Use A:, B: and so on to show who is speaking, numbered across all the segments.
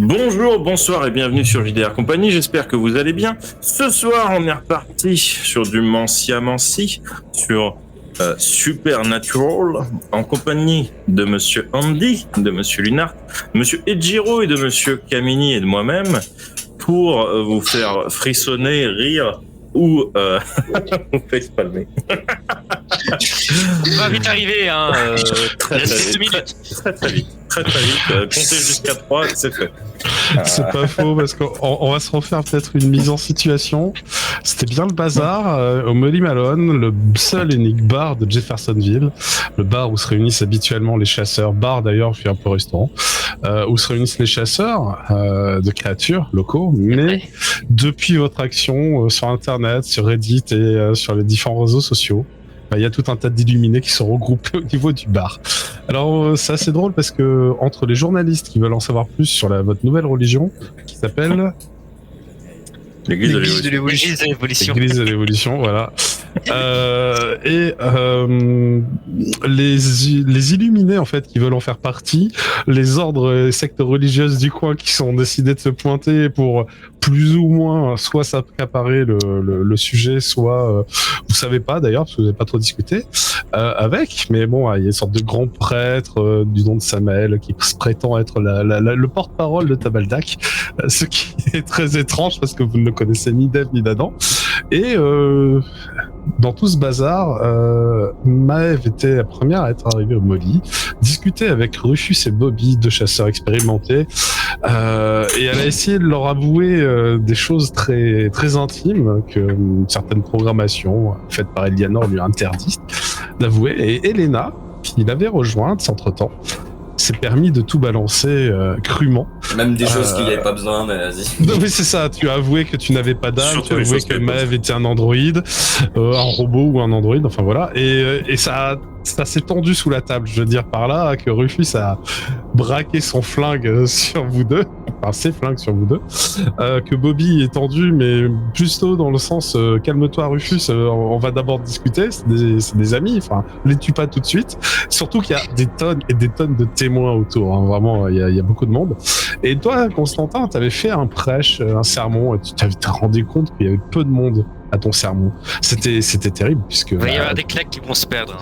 A: Bonjour, bonsoir et bienvenue sur JDR Compagnie, j'espère que vous allez bien. Ce soir, on est reparti sur du Mancy, sur Supernatural, en compagnie de Monsieur Andy, de Monsieur Lunart, Monsieur Ejiro et de Monsieur Kamini et de moi-même, pour vous faire frissonner, rire ou vous facepalmer.
B: On va vite arriver, hein.
A: Très vite. Très vite. Comptez jusqu'à 3, c'est fait.
C: C'est pas faux parce qu'on va se refaire peut-être une mise en situation. C'était bien le bazar au Molly Malone, le seul et unique bar de Jeffersonville, le bar où se réunissent habituellement les chasseurs, bar d'ailleurs, puis un peu restaurant, où se réunissent les chasseurs de créatures locaux. Mais depuis votre action sur Internet, sur Reddit et sur les différents réseaux sociaux, il y a tout un tas d'illuminés qui sont regroupés au niveau du bar. Alors c'est assez drôle parce que entre les journalistes qui veulent en savoir plus sur votre nouvelle religion qui s'appelle
A: L'Église de
B: l'évolution.
C: L'Église de l'évolution, voilà. Et les illuminés en fait qui veulent en faire partie, les ordres et sectes religieuses du coin qui sont décidés de se pointer pour plus ou moins soit s'accaparer le sujet, soit vous savez pas d'ailleurs parce que vous n'avez pas trop discuté avec, mais bon, il y a une sorte de grand prêtre du nom de Samael qui se prétend être le porte-parole de Tabaldak, ce qui est très étrange parce que vous ne le connaissez ni d'Ève ni d'Adam. Et dans tout ce bazar, Maëve était la première à être arrivée au Molly, discuter avec Rufus et Bobby, deux chasseurs expérimentés, et elle a essayé de leur avouer des choses très très intimes que certaines programmations faites par Elianor lui interdisent d'avouer. Et Elena, qui l'avait rejointe entre-temps, s'est permis de tout balancer crûment.
D: Même des choses qu'il n'y avait pas besoin, mais vas-y.
C: Non, mais c'est ça, tu as avoué que tu n'avais pas d'âme, tu as avoué que Maëve était un androïde, un robot ou un androïde, enfin voilà, et ça s'est tendu sous la table, je veux dire par là, que Rufus a braqué son flingue sur vous deux, enfin ses flingues sur vous deux, que Bobby est tendu, mais plutôt dans le sens calme-toi Rufus, on va d'abord discuter, c'est des amis, enfin les tue pas tout de suite, surtout qu'il y a des tonnes et des tonnes de témoins autour, hein, vraiment il y a beaucoup de monde. Et toi Constantin, t'avais fait un prêche, un sermon, et tu t'es rendu compte qu'il y avait peu de monde à ton sermon. C'était terrible puisque...
B: Il va y avoir des claques qui vont se perdre.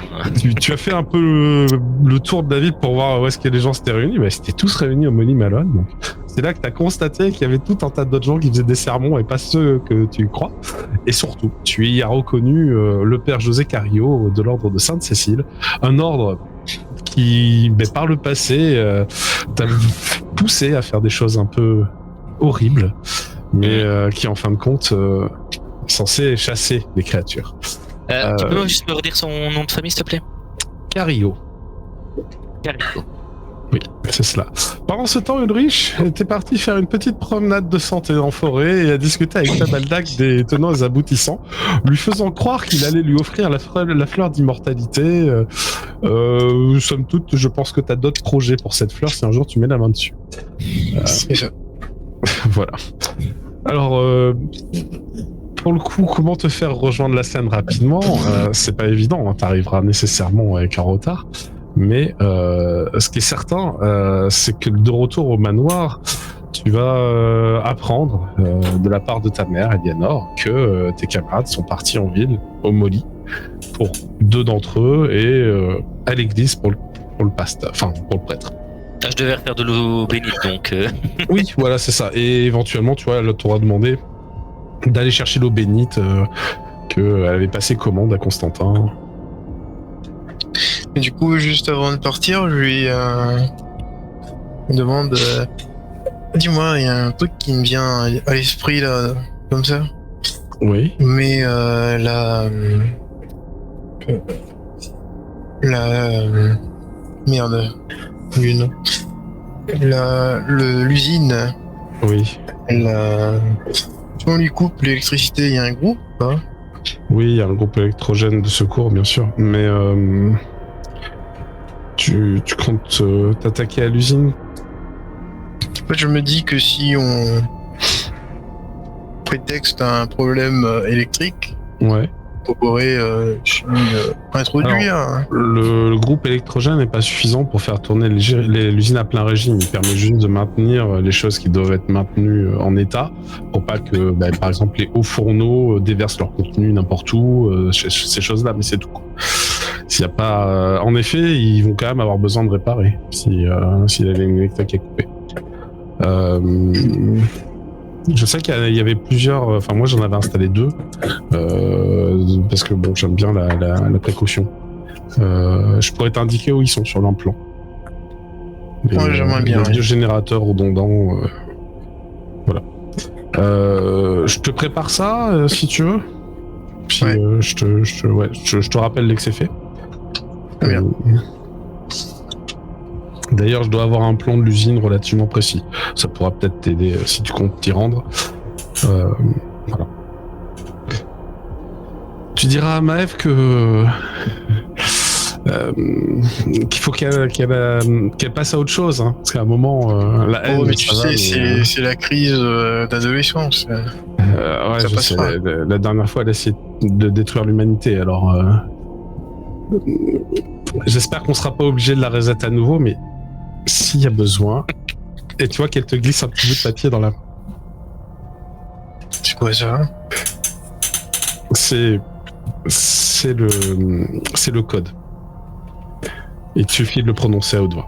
C: Tu as fait un peu le tour de la ville pour voir où est-ce que les gens s'étaient réunis. Ils s'étaient tous réunis au Molly Malone. Donc c'est là que tu as constaté qu'il y avait tout un tas d'autres gens qui faisaient des sermons et pas ceux que tu crois. Et surtout, tu y as reconnu le père José Cario de l'ordre de Sainte-Cécile, un ordre qui, par le passé, t'a poussé à faire des choses un peu horribles, mais qui en fin de compte... censé chasser les créatures.
B: Tu peux juste me redire son nom de famille, s'il te plaît?
C: Cario. Oui, c'est cela. Pendant ce temps, Ulrich était parti faire une petite promenade de santé en forêt et a discuté avec Tabaldak des tenants et aboutissants, lui faisant croire qu'il allait lui offrir la fleur d'immortalité. Somme toute, je pense que tu as d'autres projets pour cette fleur si un jour tu mets la main dessus.
E: C'est ça.
C: Voilà. Alors... pour le coup, comment te faire rejoindre la scène rapidement, c'est pas évident, hein, t'arriveras nécessairement avec un retard, mais ce qui est certain, c'est que de retour au manoir, tu vas apprendre de la part de ta mère, Elianor, que tes camarades sont partis en ville, au Molly, pour 2 d'entre eux, et à l'église pour le pasteur, enfin pour le prêtre.
B: Je devais refaire de l'eau bénite, donc...
C: Oui, voilà, c'est ça, et éventuellement, tu vois, elle t'aura demandé d'aller chercher l'eau bénite qu'elle avait passé commande à Constantin.
E: Et du coup, juste avant de partir, je lui demande dis-moi, il y a un truc qui me vient à l'esprit là, comme ça.
C: Oui.
E: Mais merde, l'une. L'usine.
C: Oui.
E: Si on lui coupe l'électricité, il y a un groupe, pas?
C: Oui, il y a un groupe électrogène de secours, bien sûr. Mais tu comptes t'attaquer à l'usine?
E: En fait, je me dis que si on prétexte un problème électrique,
C: ouais,
E: incorporer chimie introduire.
C: Le groupe électrogène n'est pas suffisant pour faire tourner l'usine à plein régime. Il permet juste de maintenir les choses qui doivent être maintenues en état pour pas que, par exemple, les hauts fourneaux déversent leur contenu n'importe où, ces choses-là, mais c'est tout. S'il y a pas, en effet, ils vont quand même avoir besoin de réparer si la ligne électrique est coupée. Je sais qu'il y avait plusieurs. Enfin, moi, j'en avais installé 2 parce que bon, j'aime bien la précaution. Je pourrais t'indiquer où ils sont sur l'implant.
E: Moi, j'aimerais bien.
C: Les générateurs redondants. Voilà. Je te prépare ça si tu veux. Puis
E: Ouais.
C: je te rappelle dès que c'est fait.
E: Très bien.
C: D'ailleurs, je dois avoir un plan de l'usine relativement précis. Ça pourra peut-être t'aider si tu comptes t'y rendre. Voilà. Tu diras à Maëv que qu'il faut qu'elle passe à autre chose, hein, parce qu'à un moment, la haine.
E: Oh, mais tu
C: ça va,
E: sais,
C: mais,
E: c'est la crise d'adolescence.
C: ouais,
E: ça
C: je sais,
E: passera.
C: la dernière fois, elle a essayé de détruire l'humanité. Alors, j'espère qu'on sera pas obligé de la reset à nouveau, mais s'il y a besoin, et tu vois qu'elle te glisse un petit bout de papier dans la main.
E: C'est quoi ça?
C: C'est le code. Il te suffit de le prononcer à haute voix.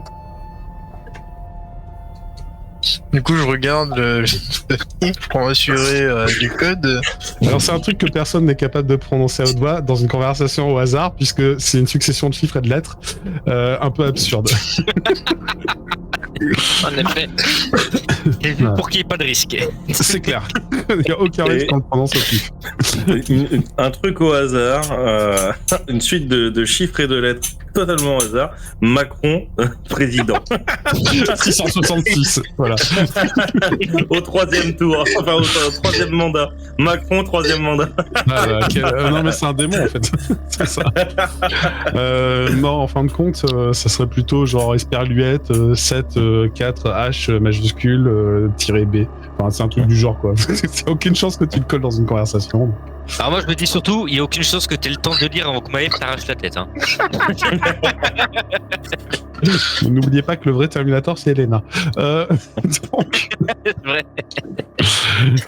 E: Du coup, je regarde le pour m'assurer du code.
C: Alors c'est un truc que personne n'est capable de prononcer à haute voix dans une conversation au hasard, puisque c'est une succession de chiffres et de lettres un peu absurde.
B: En effet. Et vu pour qu'il n'y ait pas de risque.
C: C'est clair. Il n'y a aucun risque qu'on le prononce au pif.
A: Un truc au hasard, une suite de chiffres et de lettres totalement au hasard. Macron, président.
C: 666, voilà.
A: Au 3e tour, enfin au 3e mandat. Macron, 3e mandat.
C: Non mais c'est un démon en fait. C'est ça. Non, en fin de compte, ça serait plutôt genre esperluette 7 4 H majuscule tiré B. Enfin, c'est un truc du genre quoi. C'est aucune chance que tu le colles dans une conversation.
B: Alors moi je me dis surtout, il n'y a aucune chance que tu aies le temps de lire avant que Maëv t'arrache la tête. Hein.
C: N'oubliez pas que le vrai Terminator c'est Elena.
B: C'est vrai.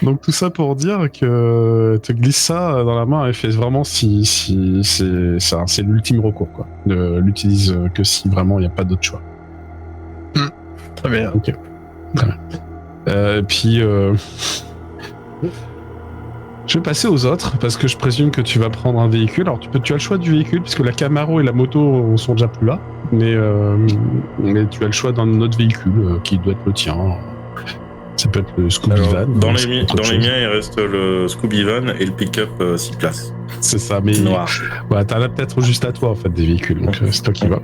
C: Donc tout ça pour dire que te glisse ça dans la main et fait vraiment si c'est l'ultime recours quoi. Ne l'utilise que si vraiment il n'y a pas d'autre choix.
E: Très bien.
C: Ok. Très bien. Puis je vais passer aux autres parce que je présume que tu vas prendre un véhicule. Alors tu as le choix du véhicule puisque la Camaro et la moto sont déjà plus là, mais tu as le choix d'un autre véhicule qui doit être le tien. Ça peut être le Scooby
A: Alors,
C: Van.
A: dans
C: c'est
A: les
C: autre chose.
A: miens, il reste le Scooby Van et le pick-up 6 places.
C: C'est ça, mais
A: Noir.
C: ouais, t'en as peut-être juste à toi en fait des véhicules, donc c'est toi qui vas.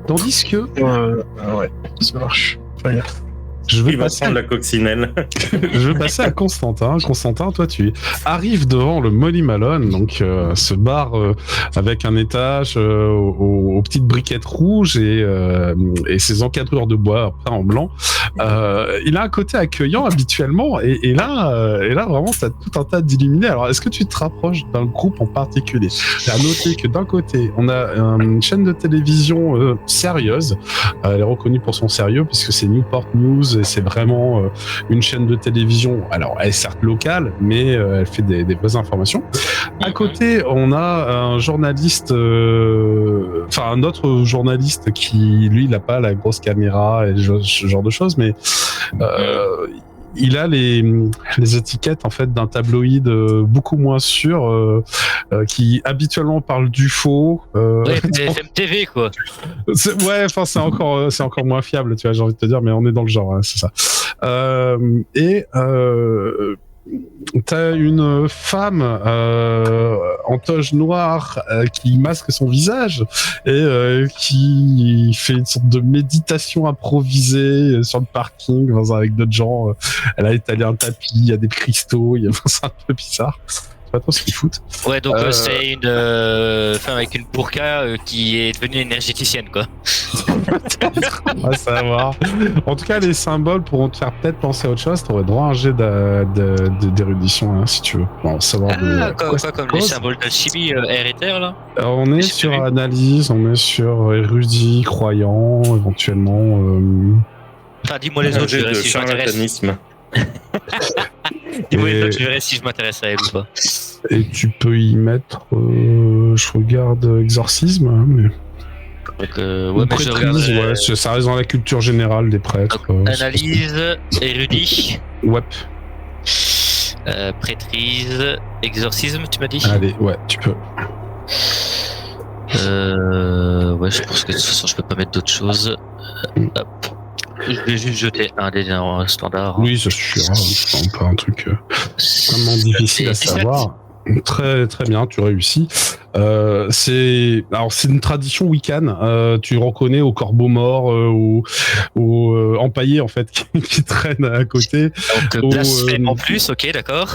C: Tandis que
E: Ouais, ça marche. Très bien.
C: je vais
A: Il va
C: passer
A: prendre la coccinelle.
C: Je vais passer à Constantin. Constantin, toi, tu arrives devant le Molly Malone, donc ce bar avec un étage aux petites briquettes rouges et ses encadrures de bois peints en blanc. Il a un côté accueillant habituellement, et là vraiment, t'as tout un tas d'illuminés. Alors, est-ce que tu te rapproches d'un groupe en particulier? À noter que d'un côté, on a une chaîne de télévision sérieuse. Elle est reconnue pour son sérieux puisque c'est Newport News. Et c'est vraiment une chaîne de télévision. Alors, elle est certes locale, mais elle fait des vraies informations. À côté, on a un journaliste, enfin un autre journaliste qui, lui, il n'a pas la grosse caméra et ce genre de choses, mais il a les étiquettes en fait d'un tabloïd beaucoup moins sûr qui habituellement parle du faux.
B: Ouais, BFM TV quoi.
C: Ouais, enfin c'est encore moins fiable, tu vois, j'ai envie de te dire, mais on est dans le genre, hein, c'est ça. T'as une femme en toge noire qui masque son visage et qui fait une sorte de méditation improvisée sur le parking avec d'autres gens. Elle a étalé un tapis, il y a des cristaux, c'est un peu bizarre. c'est pas trop ce qu'ils foutent.
B: Ouais, donc c'est une femme avec une burqa qui est devenue énergéticienne, quoi.
C: On va savoir. En tout cas, les symboles pourront te faire peut-être penser à autre chose. T'aurais droit à un jet d'érudition, hein, si tu veux. Bon, savoir
B: Quoi, comme les symboles d'alchimie hérétaire, là.
C: On est sur analyse, on est sur érudit, croyant, éventuellement.
B: Enfin, dis-moi les autres, je verrai
A: de
B: si je m'intéresse.
A: charlatanisme.
B: Dis-moi les
C: Et-
B: autres, je verrai si je m'intéresse à elle ou pas.
C: Et tu peux y mettre, je regarde exorcisme, hein, mais
B: Donc,
C: ou
B: ouais, mais je
C: prêtrise,
B: regarde.
C: ça reste dans la culture générale des prêtres.
B: Analyse, érudit,
C: Ouais.
B: prêtrise, exorcisme, tu m'as dit.
C: Allez, ouais, tu peux.
B: Ouais, je pense que de toute façon, je peux pas mettre d'autres choses. Hop. Je vais juste jeter un des standards.
C: Oui, ça suffira. C'est pas un truc vraiment difficile à
B: 17.
C: savoir. Très très bien, tu réussis. C'est une tradition wiccan. Tu reconnais au corbeau mort, au empaillé en fait qui traîne à côté.
B: Donc, blasphème en plus, ok, d'accord.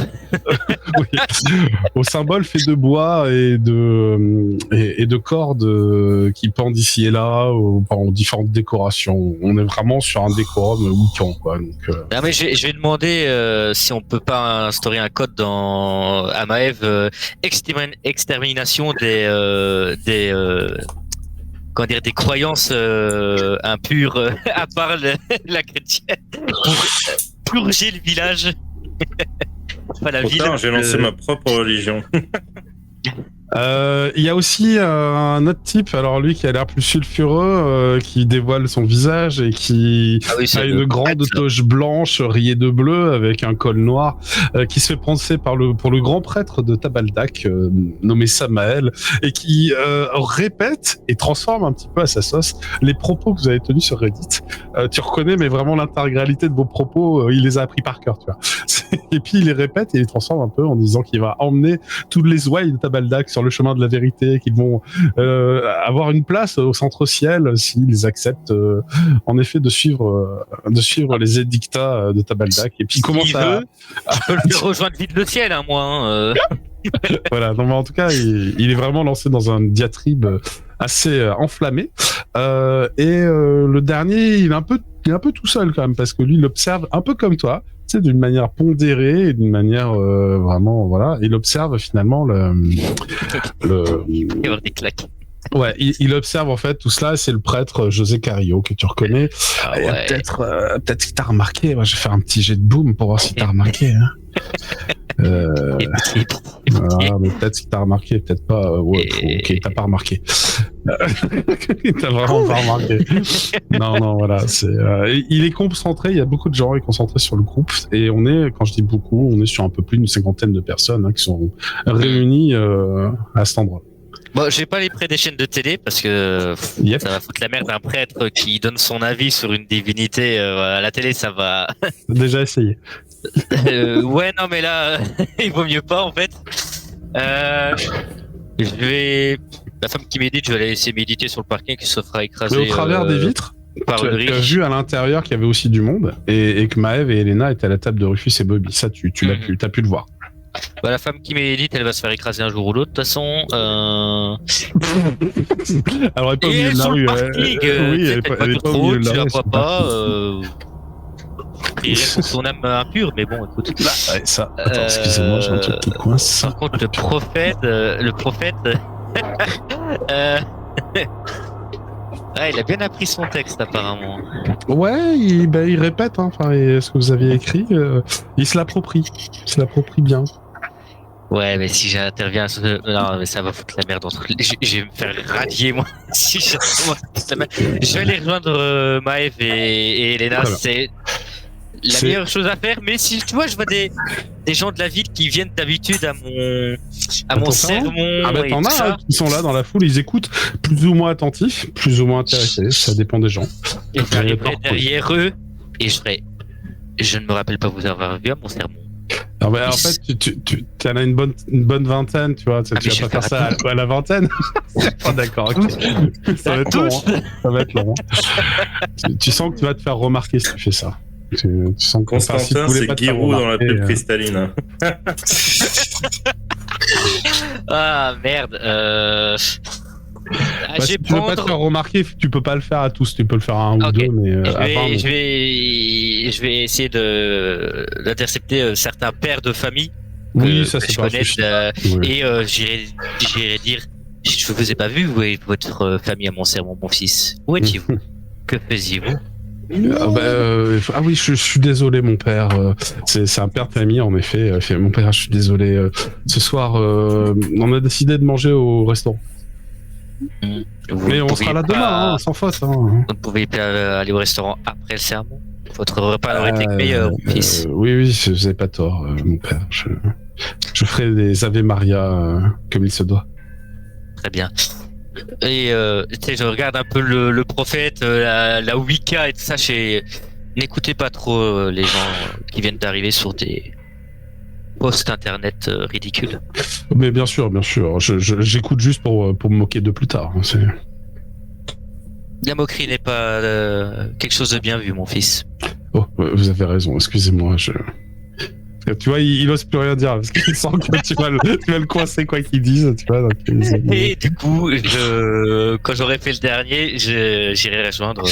C: Oui. Au symbole fait de bois et de cordes qui pendent ici et là, en différentes décorations. On est vraiment sur un décorum wiccan, quoi. Donc,
B: Non, mais je vais demander si on peut pas instaurer un code dans à Maëv extermination des comment dire, des croyances impures à part la chrétienne pour purger le village. Pas la ville.
A: Pourtant, j'ai lancé ma propre religion.
C: il y a aussi un autre type, alors lui qui a l'air plus sulfureux, qui dévoile son visage et qui
B: Ah oui,
C: a
B: c'est
C: une
B: le
C: grande
B: prêtre.
C: toge blanche rayée de bleu avec un col noir, qui se fait penser pour le grand prêtre de Tabaldak, nommé Samael, et qui répète et transforme un petit peu à sa sauce les propos que vous avez tenus sur Reddit. Tu reconnais, mais vraiment l'intégralité de vos propos, il les a appris par cœur, tu vois. Et puis il les répète et il les transforme un peu en disant qu'il va emmener toutes les ouailles de Tabaldak sur le chemin de la vérité, qu'ils vont avoir une place au centre-ciel s'ils acceptent en effet de suivre les édictats de Tabaldak. Et puis il commence
B: S'il
C: à...
B: veut, je peux le rejoindre vite le ciel, hein, moi. Hein.
C: Voilà, non, mais en tout cas, il est vraiment lancé dans un diatribe assez enflammé. Le dernier, il est un peu tout seul quand même, parce que lui, il observe un peu comme toi, tu sais, d'une manière pondérée et d'une manière vraiment, voilà. Il observe finalement
B: Il va y avoir des claques.
C: Ouais, il observe en fait tout cela. C'est le prêtre José Carrillo que tu reconnais.
B: Ah
C: Et
B: ouais.
C: peut-être qu'il t'a remarqué. Moi, je vais faire un petit jet de boom pour voir si t'as remarqué. Hein. Voilà, mais peut-être qu'il t'a remarqué, peut-être pas. Ouais, ok, t'as pas remarqué. T'as vraiment pas remarqué. Non, voilà. Il est concentré. Il y a beaucoup de gens qui sont concentrés sur le groupe. Et on est, quand je dis beaucoup, on est sur un peu plus d'une 50aine de personnes qui sont réunies à cet endroit.
B: Bon, j'ai pas les prêts des chaînes de télé parce que
C: Yep.
B: ça va foutre la merde d'un prêtre qui donne son avis sur une divinité à la télé, ça va.
C: Déjà essayé.
B: Ouais, non, mais là, il vaut mieux pas en fait. Je vais. La femme qui médite, je vais la laisser méditer sur le parking qui se fera écraser.
C: Mais au travers des vitres,
B: par
C: tu
B: une
C: as
B: riche.
C: vu à l'intérieur qu'il y avait aussi du monde et que Maëv et Elena étaient à la table de Rufus et Bobby. Ça, tu t'as pu le voir.
B: Bah, la femme qui médite, elle va se faire écraser un jour ou l'autre, de toute façon.
C: Alors, elle est pas au
B: Et
C: milieu
B: elle
C: de la
B: sur
C: rue.
B: le parking,
C: Oui,
B: tu sais,
C: elle est
B: t'as
C: pas
B: une
C: au
B: voiture
C: milieu de
B: trop haute,
C: la
B: tu la
C: rue.
B: vois
C: c'est
B: pas. Prierait pour son âme impure, mais bon, écoute.
C: Ouais, ça. Attends, excusez-moi, j'ai un truc qui coince.
B: Par contre, le prophète, ah, il a bien appris son texte apparemment.
C: Ouais, il répète, hein, enfin, ce que vous aviez écrit, il se l'approprie. Il se l'approprie bien.
B: Ouais, mais si j'interviens, non, mais ça va foutre la merde entre. Je vais me faire radier moi. Si je vais aller rejoindre Maëv et Elena.
C: Très bien.
B: C'est la meilleure chose à faire. Mais si tu vois, je vois des gens de la ville qui viennent d'habitude à mon
C: ton
B: sermon.
C: Ah bah
B: et
C: t'en
B: tout
C: as
B: ça.
C: qui sont là dans la foule, ils écoutent, plus ou moins attentifs, plus ou moins intéressés, ça dépend des gens.
B: Et j'arriverai
C: D'accord.
B: derrière eux et je ferai. Je ne me rappelle pas vous avoir vu à mon sermon.
C: Alors, bah, en fait, tu en as une bonne vingtaine, tu vois. Tu
B: mais
C: vas
B: je
C: pas
B: vais
C: faire ça à la vingtaine. Pas d'accord. Ok. Ça va être long. Hein. Ça va être long. Tu sens que tu vas te faire remarquer si tu fais ça. Tu sens que si tu
A: Constantin,
C: voulais
A: c'est
C: pas te faire
A: Giroud dans la
C: remarquer,
A: pub cristalline.
B: Ah merde.
C: Bah,
B: Je
C: si
B: vais
C: tu veux pas te
B: prendre.
C: faire remarquer, tu peux pas le faire à tous, tu peux le faire à un ou
B: Ok.
C: deux, mais à 20, non.
B: Je vais essayer d'intercepter certains pères de famille
C: Oui, ça
B: que
C: c'est
B: je
C: pas un
B: connais
C: souci. Oui.
B: et j'irai dire je vous ai pas vu vous et votre famille à mon serment mon fils. Où étiez-vous? Que faisiez-vous?
C: Ah oui, je suis désolé, mon père. C'est un père de famille, en effet. Mon père, je suis désolé. Ce soir, on a décidé de manger au restaurant.
B: Vous
C: Mais
B: ne
C: on
B: pouviez
C: sera là
B: pas-
C: demain, hein, sans faute. Hein.
B: Vous ne pouvez pas aller au restaurant après le sermon? Votre repas aurait été meilleur, mon fils.
C: Oui, vous avez pas tort, mon père. Je ferai des Ave Maria comme il se doit.
B: Très bien. Et tu sais, je regarde un peu le prophète, la Wicca et tout ça. N'écoutez pas trop les gens qui viennent d'arriver sur des posts internet ridicules.
C: Mais bien sûr, j'écoute juste pour me moquer de plus tard. Hein,
B: La moquerie n'est pas quelque chose de bien vu, mon fils.
C: Oh, vous avez raison, excusez-moi. Tu vois, il ose plus rien dire parce qu'il sent que tu vas le coincer quoi qu'il dise. Tu vois, donc,
B: Et du coup, quand j'aurai fait le dernier, j'irai rejoindre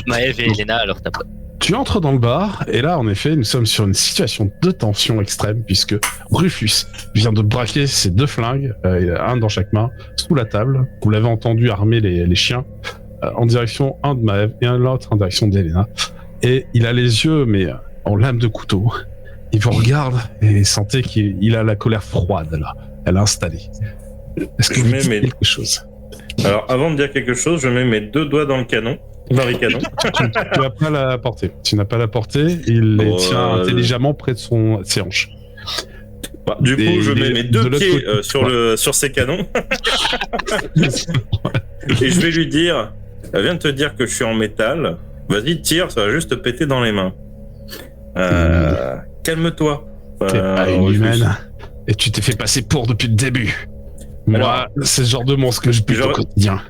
B: Maëv et Elena à leur table.
C: Tu entres dans le bar, et là, en effet, nous sommes sur une situation de tension extrême, puisque Rufus vient de braquer ses 2 flingues, un dans chaque main, sous la table. Vous l'avez entendu armer les chiens, en direction un de Maëv et l'autre en direction d'Elena. Et il a les yeux, mais en lame de couteau. Il vous regarde, et sentez qu'il a la colère froide, là. Elle a installé. Est-ce que
A: Je
C: vous
A: mets
C: dites
A: mes-
C: quelque chose?
A: Alors, avant de dire quelque chose, je mets mes 2 doigts dans le canon. Dans les canons.
C: Tu n'as pas la portée. Tu n'as pas la portée, il les tient intelligemment près de ses hanches.
A: Bah, du coup, je mets mes 2
C: de l'autre
A: pieds
C: côté,
A: sur ces canons et je vais lui dire, elle vient de te dire que je suis en métal, vas-y tire, ça va juste te péter dans les mains. Calme-toi.
C: T'es pas une
A: Rufus.
C: humaine. Et tu t'es fait passer pour depuis le début. Moi,
A: Alors,
C: c'est ce genre de monstre que je bute au quotidien.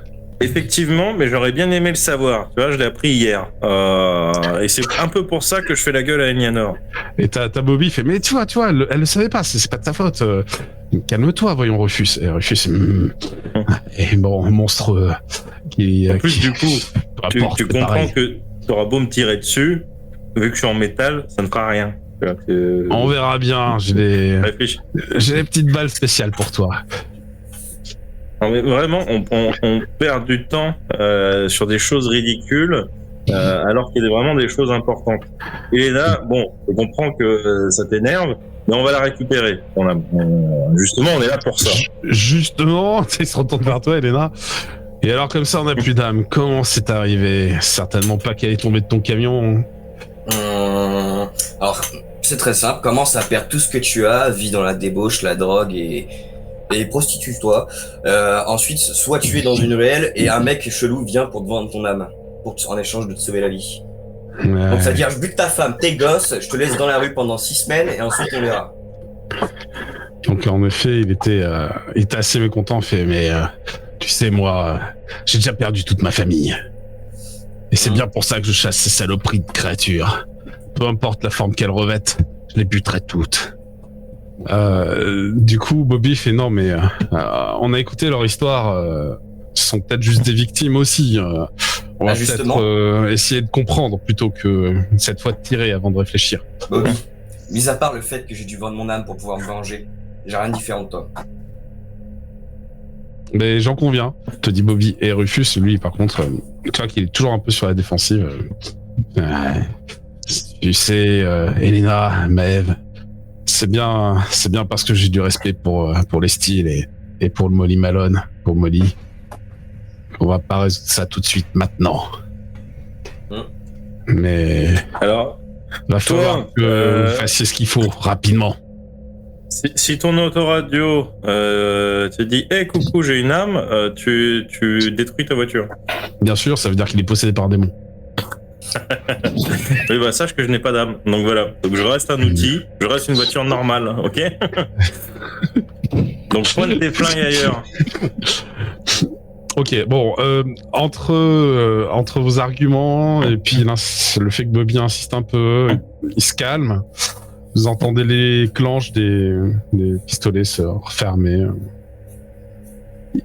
A: Effectivement, mais j'aurais bien aimé le savoir. Tu vois, je l'ai appris hier. Et c'est un peu pour ça que je fais la gueule à Elianor.
C: Et t'as Bobby fait, mais tu vois, elle le savait pas, c'est pas de ta faute. Calme-toi, voyons Rufus. Et Rufus, et bon, monstre qui.
A: En plus, du coup,
C: peu
A: tu
C: importe, c'est
A: comprends
C: pareil.
A: que tu auras beau me tirer dessus, vu que je suis en métal, ça ne fera rien. Tu vois,
C: On verra bien, j'ai des petites balles spéciales pour toi.
A: Non, mais vraiment, on perd du temps sur des choses ridicules, alors qu'il y a vraiment des choses importantes. Et là, bon, je comprends que ça t'énerve, mais on va la récupérer. Justement, on est là pour ça.
C: Justement, tu sais, il se retourne vers toi, Elena. Et alors, comme ça, on n'a plus d'âme. Comment c'est arrivé? Certainement pas qu'elle est tombée de ton camion.
D: Alors, c'est très simple. Commence à perdre tout ce que tu as, vis dans la débauche, la drogue et prostitue-toi. Ensuite, soit tu es dans une ruelle et un mec chelou vient pour te vendre ton âme, en échange de te sauver la vie.
C: Ouais.
D: Donc, c'est-à-dire, je bute ta femme, tes gosses, je te laisse dans la rue pendant 6 semaines et ensuite on verra.
C: Donc, en effet, il était assez mécontent. Mais tu sais, moi, j'ai déjà perdu toute ma famille. Et c'est bien pour ça que je chasse ces saloperies de créatures. Peu importe la forme qu'elles revêtent, je les buterai toutes. Du coup, Bobby fait non, mais on a écouté leur histoire. Ce sont peut-être juste des victimes aussi. On va peut-être essayer de comprendre plutôt que cette fois de tirer avant de réfléchir.
D: Bobby, mis à part le fait que j'ai dû vendre mon âme pour pouvoir me venger, j'ai rien différent de toi.
C: Mais j'en conviens, te dit Bobby. Et Rufus, lui, par contre, tu vois qu'il est toujours un peu sur la défensive. Tu sais, Elena, Maëv, c'est bien parce que j'ai du respect pour les styles et pour le Molly Malone, pour Molly. On va pas résoudre ça tout de suite maintenant. Mais
A: Alors,
C: va falloir que vous fassiez ce qu'il faut rapidement.
A: Si ton autoradio te dit hey, coucou, j'ai une âme, tu détruis ta voiture.
C: Bien sûr, ça veut dire qu'il est possédé par un démon.
A: Oui, bah sache que je n'ai pas d'âme. Donc voilà. Donc je reste un outil, je reste une voiture normale, ok? Donc pointe tes flingues ailleurs.
C: Ok, bon, entre vos arguments et puis le fait que Bobby insiste un peu, il se calme. Vous entendez les clenches des pistolets se refermer.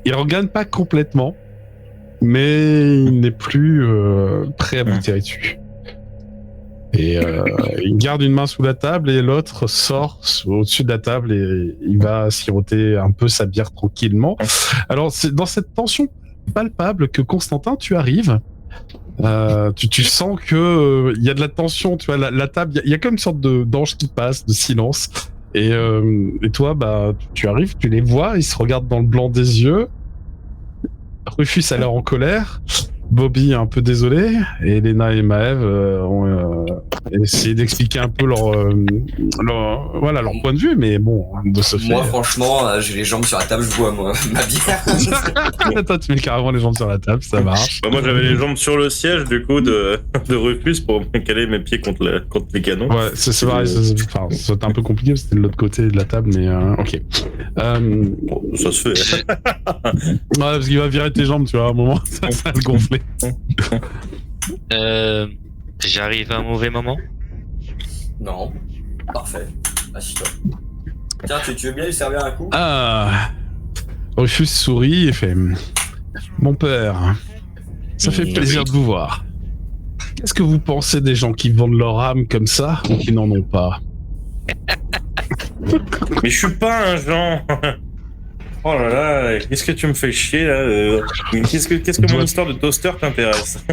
C: Il regagne pas complètement, mais il n'est plus prêt à vous tirer dessus. Et il garde une main sous la table et l'autre sort au-dessus de la table et il va siroter un peu sa bière tranquillement. Alors c'est dans cette tension palpable que Constantin, tu arrives. Tu sens que il y a de la tension, tu vois, la table, il y a comme une sorte d'ange qui passe, de silence. Et toi, bah, tu arrives, tu les vois, ils se regardent dans le blanc des yeux. Rufus a l'air en colère. Bobby est un peu désolé. Et Elena et Maëv ont essayé d'expliquer un peu leur point de vue, mais bon, de ce fait.
D: Moi, franchement, j'ai les jambes sur la table, je bois ma bière.
C: Toi, tu mets carrément les jambes sur la table, ça marche.
A: Bah, moi, j'avais les jambes sur le siège, du coup, de Rufus pour caler mes pieds contre les canons.
C: Ouais, c'est pareil. C'était un peu compliqué, c'était de l'autre côté de la table, mais ok.
A: Ça se fait.
C: Ouais, parce qu'il va virer tes jambes, tu vois, à un moment, ça va te gonfler.
B: J'arrive à un mauvais moment.
D: Non. Parfait. Assis-toi. Tiens, tu veux bien lui servir un coup?
C: Ah. Rufus sourit et fait: Mon père, ça fait plaisir de vous voir. Qu'est-ce que vous pensez des gens qui vendent leur âme comme ça ou qui n'en ont pas?
A: Mais je suis pas un Jean. Oh là là, qu'est-ce que tu me fais chier là Qu'est-ce que mon histoire de toaster t'intéresse?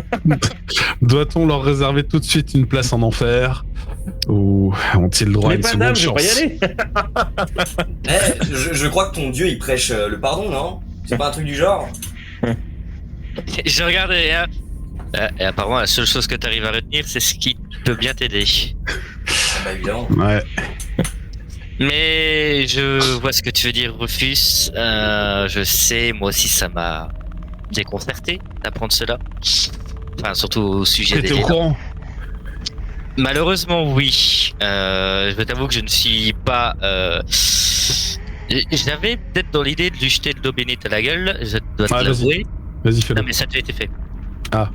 C: Doit-on leur réserver tout de suite une place en enfer? Ou ont-ils le droit à une seconde
A: je vais pas y
C: chance?
A: aller.
D: Je crois que ton dieu il prêche le pardon, non? C'est pas un truc du genre?
B: Je regarde et apparemment la seule chose que tu arrives à retenir, c'est ce qui peut bien t'aider.
D: Ah bah évidemment.
C: Ouais.
B: Mais je vois ce que tu veux dire, Rufus. Je sais, moi aussi, ça m'a déconcerté d'apprendre cela. Enfin, surtout au sujet des.
C: T'étais au courant?
B: Malheureusement, oui. Je t'avoue que je ne suis pas. J'avais peut-être dans l'idée de lui jeter de l'eau bénite à la gueule. Je dois te l'avouer.
C: Vas-y, fais-le.
B: Non, mais ça a déjà été fait.
C: Ah.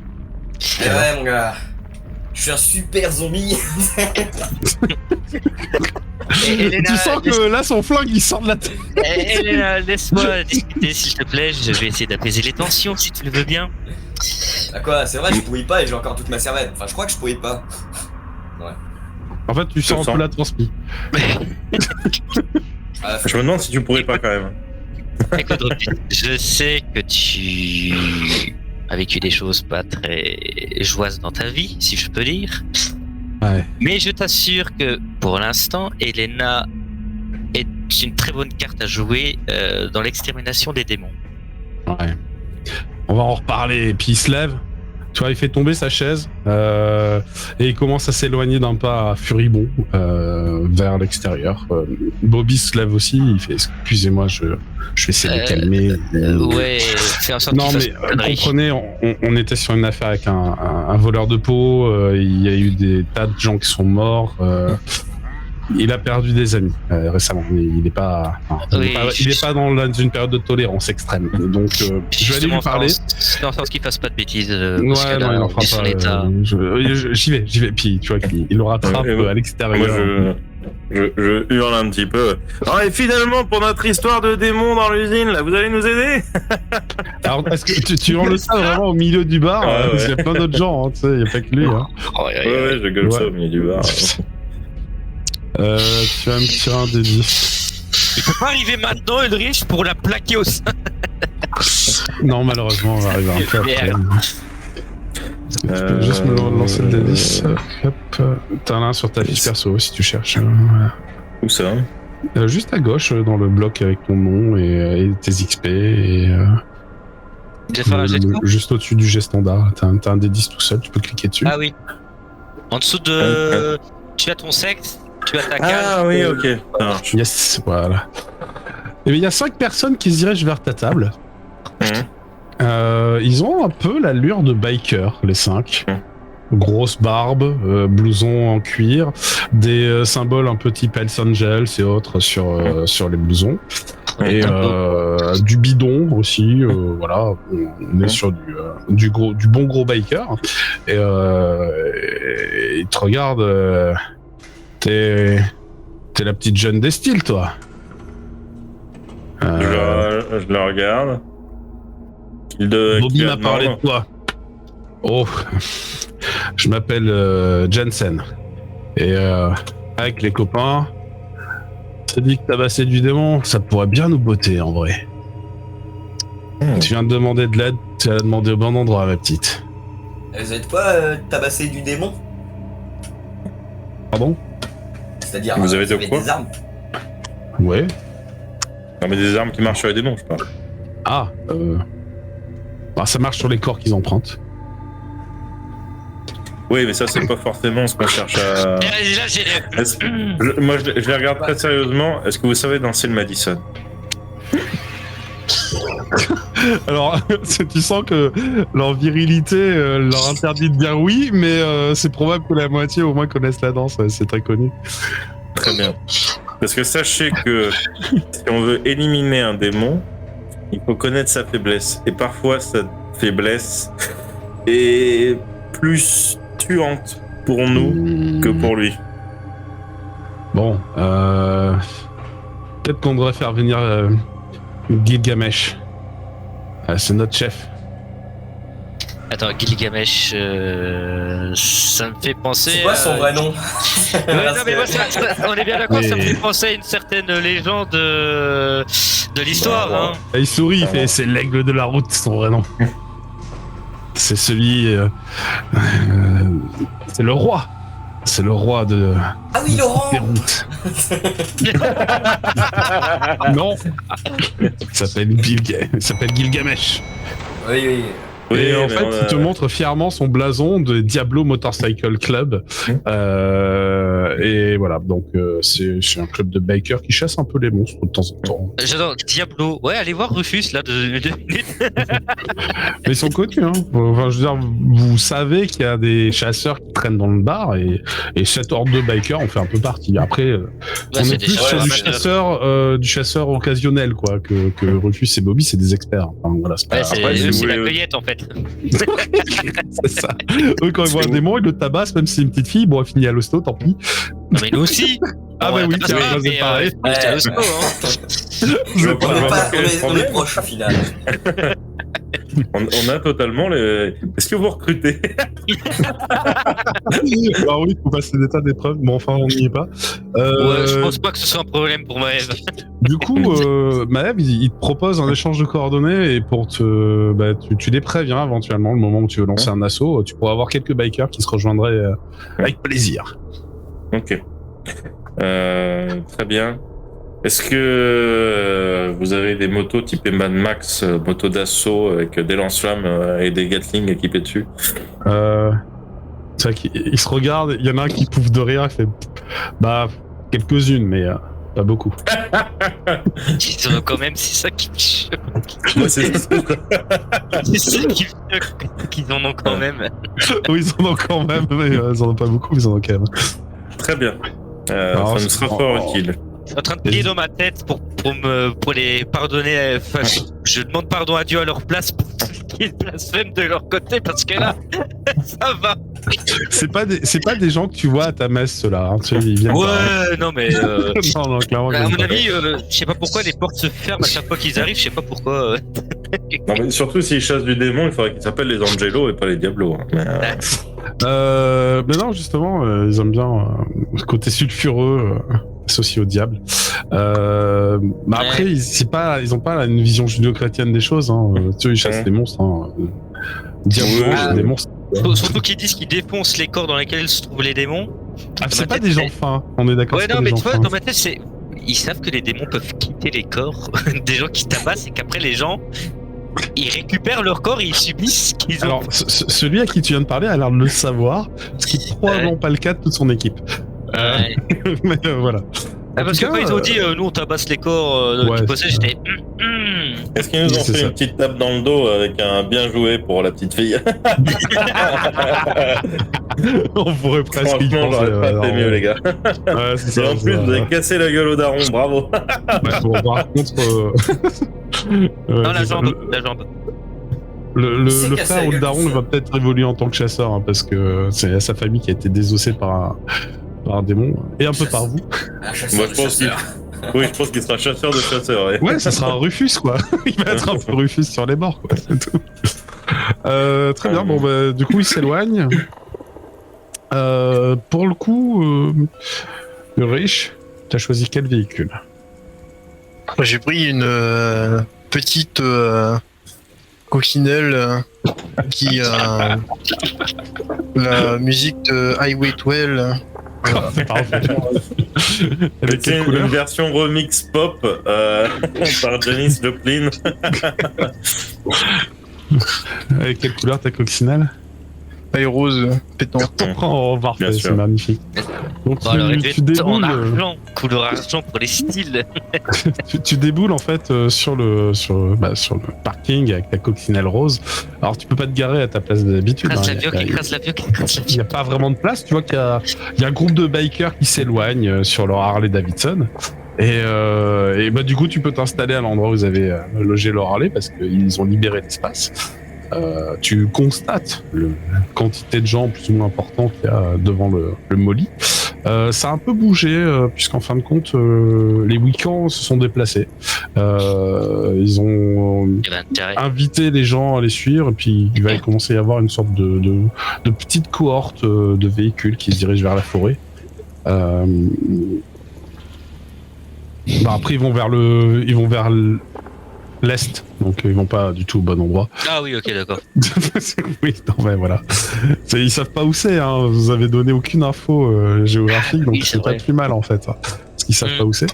D: Eh ouais, mon gars. Je suis un super zombie.
B: Elena,
C: tu sens que là, son flingue, il sort de la tête.
B: Elena, laisse-moi discuter, s'il te plaît. Je vais essayer d'apaiser les tensions, si tu le veux bien.
D: Ah quoi, c'est vrai, je pourris pas et j'ai encore toute ma cervelle. Enfin, je crois que je pourris pas.
C: En fait, tu sens un peu la transpi.
A: Je me demande si tu pourrais pas quand même.
B: Écoute, je sais que tu as vécu des choses pas très joyeuses dans ta vie, si je peux dire.
C: Ouais.
B: Mais je t'assure que pour l'instant, Elena est une très bonne carte à jouer dans l'extermination des démons.
C: Ouais. On va en reparler. Et puis il se lève. Tu vois, il fait tomber sa chaise et il commence à s'éloigner d'un pas furibond vers l'extérieur. Bobby se lève aussi. Il fait: Excusez-moi, je vais essayer de calmer.
B: Ouais, fais en sorte
C: Non, mais comprenez, on était sur une affaire avec un voleur de peau. Il y a eu des tas de gens qui sont morts. Il a perdu des amis récemment. Il n'est pas, il est pas dans une période de tolérance extrême. Donc, je vais aller lui parler.
B: Fais en sorte qu'il fasse pas de bêtises.
C: Ouais, non, il n'en fera pas. J'y vais. Puis, tu vois, il le rattrape à l'extérieur.
A: Je hurle un petit peu. Oh, et finalement, pour notre histoire de démon dans l'usine, là, vous allez nous aider?
C: Alors, est-ce que tu hurles ça vraiment au milieu du bar?
A: Ouais.
C: Parce qu'il y a plein d'autres gens, hein, tu sais, il n'y a pas que lui. Hein.
A: Ouais, je gueule ça au milieu du bar.
C: Tu vas me tirer un des 10.
B: Il peut pas arriver maintenant, Ulrich, pour la plaquer au sein.
C: Non, malheureusement, on va arriver un peu après. Tu peux juste me lancer le D10. Hop. T'as un sur ta fiche perso si tu cherches.
A: Où ça?
C: Juste à gauche, dans le bloc avec ton nom et tes XP. Et, juste au-dessus du jet standard. T'as un D10 tout seul, tu peux cliquer dessus.
B: Ah oui. En dessous de. Tu as ton sexe, tu as ta case.
A: Ah oui, ok. Ça marche.
C: Yes, voilà. Et bien, il y a 5 personnes qui se dirigent vers ta table. Ils ont un peu l'allure de bikers, les 5. Grosse barbe, blouson en cuir, des symboles un peu type Hells Angels et autres sur les blousons. Et du bidon aussi, voilà, on est sur du bon gros biker. Et ils te regardent, t'es T'es la petite jeune des styles, toi.
A: Je le regarde.
C: Bobby m'a parlé de toi. Oh, je m'appelle Jensen. Et avec les copains, ça dit que tabasser du démon, ça pourrait bien nous botter en vrai. Tu viens de demander de l'aide, tu as demandé au bon endroit, ma petite.
D: Vous êtes quoi, tabasser du démon?
C: Pardon?
D: C'est-à-dire,
A: Vous avez de quoi
D: des armes?
C: Ouais.
A: Non, mais des armes qui marchent sur les démons, je parle.
C: Ah, bah, ça marche sur les corps qu'ils empruntent.
A: Oui, mais ça, c'est pas forcément ce qu'on cherche à. Moi, je les regarde très sérieusement. Est-ce que vous savez danser le Madison?
C: Alors, tu sens que leur virilité leur interdit de dire oui, mais c'est probable que la moitié au moins connaissent la danse, c'est très connu.
A: Très bien. Parce que sachez que si on veut éliminer un démon, il faut connaître sa faiblesse. Et parfois, cette faiblesse est plus tuante pour nous que pour lui.
C: Bon, peut-être qu'on devrait faire venir Gilgamesh. C'est notre chef.
B: Attends, Gilgamesh, ça me fait penser.
D: C'est quoi son vrai nom?
B: Ouais, non, mais moi, on est bien d'accord, ça me fait penser à une certaine légende de l'histoire.
A: Bah,
B: hein.
C: Il sourit, il fait c'est l'aigle de la route, son vrai nom. C'est celui. C'est le roi. C'est le roi de.
D: Ah oui, Laurent!
C: des routes. Non. Il s'appelle Gilgamesh.
D: Oui, oui.
A: Oui,
C: Et en
A: mais
C: fait, il te montre fièrement son blason de Diablo Motorcycle Club. Et voilà, donc c'est un club de bikers qui chasse un peu les monstres de temps en temps.
B: J'adore Diablo. Ouais, allez voir Rufus là de minutes.
C: Mais ils sont connus, hein. Enfin, je veux dire, vous savez qu'il y a des chasseurs qui traînent dans le bar et cette horde de bikers en fait un peu partie. Après, on
B: c'est
C: est
B: des
C: plus sur
B: chasseurs
C: du chasseur occasionnel, quoi, que Rufus et Bobby, c'est des experts. Enfin, voilà, c'est pas...
B: Ouais,
A: après, si vous
B: c'est la
A: voulez-
B: cueillette en fait.
C: c'est ça. Eux, quand ils voient un démon, ils le tabassent, même si c'est une petite fille. Bon, elle finit à l'hosto, tant pis.
B: Non, mais nous aussi.
C: Ah,
B: Bon,
C: bah oui,
B: t'as
C: tiens,
B: pas
C: c'est
B: mais,
C: pareil.
B: j'étais à l'hosto, hein.
A: Je vois
D: On
A: pas-
D: est,
A: je vois
D: pas,
A: pas quel est le
D: on est
A: problème.
D: proche au final.
A: On a totalement les. Est-ce que vous recrutez?
C: Alors oui, il faut passer des tas d'épreuves, mais enfin, on n'y est pas.
B: Ouais, je pense pas que ce soit un problème pour Maëv.
C: Du coup, Maëv, il te propose un échange de coordonnées et pour te, tu les préviens éventuellement le moment où tu veux lancer un assaut, tu pourras avoir quelques bikers qui se rejoindraient avec plaisir.
A: Ok. Très bien. Est-ce que vous avez des motos type Mad Max, motos d'assaut avec des lance-flammes et des Gatling équipés dessus?
C: C'est vrai qu'ils se regardent, il y en a un qui pouffe de rire, il fait bah quelques-unes, mais pas beaucoup.
B: Ils en ont quand même, c'est ça qui me choque.
A: Moi, c'est
B: C'est ça qui me choque, qu'ils en ont quand même.
C: Oui, ils en ont quand même, mais ils en ont pas beaucoup, ils en ont quand même.
A: très bien.
C: Alors,
A: Ça me sera fort utile.
B: Je suis en train de plier dans ma tête pour les pardonner. Enfin, je demande pardon à Dieu à leur place pour tout ce qui est blasphème de leur côté parce que là, ça va.
C: C'est pas des gens que tu vois à ta messe, ceux-là. Hein, tu sais, ils viennent
B: Ouais, non mais.
C: non, clairement.
B: À
C: ils
B: mon
C: viennent pas.
B: avis, je sais pas pourquoi les portes se ferment à chaque fois qu'ils arrivent. Je sais pas pourquoi.
A: Non, mais surtout s'ils chassent du démon, il faudrait qu'ils s'appellent les Angelos et pas les Diablos. Hein. Mais,
C: Mais non, justement, ils aiment bien ce côté sulfureux associé au diable. Mais après, ils ont pas une vision judéo-chrétienne des choses. Hein. Tu sais, ils chassent des monstres. Hein. Diablo,
A: Ouais,
C: c'est des monstres.
B: Surtout qu'ils disent qu'ils défoncent les corps dans lesquels se trouvent les démons.
C: Ah, c'est
B: ma
C: pas
B: tête,
C: des gens
B: c'est-
C: fins. On est d'accord.
B: Ouais,
C: c'est
B: non,
C: pas
B: mais
C: des
B: tu
C: gens
B: vois,
C: fins.
B: dans ma tête, c'est. Ils savent que les démons peuvent quitter les corps des gens qui tabassent et qu'après les gens. Ils récupèrent leur corps et ils subissent ce qu'ils ont.
C: Alors, celui à qui tu viens de parler a l'air de le savoir, ce qui est probablement pas le cas de toute son équipe.
B: Ouais.
C: Mais voilà.
B: Ah, parce que quand ils ont dit nous on tabasse les corps
C: ouais,
B: qui possèdent, j'étais.
A: Est-ce qu'ils nous ont
C: C'est
A: fait
C: ça.
A: une petite tape dans le dos avec un bien joué pour la petite fille?
C: On pourrait presque y
A: Franchement,
C: penser.
A: j'aurais pas fait mieux, les gars.
C: Ouais, c'est
A: Et
C: ça.
A: en plus, vous avez cassé la gueule au daron, bravo.
C: Ouais, bon, par contre.
B: Non, la
C: c'est ça.
B: jambe, la jambe.
C: Le
D: C'est cassé
C: frère
D: la
C: ou le
D: gueule
C: daron
D: tout
C: il va peut-être évoluer en tant que chasseur hein, parce que c'est sa famille qui a été désossée par par un démon et un peu par vous.
D: Un chasseur
A: Moi,
D: de
A: je pense
D: chasseurs.
A: Oui, je pense qu'il sera chasseur de chasseurs. Ouais.
C: Ouais, ça sera un Rufus quoi. Il va être un peu Rufus sur les bords quoi, c'est tout. Très bien, bon bah du coup il s'éloigne. Pour le coup, Ulrich, t'as choisi quel véhicule?
E: Moi, j'ai pris une petite coccinelle qui a la musique de Highway 12.
C: C'est parfait. Avec
A: C'est
C: quelle
A: une
C: couleur?
A: version remix pop par Janis Joplin.
C: Avec quelle couleur ta coccinelle?
E: Elle est rose, pétante.
C: Oh,
A: Bien
C: parfait,
A: sûr.
C: c'est magnifique. Donc
B: Bon, alors,
C: tu déboules,
B: en argent, couleur argent pour les styles.
C: tu déboules en fait sur le parking avec ta coccinelle rose. Alors tu peux pas te garer à ta place d'habitude.
B: Écrase
C: hein.
B: l'avion, qui écrase l'avion, qui écrase
C: Il n'y a pas vraiment de place. Tu vois qu'il y a un groupe de bikers qui s'éloignent sur leur Harley Davidson. Et bah, du coup, tu peux t'installer à l'endroit où vous avez logé leur Harley parce qu'ils ont libéré l'espace. Tu constates la quantité de gens plus ou moins importants qu'il y a devant le Molly. Ça a un peu bougé puisqu'en fin de compte, les week-ends se sont déplacés. Ils ont
B: Il y avait intérêt.
C: invité les gens à les suivre et puis il va commencer à y avoir une sorte de petite cohorte de véhicules qui se dirigent vers la forêt. Bah après ils vont vers l'est, donc ils vont pas du tout au bon endroit.
B: Ah oui, ok, d'accord.
C: Oui, non mais voilà. Ils savent pas où c'est, hein. Vous avez donné aucune info géographique, donc
B: Oui, c'est
C: c'est pas
B: vrai.
C: plus mal en fait. Hein, parce qu'ils savent
B: Mm.
C: pas où c'est.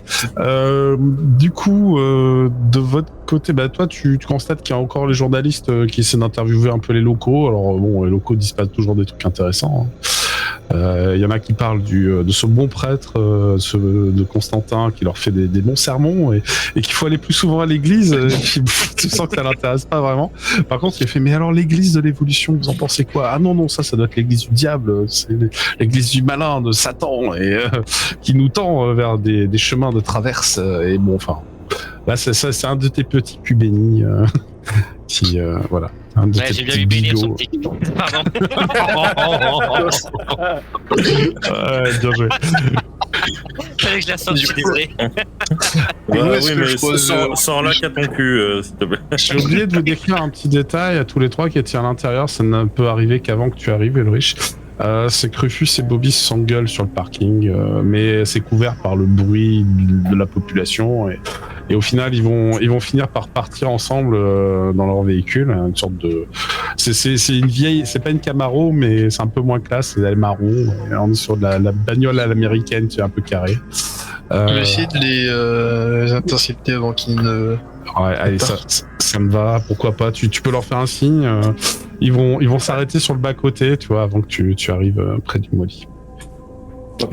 C: Du coup, de votre côté, bah toi tu constates qu'il y a encore les journalistes qui essaient d'interviewer un peu les locaux. Alors bon, les locaux disent pas toujours des trucs intéressants. Hein. Il y en a qui parlent de ce bon prêtre de Constantin qui leur fait des bons sermons et qu'il faut aller plus souvent à l'église. Et puis, tu sens que ça l'intéresse pas vraiment. Par contre, il fait mais alors l'église de l'évolution, vous en pensez quoi? Ah non, ça doit être l'église du diable, c'est l'église du malin, de Satan et qui nous tend vers des chemins de traverse. Et bon, enfin, là c'est un de tes petits culs bénis qui voilà. Un de
B: Ouais,
C: tes
B: j'ai bien
C: petits
B: vu bénir son
C: bigots.
B: petit. Pardon.
C: Ouais, bien joué.
B: Fallait que je la sorte, je suis désolé.
A: Bah,
E: où est-ce
A: oui,
E: que
A: mais
E: je pose,
A: sans là qu'à ton cul, s'il te plaît.
C: J'ai oublié de vous décrire un petit détail à tous les trois qui étaient à l'intérieur. Ça ne peut arriver qu'avant que tu arrives, Ulrich. C'est que Rufus et Bobby s'engueulent sur le parking, mais c'est couvert par le bruit de la population. Et au final, ils vont finir par partir ensemble dans leur véhicule. Une sorte de, c'est une vieille, c'est pas une Camaro, mais c'est un peu moins classe. Elle est marron. Et on est sur de la bagnole à l'américaine, qui est un peu carrée.
E: Je vais essayer de les intercepter avant qu'ils ne...
C: Ouais, allez, ça me va, pourquoi pas. Tu peux leur faire un signe. Ils vont s'arrêter sur le bas-côté, tu vois, avant que tu arrives près du Molly.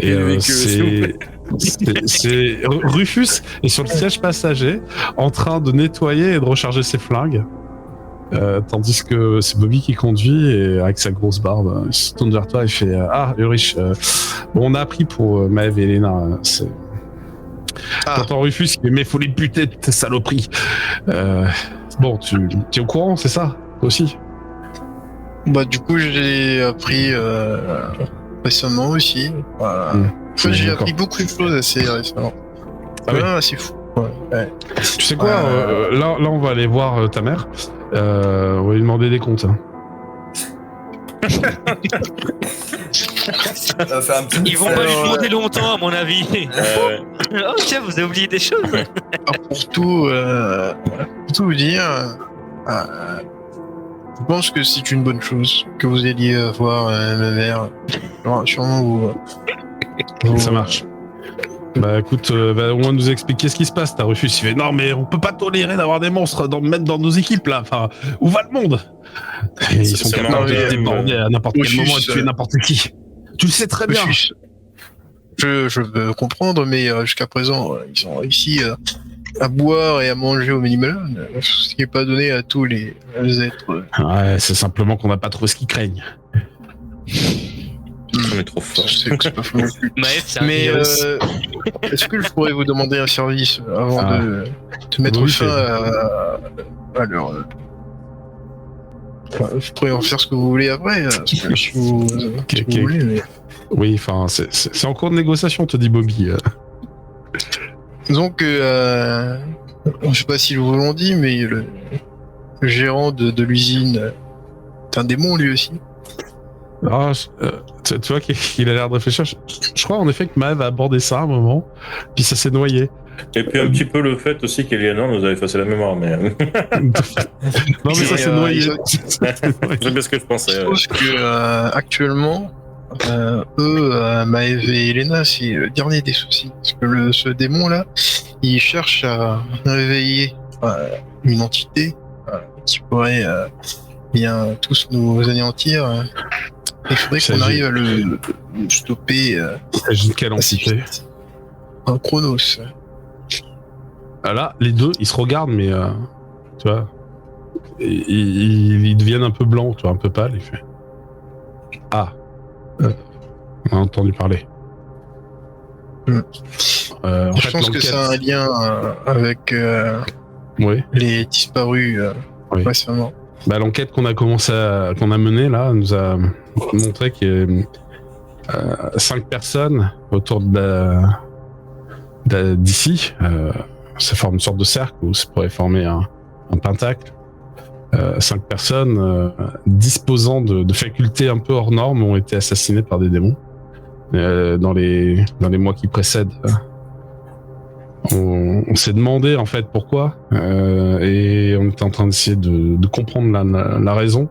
C: Et c'est Rufus est sur le siège passager en train de nettoyer et de recharger ses flingues. Tandis que c'est Bobby qui conduit et avec sa grosse barbe, il se tourne vers toi et fait Ah, Ulrich, bon, on a appris pour Maëv et Elena. T'entends Rufus, il fait mais faut les buter, tes saloperies. Bon, tu es au courant, c'est ça? Toi aussi?
E: Bah du coup j'ai appris récemment aussi. Voilà. En fait, j'ai
C: D'accord.
E: appris beaucoup de choses assez récemment.
C: Ah oui.
E: C'est fou. Ouais.
C: Tu sais quoi, là on va aller voir ta mère. On va lui demander des comptes. Hein.
D: Ça va faire un petit
B: Ils vont pas lui demander longtemps, à mon avis. Oh tiens, vous avez oublié des choses.
E: Alors, pour tout vous dire, je pense que c'est une bonne chose que vous alliez voir ma mère. Alors, sûrement vous...
C: Ça marche. Bah écoute, va au moins nous expliquer ce qui se passe. T'as Rufus, il fait non mais on peut pas tolérer d'avoir des monstres même dans nos équipes là. Enfin, où va le monde? Et ils sont
A: C'est
C: capables
A: marrant,
C: de déborder à n'importe quel
E: Rufus,
C: moment et de tuer n'importe qui. Tu le sais très bien.
E: Je veux comprendre, mais jusqu'à présent, ils ont réussi à boire et à manger au minimum, ce qui n'est pas donné à tous les êtres.
C: Ouais, c'est simplement qu'on n'a pas trop ce qu'ils craignent.
A: On est trop fort.
E: Je sais que c'est pas faux non plus.
B: Maëv, c'est un
E: Mais
B: virus.
E: est-ce que je pourrais vous demander un service avant de mettre
C: Oui,
E: fin à leur... Enfin, vous pourrez en faire ce que vous voulez après, si vous voulez. Mais...
C: Oui, enfin, c'est en cours de négociation, te dit Bobby.
E: Donc, je sais pas si vous l'ont dit, mais le gérant de l'usine est un démon lui aussi.
C: Ah, tu vois qu'il a l'air de réfléchir. Je crois en effet que Maëv a abordé ça à un moment, puis ça s'est noyé.
A: Et puis un petit peu le fait aussi qu'Elianor nous a effacé la mémoire, mais...
C: Non, mais ça s'est noyé.
A: C'est bien ce que je
E: Je
A: pensais.
E: pense que actuellement, Maëv et Elena, c'est le dernier des soucis. Parce que ce démon-là, il cherche à réveiller une entité qui pourrait bien tous nous anéantir. Il faudrait qu'on arrive à le stopper.
C: Il s'agit de quelle entité?
E: Un Chronos.
C: Là, les deux, ils se regardent, mais tu vois, ils deviennent un peu blancs, tu vois, un peu pâles. Il fait ah, on a entendu parler.
E: Je pense que ça a un lien avec
C: oui.
E: les disparus
C: Oui.
E: récemment.
C: Bah, l'enquête qu'on a menée là nous a montré qu'il y a 5 personnes autour d'ici. Ça forme une sorte de cercle où ça pourrait former un pentacle. 5 personnes disposant de facultés un peu hors normes ont été assassinées par des démons dans les mois qui précèdent. On s'est demandé en fait pourquoi et on était en train d'essayer de comprendre la raison.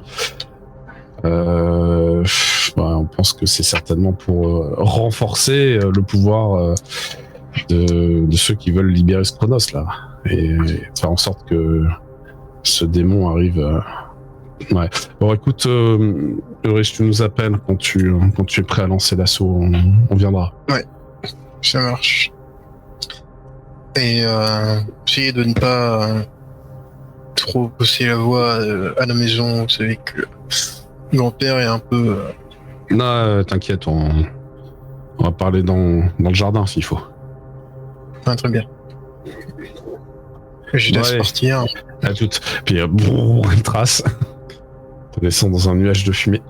C: On pense que c'est certainement pour renforcer le pouvoir de ceux qui veulent libérer ce Chronos là et faire en sorte que ce démon arrive. Ouais. Bon, écoute, Ulrich, tu nous appelles quand tu es prêt à lancer l'assaut. On viendra.
E: Ouais, ça marche. Et essayez de ne pas trop pousser la voix à la maison. Vous savez que grand-père est un peu...
C: Non, t'inquiète, on va parler dans le jardin s'il faut.
E: Ah, très bien. Je laisse partir.
C: À toutes. Puis une trace. On descend dans un nuage de fumée.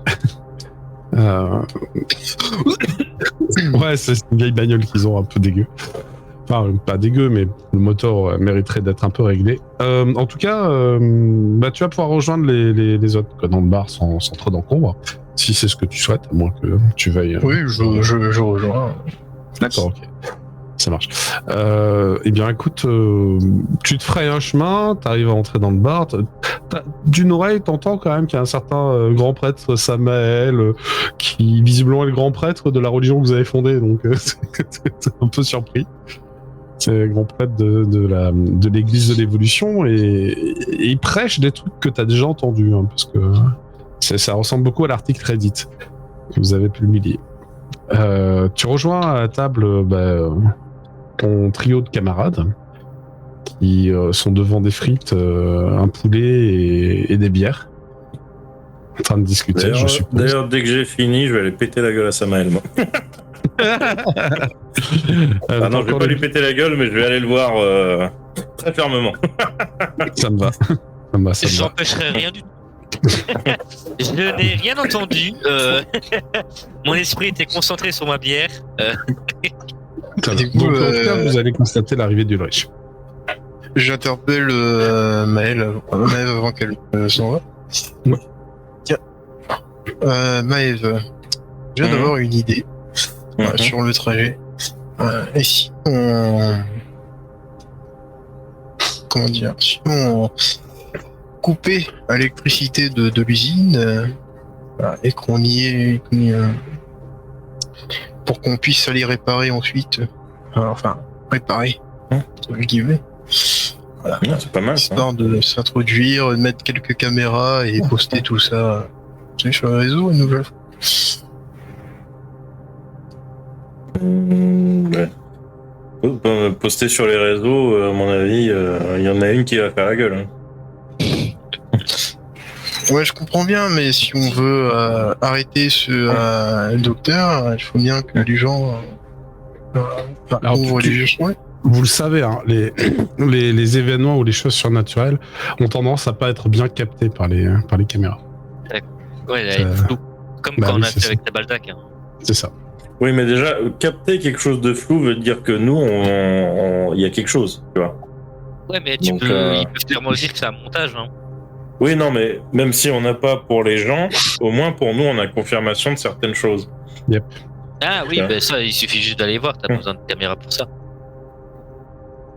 C: Ouais, c'est une vieille bagnole qu'ils ont un peu dégueu. Enfin, pas dégueu, mais le moteur mériterait d'être un peu réglé. En tout cas, tu vas pouvoir rejoindre les autres dans le bar sans trop d'encombre, si c'est ce que tu souhaites, à moins que tu veuilles...
E: Oui, je rejoins.
C: D'accord, ok. Ça marche. Eh bien, écoute, tu te frayes un chemin, t'arrives à entrer dans le bar. D'une oreille, t'entends quand même qu'il y a un certain grand prêtre Samael qui visiblement est le grand prêtre de la religion que vous avez fondée, donc t'es un peu surpris. C'est le grand prêtre de l'église de l'évolution et il prêche des trucs que t'as déjà entendus, hein, parce que ça ressemble beaucoup à l'article Reddit que vous avez publié. Tu rejoins à la table ton trio de camarades qui sont devant des frites, un poulet et des bières, en train de discuter, je suppose.
A: D'ailleurs, dès que j'ai fini, je vais aller péter la gueule à Samael, moi. Non, je vais pas lui péter la gueule, mais je vais aller le voir très fermement.
C: Ça me va.
B: Je n'empêcherai rien du tout. Je n'ai rien entendu. Mon esprit était concentré sur ma bière.
C: Donc, en tout cas, vous allez constater l'arrivée d'Ulrich.
E: J'interpelle Maëv avant qu'elle s'en va.
C: Ouais.
E: Tiens, Maëv, je viens d'avoir une idée sur le trajet. Et si on... Comment dire? Si on coupait l'électricité de l'usine et qu'on y est... pour qu'on puisse aller réparer ensuite. Enfin, réparer. Entre guillemets. Voilà.
A: C'est pas mal, ça.
E: Histoire de s'introduire, de mettre quelques caméras et poster tout ça sur le réseau une nouvelle fois.
A: Ouais. Poster sur les réseaux, à mon avis, il y en a une qui va faire la gueule. Hein.
E: Ouais, je comprends bien, mais si on veut arrêter ce docteur, il faut bien que les gens ouvrent les yeux sur lui.
C: Vous le savez, hein, les événements ou les choses surnaturelles ont tendance à pas être bien captés par les caméras.
B: Ouais, elle est floue. Comme
C: Bah
B: quand
C: oui,
B: on a
C: c'est
B: fait
C: ça.
B: avec Tabaldak. Hein.
C: C'est ça.
A: Oui, mais déjà, capter quelque chose de flou veut dire que nous, il y a quelque chose, tu vois.
B: Ouais, mais
A: Donc,
B: ils peuvent clairement dire que c'est un montage. Hein.
A: Oui, non, mais même si on n'a pas pour les gens, au moins pour nous, on a confirmation de certaines choses.
B: Ah oui,
A: Ouais.
B: ben ça, il suffit juste d'aller voir. T'as pas besoin de caméra pour ça.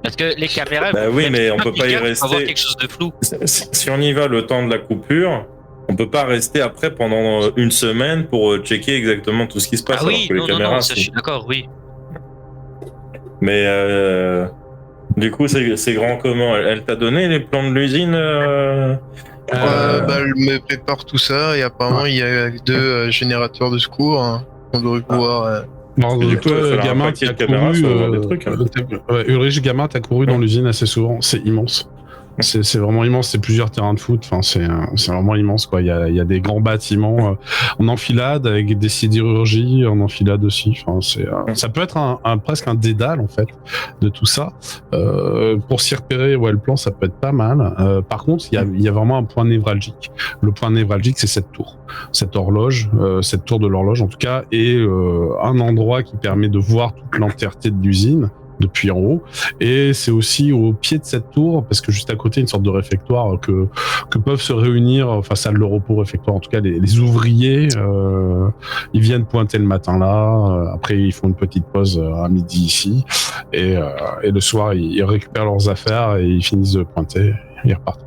B: Parce que les caméras.
A: Bah oui,
B: même
A: mais
B: si
A: on peut pas y
B: quelqu'un peut avoir
A: rester.
B: quelque chose de flou.
A: Si on y va le temps de la coupure, on peut pas rester après pendant une semaine pour checker exactement tout ce qui se passe.
B: Ah oui,
A: alors que les
B: non,
A: caméras,
B: ça, je suis d'accord, oui.
A: Mais du coup, c'est grand comment? Elle t'a donné les plans de l'usine
E: Elle me prépare tout ça et apparemment il y a 2 générateurs de secours hein, qu'on devrait pouvoir.
C: Alors,
A: Du coup, il va falloir un
C: gamin,
A: paquet
C: t'as
A: de caméras,
C: couru.
A: ça va avoir des trucs, hein.
C: Ulrich, gamin, t'as couru dans l'usine assez souvent. C'est immense. C'est vraiment immense. C'est plusieurs terrains de foot. Enfin, c'est vraiment immense, quoi. Il y a des grands bâtiments en enfilade avec des sidérurgies en enfilade aussi. Enfin, ça peut être presque un dédale en fait de tout ça. Pour s'y repérer, ouais, le plan, ça peut être pas mal. Par contre, il y a vraiment un point névralgique. Le point névralgique, c'est cette tour, cette horloge, cette tour de l'horloge en tout cas, et un endroit qui permet de voir toute l'entièreté de l'usine depuis en haut, et c'est aussi au pied de cette tour, parce que juste à côté, une sorte de réfectoire que peuvent se réunir, enfin salle de repos, réfectoire, en tout cas les ouvriers, ils viennent pointer le matin là, après ils font une petite pause à midi ici, et le soir ils récupèrent leurs affaires et ils finissent de pointer, ils repartent.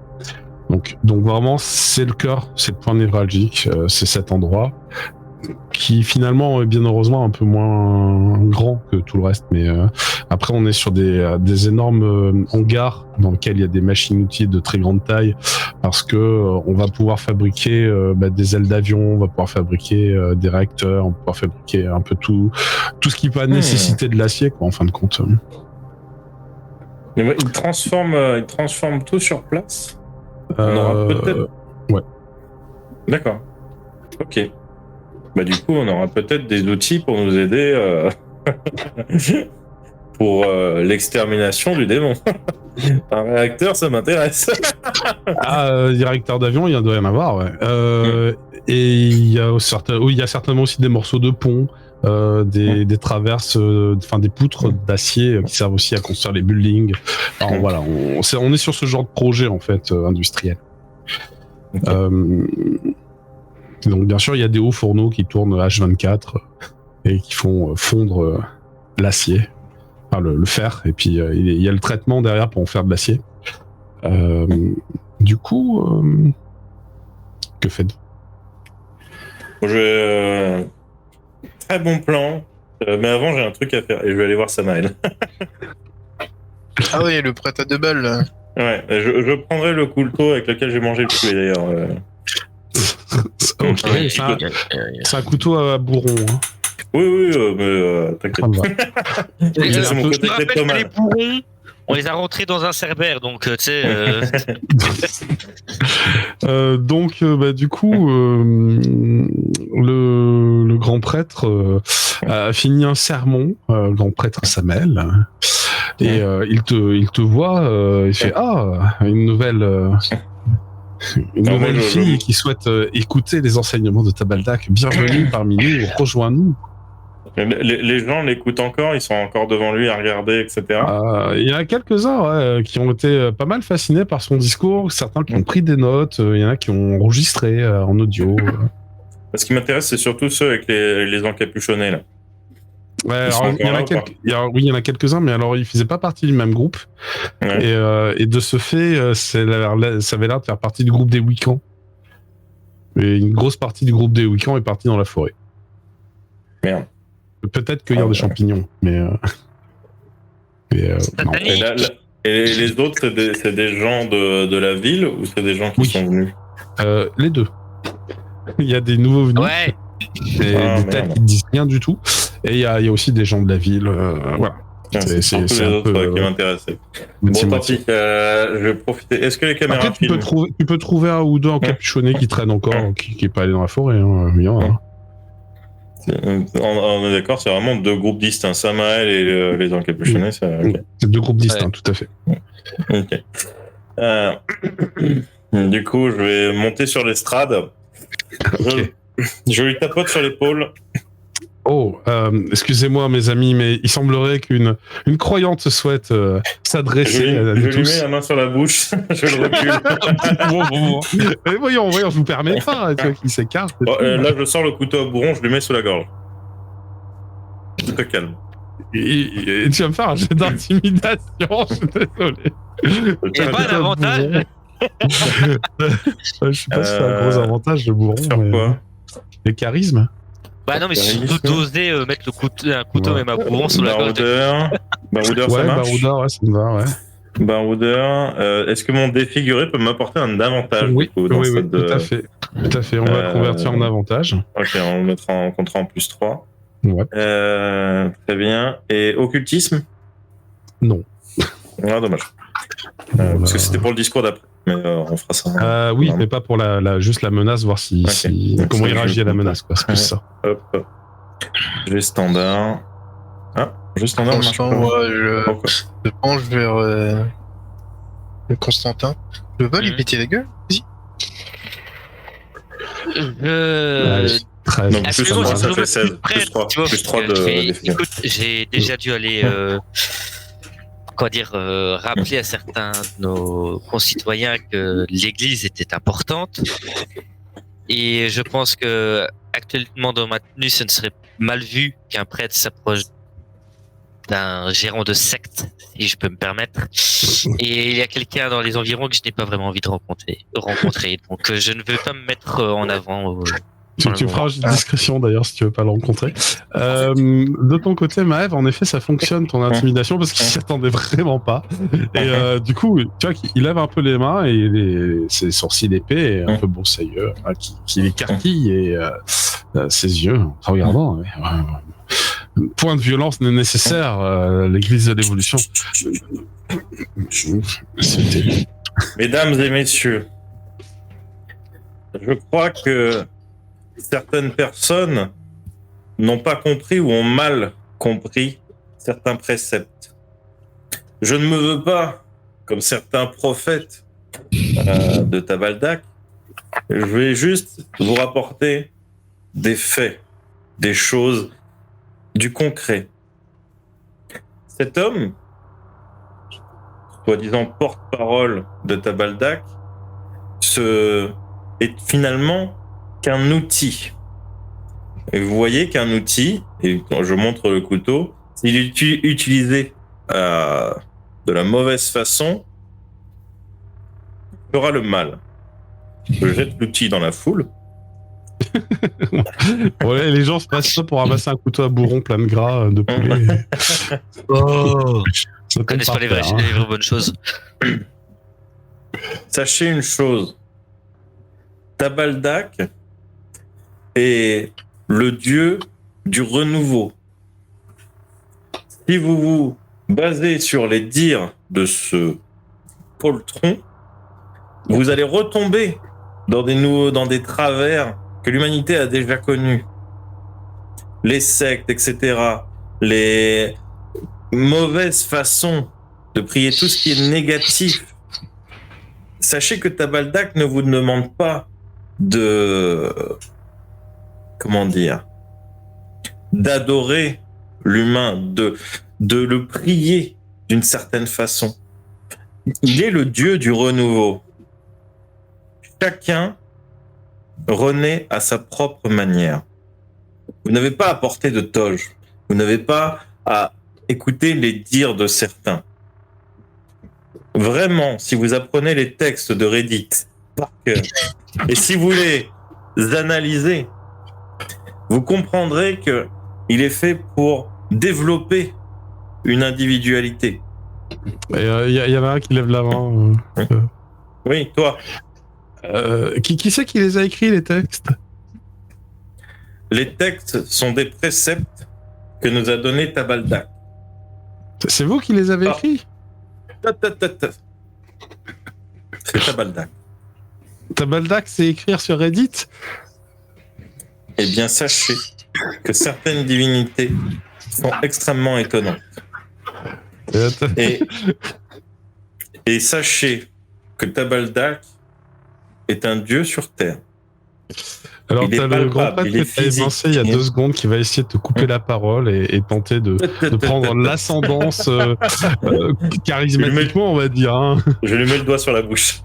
C: Donc vraiment c'est le cœur, c'est le point névralgique, c'est cet endroit qui finalement est bien heureusement un peu moins grand que tout le reste, mais après on est sur des énormes hangars dans lesquels il y a des machines-outils de très grande taille, parce que on va pouvoir fabriquer des ailes d'avion, on va pouvoir fabriquer des réacteurs, on va pouvoir fabriquer un peu tout ce qui va nécessiter de l'acier, quoi, en fin de compte.
A: Mais ils transforment tout sur place. On aura peut-être.
C: Ouais.
A: D'accord. Ok. Bah du coup, on aura peut-être des outils pour nous aider pour l'extermination du démon. Un réacteur, ça m'intéresse.
C: Directeur d'avion, il doit y en avoir, ouais. Et il y a certainement aussi des morceaux de pont, des traverses, enfin des poutres d'acier qui servent aussi à construire les buildings. Alors voilà, on est sur ce genre de projet en fait industriel.
A: Okay.
C: Donc bien sûr, il y a des hauts fourneaux qui tournent H24 et qui font fondre l'acier, enfin le fer, et puis il y a le traitement derrière pour en faire de l'acier. Du coup, que faites-vous?
A: Très bon plan, mais avant j'ai un truc à faire et je vais aller voir Samael.
E: Ah oui, le prêt à 2 balles. Là.
A: Ouais, je prendrai le couteau avec lequel j'ai mangé le poulet d'ailleurs.
C: Okay. C'est un couteau à bourron. Hein.
A: Oui, mais t'inquiète.
B: C'est
A: mon côté kleptomane.
B: Les bourrons, on les a rentrés dans un cerbère, donc tu sais.
C: Donc, du coup, le grand prêtre a fini un sermon, le grand prêtre Samael, et il te voit, il fait une nouvelle fille qui souhaite écouter les enseignements de Tabaldak. Bienvenue parmi nous, rejoins-nous.
A: Les gens l'écoutent encore, ils sont encore devant lui à regarder, etc.
C: Il y en a quelques-uns qui ont été pas mal fascinés par son discours, certains qui ont pris des notes, il y en a qui ont enregistré en audio.
A: Ce qui m'intéresse, c'est surtout ceux avec les encapuchonnés, là.
C: Ouais, alors, il y en a quelques-uns, mais alors ils faisaient pas partie du même groupe. Ouais. Et de ce fait, ça avait l'air de faire partie du groupe des Wiccans. Et une grosse partie du groupe des Wiccans est partie dans la forêt.
A: Merde.
C: Peut-être cueillir des champignons, mais non.
A: Et les autres, c'est des gens de la ville ou c'est des gens qui sont venus?
C: Les deux. Il y a des nouveaux venus.
B: Ouais.
C: Des têtes qui disent rien du tout. Et il y a aussi des gens de la ville. Voilà.
A: C'est les autres qui m'intéressaient. Bon, tant pis. Je vais profiter. Est-ce que les caméras
C: Après, tu peux trouver un ou deux encapuchonnés qui traînent encore, qui n'est pas allé dans la forêt. Hein. On
A: est d'accord, c'est vraiment 2 groupes distincts. Samael et les encapuchonnés. Okay.
C: C'est 2 groupes distincts, tout à fait.
A: Ok. Du coup, je vais monter sur l'estrade
C: Ok.
A: Je lui tapote sur l'épaule.
C: Oh, excusez-moi mes amis, mais il semblerait qu'une croyante souhaite s'adresser à
A: Je
C: nous
A: lui mets
C: tous.
A: la main sur la bouche, je le recule.
C: Mais voyons, je vous permets pas, tu vois, qu'il s'écarte. et
A: Bon,
C: tout.
A: là, je sors le couteau à bourron, je lui mets sous la gorge. Je te calme.
C: Et tu vas me faire un jet d'intimidation, je suis désolé.
B: Et pas l'avantage.
C: Je sais pas si c'est un gros avantage de bourron.
A: Sur
C: mais...
A: quoi?
C: Le charisme.
B: Bah non, mais surtout d'oser mettre un couteau
C: Ouais.
B: même à bourron sur la gorge.
A: Baroudeur, ça
C: Ouais,
A: marche.
C: Baroudeur, ouais, ça me va, ouais.
A: Baroudeur, est-ce que mon défiguré peut m'apporter un avantage
C: Oui,
A: du coup, dans
C: oui,
A: cette,
C: tout à fait. Tout à fait, on va le convertir en avantage.
A: Ok, on le mettra en contrat en plus 3.
C: Ouais.
A: Très bien. Et occultisme?
C: Non.
A: Ah, dommage.
C: Voilà.
A: Parce que c'était pour le discours d'après. Mais on fera ça.
C: Oui,
A: Non.
C: mais pas pour juste la menace, voir si,
A: Ok. Donc,
C: comment
A: ça,
C: il
A: je-
C: réagit à la menace, quoi. C'est plus ça.
A: Hop, hop. J'ai standard. Ah, j'ai standard. marche
E: Franchement,
A: pas.
E: moi, je
A: Pourquoi
E: penche vers le Constantin. Je veux pas lui
B: Mhm.
E: péter la gueule.
C: Allez, 13.
A: Donc, plus
B: Absolument,
A: 3,
B: j'ai
A: ça
B: toujours
A: fait 16.
B: prêt,
A: Plus 3,
B: tu vois,
A: plus 3
B: parce que
A: de
B: j'ai-
A: défigure.
B: écoute, j'ai déjà dû aller rappeler à certains de nos concitoyens que l'Église était importante. Et je pense que actuellement dans ma tenue, ce ne serait mal vu qu'un prêtre s'approche d'un gérant de secte, si je peux me permettre. Et il y a quelqu'un dans les environs que je n'ai pas vraiment envie de rencontrer. Donc je ne veux pas me mettre en avant.
C: Tu feras une discrétion d'ailleurs si tu veux pas le rencontrer. De ton côté, Maëv, en effet, ça fonctionne ton intimidation parce qu'il s'y attendait vraiment pas. Et du coup, tu vois qu'il lève un peu les mains et ses sourcils épais et un peu broussailleux, hein, qui l'écarquille et ses yeux en te regardant. Point de violence n'est nécessaire, l'église de l'évolution. C'était.
A: Mesdames et messieurs, je crois que certaines personnes n'ont pas compris ou ont mal compris certains préceptes. Je ne me veux pas, comme certains prophètes de Tabaldak, je vais juste vous rapporter des faits, des choses, du concret. Cet homme, soi-disant porte-parole de Tabaldak, est finalement qu'un outil. Et vous voyez qu'un outil, et quand je montre le couteau, s'il est utilisé de la mauvaise façon, fera le mal. Je jette l'outil dans la foule.
C: Ouais, les gens se passent ça pour ramasser un couteau à bourron plein de gras de poulet.
B: Oh,
C: Ça
B: ils
C: tombe
B: connaissent
C: par
B: pas les
C: terre, hein.
B: vraies bonnes choses.
A: Sachez une chose, Tabaldak est le dieu du renouveau. Si vous vous basez sur les dires de ce poltron, vous allez retomber dans des travers que l'humanité a déjà connus. Les sectes, etc. Les mauvaises façons de prier, tout ce qui est négatif. Sachez que Tabaldak ne vous demande pas d'adorer l'humain, de le prier d'une certaine façon. Il est le dieu du renouveau. Chacun renaît à sa propre manière. Vous n'avez pas à porter de toge. Vous n'avez pas à écouter les dires de certains. Vraiment, si vous apprenez les textes de Reddit par cœur, et si vous les analysez, vous comprendrez que il est fait pour développer une individualité.
C: Il y en a un qui lève la main.
A: Oui, toi.
C: Qui c'est qui les a écrits, les textes?
A: Les textes sont des préceptes que nous a donnés Tabaldak.
C: C'est vous qui les avez écrits?
A: C'est Tabaldak.
C: Tabaldak, c'est écrire sur Reddit?
A: Eh bien, sachez que certaines divinités sont extrêmement étonnantes. Et sachez que Tabaldak est un dieu sur Terre.
C: Alors,
A: Il est
C: t'as le grand
A: palpable,
C: prêtre
A: il est
C: que t'as
A: physique.
C: évincé il y a 2 secondes qui va essayer de te couper la parole et tenter de prendre l'ascendance charismatiquement, on va dire. Hein.
A: Je lui mets le doigt sur la bouche.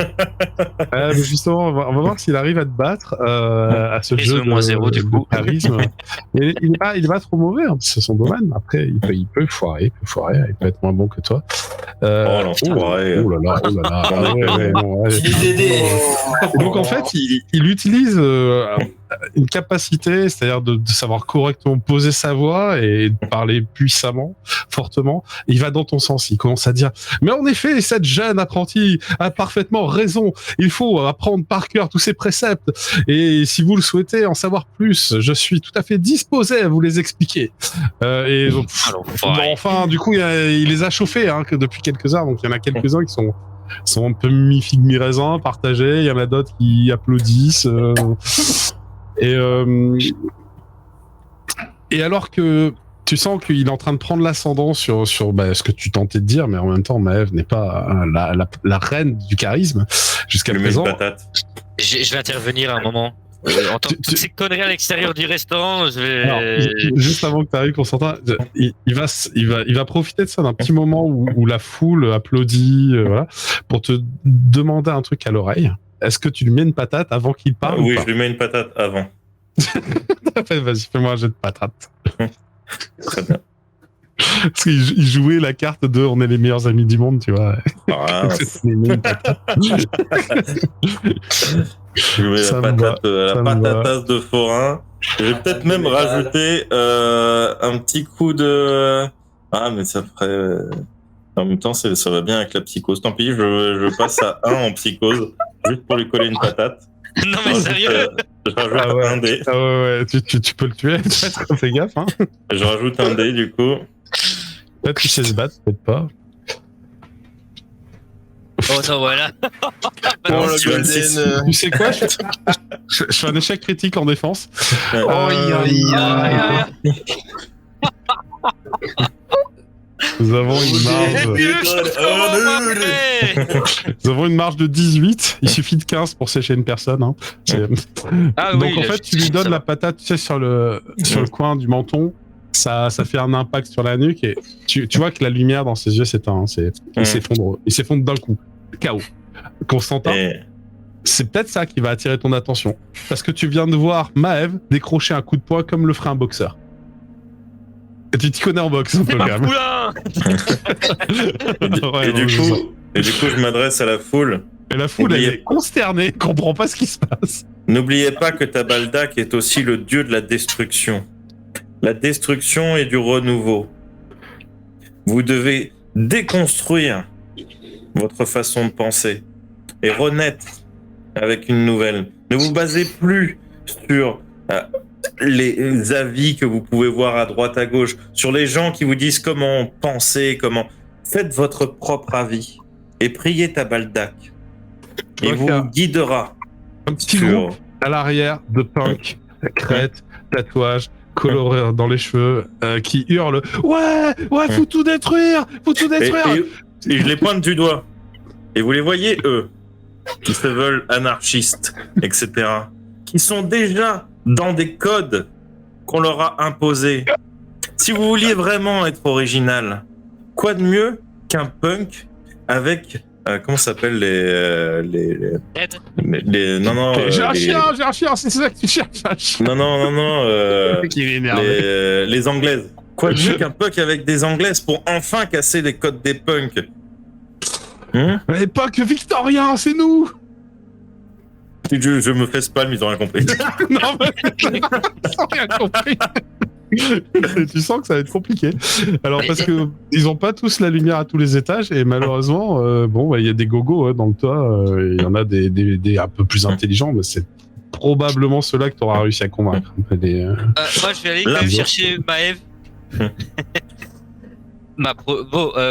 C: Mais justement, on va voir s'il arrive à te battre à ce
B: Charisme
C: jeu de,
B: moins 0, du
C: de
B: coup.
C: charisme. Et il est pas trop mauvais, hein, c'est son domaine. Après, il peut foirer, il peut être moins bon que toi.
A: Oh, l'enfoiré.
C: Oh là là.
A: J'en ai
C: Ah ouais, non, ouais.
D: Tu les aidés.
C: Et donc en fait, il utilise une capacité, c'est-à-dire de savoir correctement poser sa voix et de parler puissamment, fortement. Et il va dans ton sens. Il commence à dire mais en effet, cette jeune apprentie a parfaitement raison. Il faut apprendre par cœur tous ces préceptes. Et si vous le souhaitez en savoir plus, je suis tout à fait disposé à vous les expliquer. Et donc, bon, enfin, du coup, il les a chauffés que depuis quelques heures. Donc il y en a quelques-uns qui sont un peu mi-figue mi-raisin, partagés. Il y en a d'autres qui applaudissent. Et alors que tu sens qu'il est en train de prendre l'ascendant sur ce que tu tentais de dire, mais en même temps, Maëve n'est pas la reine du charisme jusqu'à
A: Je lui mets
C: présent.
A: une patate.
B: Je vais intervenir à un moment. Entendre toutes ces conneries à l'extérieur du restaurant, je vais...
C: Alors, juste avant que tu arrives, Constantin, il va profiter de ça d'un petit moment où la foule applaudit, voilà, pour te demander un truc à l'oreille. Est-ce que tu lui mets une patate avant qu'il parle
A: Oui,
C: ou pas?
A: je lui mets une patate avant.
C: Vas-y, fais-moi un jet de patate.
A: Très bien.
C: Parce qu'il jouait la carte de on est les meilleurs amis du monde, tu vois.
A: Ah,
C: Il met une patate.
A: je lui mets
C: Ça
A: la
C: me
A: patate,
C: va, ça
A: la
C: me
A: patatasse de forain. Je vais peut-être même rajouter un petit coup de... Ah, mais ça ferait... En même temps, ça va bien avec la psychose. Tant pis, je passe à 1 en psychose, juste pour lui coller une patate.
B: Non mais sérieux.
A: Je rajoute un dé.
C: Ah ouais, tu peux le tuer, fais gaffe. Hein.
A: Je rajoute un dé, du coup.
C: Peut-être qu'il sait se battre, peut-être pas.
B: Oh non, voilà.
A: Non,
E: Oh,
A: si,
E: le
A: 26.
E: golden.
C: Tu sais quoi je fais un échec critique en défense.
A: Ouais.
C: Nous avons une marge. Nous avons une marge de 18. Il suffit de 15 pour sécher une personne. Hein.
B: Ah
C: Donc
B: oui,
C: en
B: là,
C: fait, tu lui donnes la patate, tu sais, sur le coin du menton. Ça fait un impact sur la nuque et tu vois que la lumière dans ses yeux s'éteint. Il s'effondre d'un coup. Chaos. Constantin,
A: Et...
C: c'est peut-être ça qui va attirer ton attention. Parce que tu viens de voir Maëve décrocher un coup de poing comme le ferait un boxeur. Et tu t'y connais en boxe un peu
B: c'est
C: quand
B: ma
C: même.
B: poulain.
C: Ouais,
A: et du coup, je m'adresse à la foule.
C: Et la foule, elle
A: Oubliez-
C: est consternée, comprend pas ce qui se passe.
A: N'oubliez pas que Tabaldak est aussi le dieu de la destruction. La destruction et du renouveau. Vous devez déconstruire votre façon de penser et renaître avec une nouvelle. Ne vous basez plus sur les avis que vous pouvez voir à droite, à gauche, sur les gens qui vous disent comment penser, comment... Faites votre propre avis et priez Tabaldak. Il
C: Ok.
A: vous guidera
C: Un petit
A: sur...
C: groupe à l'arrière de punk, crête, tatouage, coloré dans les cheveux, qui hurle ouais, faut tout détruire,
A: Et je les pointe du doigt. Et vous les voyez, eux, qui se veulent anarchistes, etc., qui sont déjà dans des codes qu'on leur a imposés. Si vous vouliez vraiment être original, quoi de mieux qu'un punk avec... comment ça s'appelle non,
C: j'ai un chien, c'est ça que tu cherches, un chien.
A: non,
C: Qui est énervé.
A: les anglaises. Quoi de mieux qu'un punk avec des anglaises pour enfin casser les codes des punks.
C: Mais pas que victorien, c'est nous.
A: Je me fais spam, ils ont rien compris.
C: Non, mais ils ont rien compris. Tu sens que ça va être compliqué. Alors parce que ils ont pas tous la lumière à tous les étages et malheureusement, il y a des gogos dans le toit. Il y en a des un peu plus intelligents, mais c'est probablement ceux-là que tu auras réussi à convaincre.
B: Moi, je vais aller quand même chercher Maëve.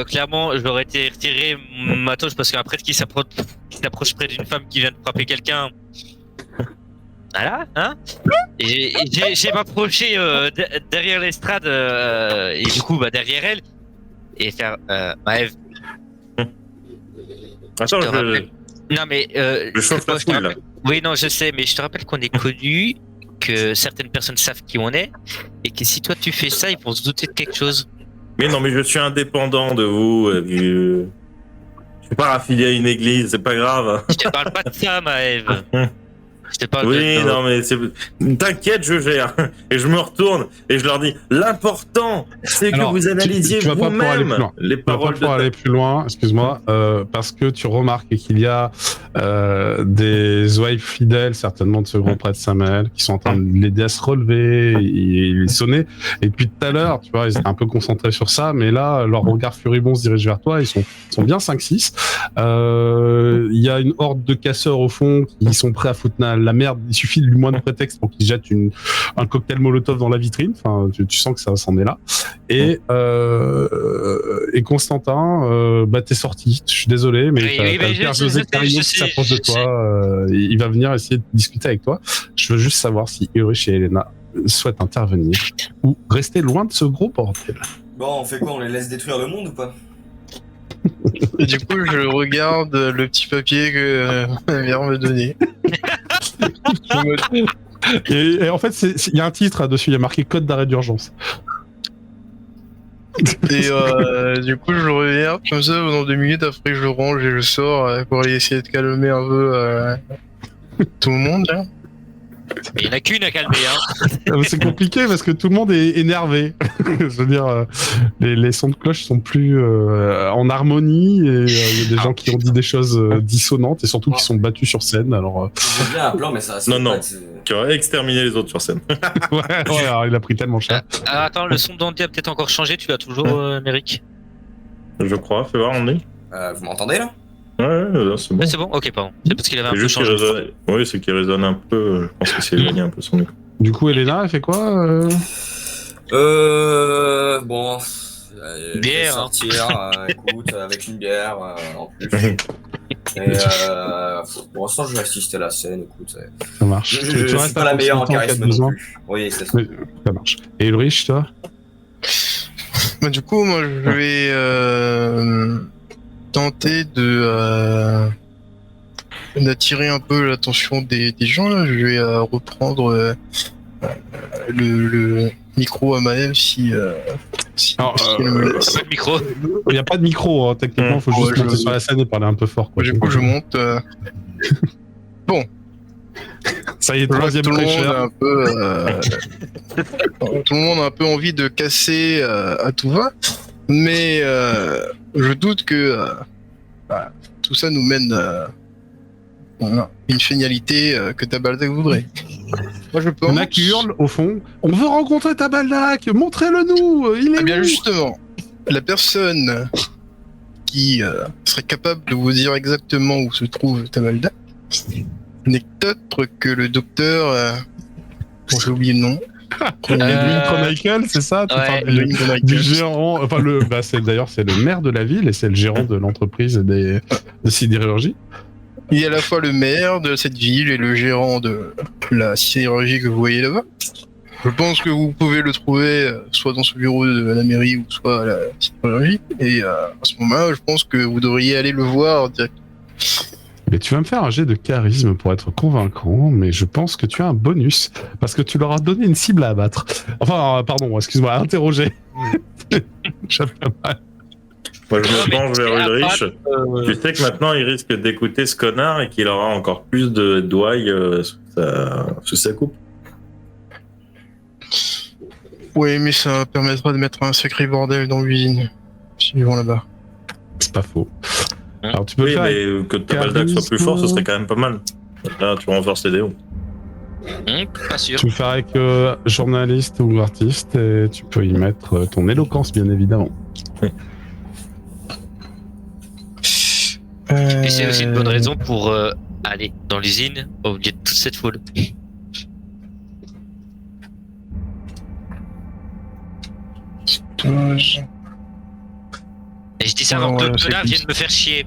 B: Clairement, j'aurais été retiré ma touche parce qu'un prêtre qui s'approche près d'une femme qui vient de frapper quelqu'un. Voilà, hein. Et j'ai m'approché derrière l'estrade et du coup derrière elle et faire Maëve.
A: Attends,
B: Non mais
A: je chauffe la foule là.
B: Oui, non, je sais, mais je te rappelle qu'on est connus, que certaines personnes savent qui on est, et que si toi tu fais ça, ils vont se douter de quelque chose.
A: Mais non, mais je suis indépendant de vous. Je suis pas affilié à une église, c'est pas grave.
B: Je te parle pas de ça, Maëv. Je te parle
A: Oui,
B: de...
A: non, mais t'inquiète, je gère. Et je me retourne et je leur dis, l'important, c'est que
C: Alors,
A: vous analysiez
C: tu vas pas pouvoir aller plus
A: vous-même
C: loin.
A: les
C: Tu vas
A: paroles
C: pas pouvoir
A: de
C: aller plus loin, excuse-moi, parce que tu remarques qu'il y a des oeils fidèles, certainement de ce grand prêtre Samuel, qui sont en train de l'aider à se relever et sonner. Et depuis tout à l'heure, tu vois, ils étaient un peu concentrés sur ça, mais là, leur regard furibond se dirige vers toi. Ils sont bien 5-6. Il y a une horde de casseurs au fond qui sont prêts à foutre la merde. Il suffit du moindre prétexte pour qu'ils jettent un cocktail Molotov dans la vitrine. Enfin, tu sens que ça s'en est là. Et Constantin, bah t'es sorti. Je suis désolé, mais
B: Oui,
C: t'as
B: oui,
C: le
B: je
C: père
B: sais,
C: José
B: je sais,
C: Carillon
B: je
C: qui
B: sais,
C: s'approche de
B: je
C: toi. Il va venir essayer de discuter avec toi. Je veux juste savoir si Ulrich et Elena souhaitent intervenir ou rester loin de ce gros bordel.
D: Bon, on fait quoi? On les laisse détruire le monde ou pas?
E: Et du coup, je regarde le petit papier que ma mère me donnait. Je me-
C: Et en fait, il y a un titre dessus. Il y a marqué code d'arrêt d'urgence.
E: Et du coup, je reviens comme ça pendant 2 minutes. Après, je range et je sors pour aller essayer de calmer un peu tout le monde. Là.
B: Mais il n'y en a qu'une à calmer, hein.
C: C'est compliqué parce que tout le monde est énervé. Je veux dire, les sons de cloche sont plus en harmonie et il y a des gens qui ont dit des choses dissonantes et surtout qui sont battus sur scène. Alors,
D: J'ai bien un plan, mais ça.
A: Non, non. Qui aurait exterminé les autres sur scène.
C: ouais, alors il a pris tellement cher.
B: Alors attends, le son d'Andy a peut-être encore changé, tu l'as toujours, Méric?
A: Je crois, fais voir, on est.
D: Vous m'entendez là?
A: Ouais, là, c'est bon.
B: Ouais, c'est bon? Ok, pardon. C'est parce qu'il avait un
A: C'est
B: peu
A: juste qu'il
B: changé.
A: résonne. Oui, c'est qu'il résonne un peu. Je pense que c'est éloigné un peu son écho.
C: Du coup, Elena, elle fait quoi
D: Bon. Je vais
B: Bière, hein.
D: sortir, écoute, avec une bière en plus. Et pour l'instant, je vais assister à la scène, écoute.
C: Ça marche.
D: Je suis pas la meilleure en charisme non plus. Oui, c'est ça.
C: Oui, ça marche. Et Ulrich, toi
E: Bah, du coup, moi, je vais tenter de d'attirer un peu l'attention des gens. Là. Je vais reprendre le micro à Maël si
C: Alors,
E: si elle me laisse.
B: Pas de micro.
C: il n'y a pas de micro, hein, techniquement, il faut juste
E: Ouais,
C: monter sur la scène et parler un peu fort. Quoi.
E: Du coup, je monte.
C: Ça y est,
E: Je vois que
C: troisième
E: tout le monde
C: prêcheur.
E: a un peu, tout le monde a un peu envie de casser à tout va, mais je doute que voilà, tout ça nous mène à une finalité que Tabaldak voudrait. Moi, je
C: Il y
E: pense.
C: en a qui hurlent au fond. On veut rencontrer Tabaldak, montrez-le nous, il est
E: Eh bien,
C: où
E: justement, la personne qui serait capable de vous dire exactement où se trouve Tabaldak n'est autre que le docteur. Bon, j'ai oublié le nom.
C: Edwin Michael, c'est ça Tu
B: ouais.
C: parles
E: Edwin Michael.
C: du gérant, enfin c'est le maire de la ville et c'est le gérant de l'entreprise de sidérurgie.
E: Il est à la fois le maire de cette ville et le gérant de la sidérurgie que vous voyez là-bas. Je pense que vous pouvez le trouver soit dans ce bureau de la mairie ou soit à la sidérurgie. Et à ce moment-là, je pense que vous devriez aller le voir directement.
C: Mais tu vas me faire un jet de charisme pour être convaincant, mais je pense que tu as un bonus parce que tu leur as donné une cible à abattre. Enfin, pardon, excuse-moi, à interroger. J'avais mal.
A: Moi, je me
B: mais
A: penche vers
B: c'est
A: Ulrich. Tu sais que maintenant, il risque d'écouter ce connard et qu'il aura encore plus de douailles sous sa coupe.
E: Oui, mais ça permettra de mettre un sacré bordel dans l'usine. S'ils vont là-bas.
C: C'est pas faux. Alors tu peux
A: Oui,
C: faire avec
A: mais que Tabaldak soit plus fort, ce serait quand même pas mal. Là, tu renforces les déos.
B: Pas sûr.
C: Tu peux faire avec journaliste ou artiste et tu peux y mettre ton éloquence, bien évidemment.
B: Et c'est aussi une bonne raison pour aller dans l'usine au milieu de toute cette foule. Et je dis ça avant que
E: Ouais,
B: d'autres
E: c'est
B: connards
E: plus-
B: viennent me faire chier.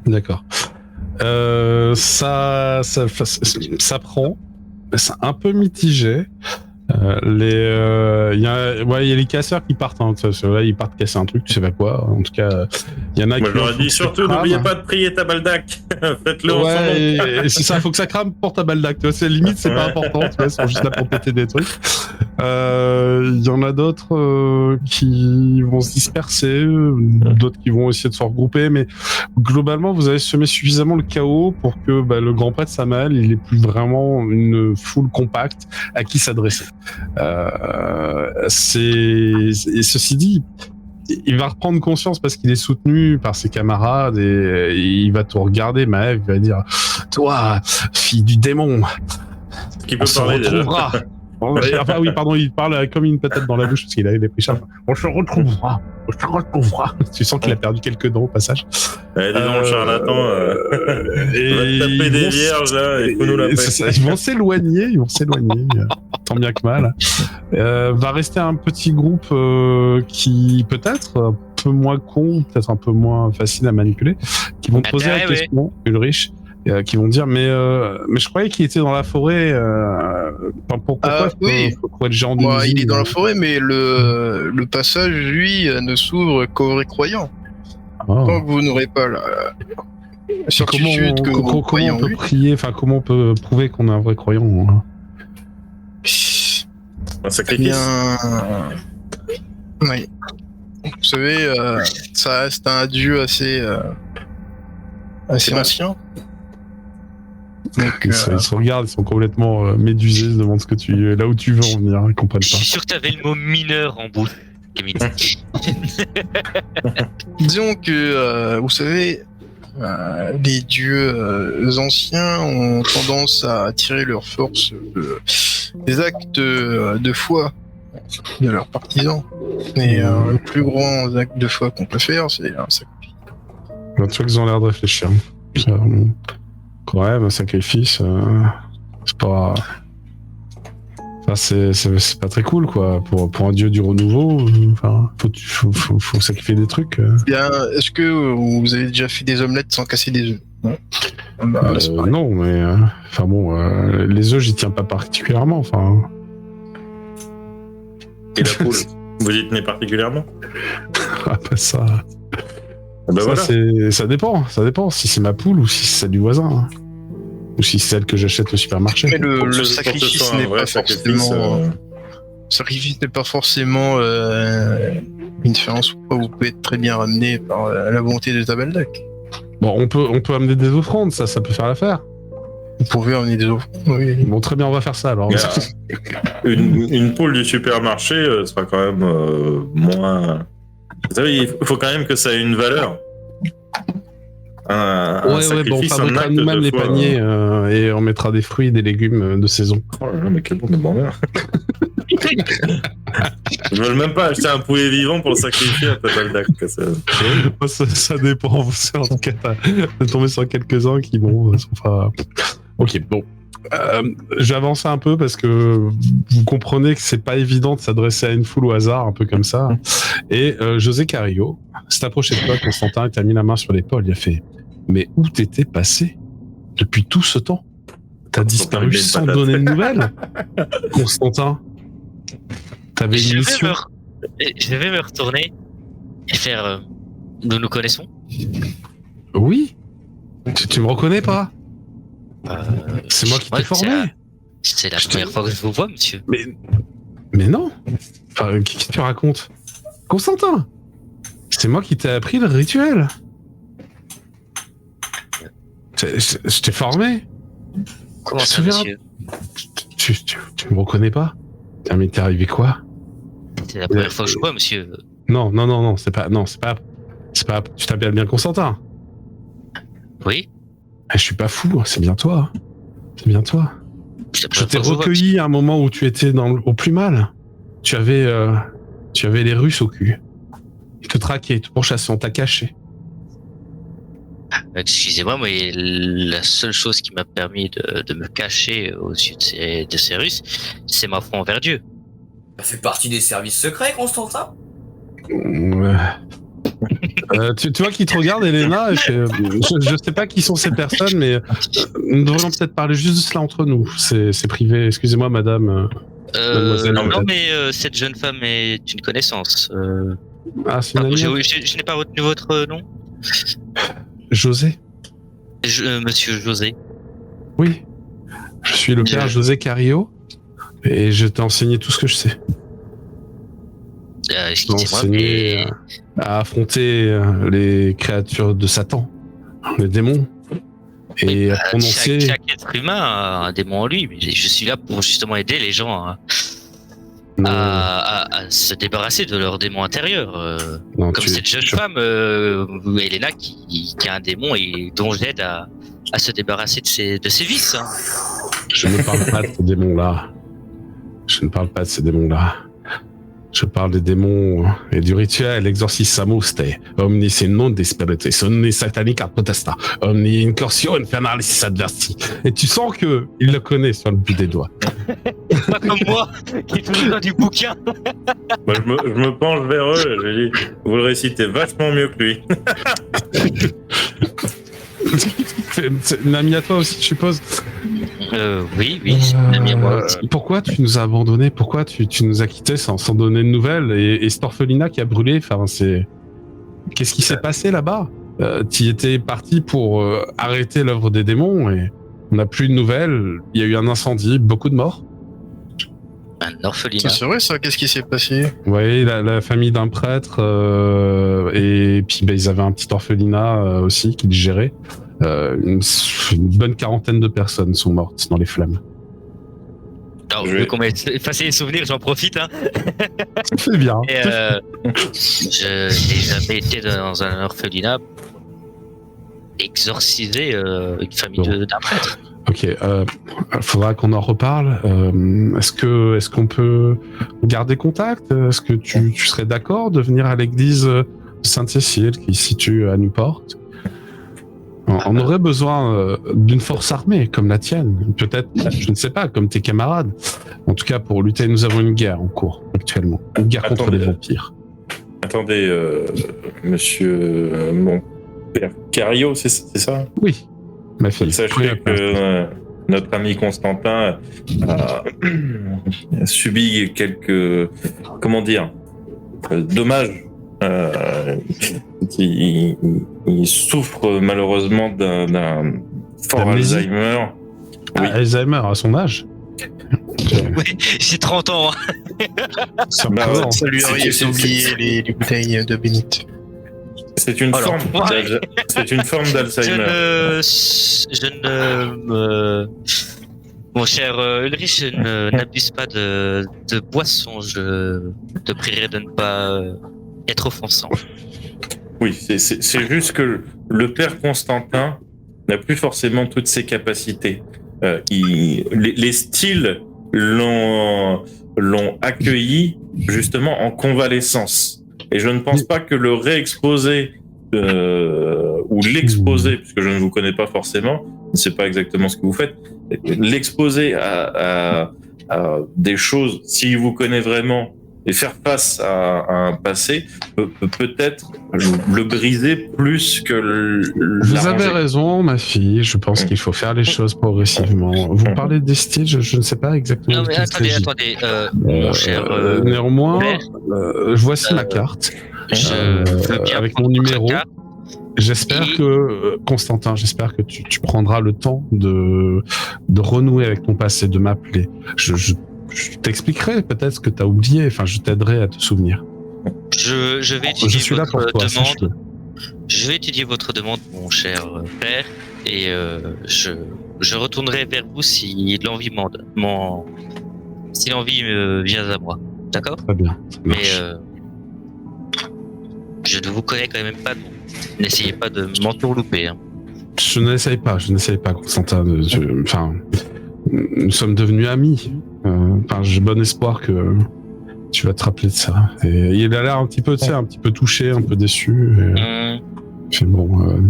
C: D'accord. Ça prend. C'est un peu mitigé. Il y a les casseurs qui partent. Hein, là, ils partent casser un truc, tu sais pas quoi. En tout cas, il y en a
A: Moi,
C: qui.
A: je leur ai dit surtout, n'oubliez pas de prier Tabaldak. Faites-le en son nom.
C: Ouais, c'est ça, faut que ça crame pour Tabaldak. Tu vois, c'est limite, c'est pas important. Tu vois, ils sont juste là pour péter des trucs. Il y en a d'autres qui vont se disperser, d'autres qui vont essayer de se regrouper, mais globalement, vous avez semé suffisamment le chaos pour que le grand prêtre Samael, il ait plus vraiment une foule compacte à qui s'adresser. Et ceci dit, il va reprendre conscience parce qu'il est soutenu par ses camarades et il va te regarder, Maëv, il va dire « Toi, fille du démon,
A: Qui
C: on
A: peut
C: se
A: parler déjà.
C: retrouvera !» Enfin oui, pardon, il parle comme une patate dans la bouche parce qu'il a pris cher. On se retrouvera. Tu sens qu'il a perdu quelques dents au passage.
A: Dis donc, charlatan.
C: Et
A: on va te taper des vierges, là, et faut nous la paix.
C: Ils vont s'éloigner, tant bien que mal. Va rester un petit groupe qui peut-être un peu moins con, peut-être un peu moins facile à manipuler, qui vont te poser la question, Ulrich. Qui vont dire mais je croyais qu'il était dans la forêt. Pourquoi
E: oui.
C: faut être géant
E: Il est dans la forêt, mais le passage, lui, ne s'ouvre qu'aux vrais croyants. Tant que vous n'aurez pas la certitude que
C: comment on peut prier, enfin comment on peut prouver qu'on est un vrai croyant, hein.
A: Un sacrifice.
E: Oui. Vous savez, ça reste un dieu assez ancien. Donc,
C: ils se regardent, ils sont complètement médusés, ils se demandent là où tu veux en venir, ils comprennent
B: Je
C: pas.
B: suis sûr que t'avais le mot mineur en bouche, Kevin.
E: Disons que, vous savez, les dieux anciens ont tendance à attirer leur force des actes de foi de leurs partisans. Et le plus grand acte de foi qu'on peut faire, c'est un sacrifice.
C: Tu vois qu'ils ont l'air de réfléchir. Quand même, un sacrifice, c'est pas... Enfin, c'est pas très cool, quoi. Pour un dieu du renouveau, faut sacrifier des trucs.
E: Bien, est-ce que vous avez déjà fait des omelettes sans casser des œufs?
C: Non, mais... les œufs, j'y tiens pas particulièrement, enfin...
A: Et la poule, vous y tenez particulièrement?
C: Ah, pas ça...
A: voilà.
C: Ça dépend si c'est ma poule ou si c'est celle du voisin. Hein. Ou si c'est celle que j'achète au supermarché.
E: Mais le sacrifice n'est pas forcément... sacrifice n'est pas forcément une différence où vous pouvez être très bien ramené par la volonté de Tabaldak.
C: Bon, on peut amener des offrandes, ça peut faire l'affaire.
E: Vous pouvez amener des offrandes, oui.
C: Bon, très bien, on va faire ça alors.
A: Une poule du supermarché sera quand même moins... Vous savez, il faut quand même que ça ait une valeur. On
C: fabriquera nous-mêmes les paniers et on mettra des fruits et des légumes de saison.
A: Oh là là, mais quel bon bonheur. Je veux même pas acheter un poulet vivant pour le sacrifier à Tabaldak.
C: Ça dépend. En tout cas, t'es tombé sur quelques-uns qui sont pas... Ok, bon. J'avance un peu parce que vous comprenez que c'est pas évident de s'adresser à une foule au hasard, un peu comme ça. Et José Carrillo s'est approché de toi, Constantin, et t'a mis la main sur l'épaule. Il a fait « Mais où t'étais passé depuis tout ce temps? T'as disparu sans donner de nouvelles, Constantin. T'avais une mission.
B: Je vais me retourner et faire... nous nous connaissons?
C: Oui. Tu me reconnais pas? C'est moi qui t'ai formé.
B: C'est la première fois que je vous vois, monsieur.
C: Mais non. Enfin, qu'est-ce que tu racontes? Constantin, c'est moi qui t'ai appris le rituel. Je t'ai formé.
B: Comment ça, monsieur?
C: Tu me reconnais pas? Mais t'es arrivé quoi?
B: C'est la première fois que je vois, monsieur.
C: Non, c'est pas... Tu t'appelles bien Constantin?
B: Oui.
C: Je suis pas fou, c'est bien toi. C'est bien toi. Je t'ai recueilli à un moment où tu étais au plus mal. Tu avais les Russes au cul. Ils te traquaient, ils te pourchassaient, on t'a caché.
B: Excusez-moi, mais la seule chose qui m'a permis de me cacher au-dessus de ces Russes, c'est ma foi envers Dieu.
D: Ça fait partie des services secrets, Constantin?
C: Tu vois qui te regarde, Elena, je sais pas qui sont ces personnes, mais nous devrions peut-être parler juste de cela entre nous. C'est privé, excusez-moi madame. Mademoiselle
B: non,
C: peut-être.
B: mais cette jeune femme est une connaissance.
C: Ah, c'est une
B: Pardon,
C: amie.
B: je n'ai pas retenu votre nom.
C: José.
B: Monsieur José.
C: Oui. Je suis le père José Carillo et je t'ai enseigné tout ce que je sais. Je t'ai
B: Excusez-moi,
C: enseigné
B: mais
C: à affronter les créatures de Satan, les démons, et à prononcer.
B: chaque être humain a un démon en lui. Mais je suis là pour justement aider les gens à se débarrasser de leur démon intérieur.
C: Non,
B: Comme cette jeune femme, Elena, qui a un démon et dont j'aide à se débarrasser de ses vices. Hein.
C: Je ne parle pas de ces démons-là. Je ne parle pas de ces démons-là. Je parle des démons et du rituel exorcissamus omni non spiritus, omni satanica protesta, omni incursio infernalis adversi. Et tu sens que il le connaît sur le bout des doigts.
B: Pas comme moi, qui est toujours dans du bouquin.
A: Moi, je me penche vers eux, je dis, vous le récitez vachement mieux que lui.
C: C'est une amie à toi aussi, je suppose.
B: Oui, c'est une amie à moi aussi.
C: Pourquoi tu nous as abandonnés? Pourquoi tu nous as quittés sans donner de nouvelles? Et cette orphelinat qui a brûlé, enfin, c'est... Qu'est-ce qui s'est passé là-bas? Tu étais parti pour arrêter l'œuvre des démons et on n'a plus de nouvelles. Il y a eu un incendie, beaucoup de morts.
B: Un orphelinat.
E: C'est vrai ça, qu'est-ce qui s'est passé?
C: Oui, la famille d'un prêtre et puis ils avaient un petit orphelinat aussi qu'ils géraient. Une bonne quarantaine de personnes sont mortes dans les flammes.
B: Alors, vu qu'on m'a effacé les souvenirs, j'en profite. Hein.
C: C'est bien.
B: Et, je n'ai jamais été dans un orphelinat exorciser une famille d'un prêtre.
C: Ok, faudra qu'on en reparle. Est-ce qu'on peut garder contact? Est-ce que tu serais d'accord de venir à l'église Sainte-Cécile qui se situe à Newport? On aurait besoin d'une force armée comme la tienne, peut-être, je ne sais pas, comme tes camarades. En tout cas, pour lutter, nous avons une guerre en cours actuellement, une guerre contre les vampires.
A: Attendez, monsieur mon père Cario, c'est ça?
C: Oui, ma fille.
A: Sachez que notre ami Constantin a subi quelques, comment dire, dommages. Il souffre malheureusement d'un fort Alzheimer.
C: Oui. Alzheimer à son âge.
B: Oui, j'ai 30 ans.
E: Ça lui arrive d'oublier les bouteilles de bénite.
A: C'est une forme. C'est une forme d'Alzheimer. Mon cher Ulrich, n'abuse pas de boisson. Je te prierai de ne pas être offensant. Oui, c'est juste que le père Constantin n'a plus forcément toutes ses capacités. Les styles l'ont accueilli justement en convalescence. Et je ne pense pas que le réexposer ou l'exposer, puisque je ne vous connais pas forcément, je ne sais pas exactement ce que vous faites, l'exposer à des choses, s'il vous connaît vraiment, et faire face à un passé peut-être le briser plus que
C: Vous avez raison, ma fille. Je pense qu'il faut faire les choses progressivement. Vous parlez des styles, je ne sais pas exactement.
B: Non, mais attendez, mon cher.
C: Néanmoins, voici ma carte avec mon numéro. J'espère que Constantin, j'espère que tu prendras le temps de renouer avec ton passé, de m'appeler. Je t'expliquerai peut-être ce que tu as oublié, enfin je t'aiderai à te souvenir.
B: Je vais étudier
C: suis là pour toi,
B: demande. Je vais étudier votre demande, mon cher père, et je retournerai vers vous si l'envie si l'envie vient à moi. D'accord?
C: Très bien.
B: Mais je ne vous connais quand même pas. N'essayez pas de m'entourlouper. Hein.
C: Je n'essaye pas, Constantin. Enfin, nous sommes devenus amis. J'ai bon espoir que tu vas te rappeler de ça. Et il a l'air un petit peu, un petit peu touché, un peu déçu. Et bon,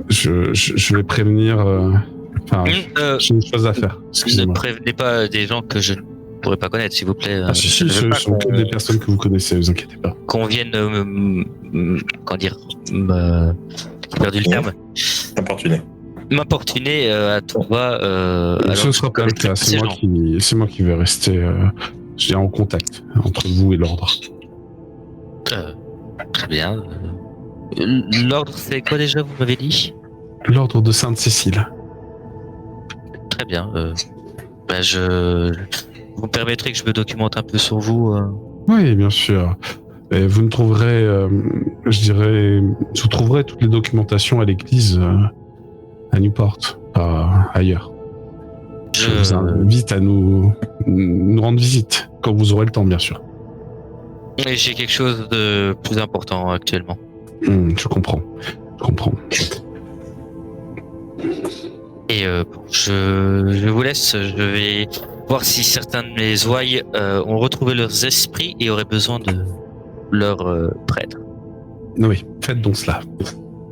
C: je vais prévenir. J'ai une chose à faire.
B: Ne prévenez pas des gens que je ne pourrais pas connaître, s'il vous plaît.
C: Ah si, ce sont toutes des personnes que vous connaissez, vous inquiétez pas.
B: Qu'on vienne, j'ai perdu le terme.
A: Importuné.
B: m'importuner à tout va.
C: Ce ne sera pas le cas. C'est moi qui vais rester en contact entre vous et l'ordre.
B: Très bien. L'ordre, c'est quoi déjà, vous m'avez dit?
C: L'ordre de Sainte-Cécile.
B: Très bien. Vous me permettrez que je me documente un peu sur vous
C: Oui, bien sûr. Et vous ne trouverez, vous trouverez toutes les documentations à l'église à Newport, pas ailleurs. Je vous invite à nous rendre visite quand vous aurez le temps, bien sûr.
B: Et j'ai quelque chose de plus important actuellement.
C: Je comprends.
B: Et je vous laisse. Je vais voir si certains de mes ouailles ont retrouvé leurs esprits et auraient besoin de leur prêtre.
C: Oui, faites donc cela.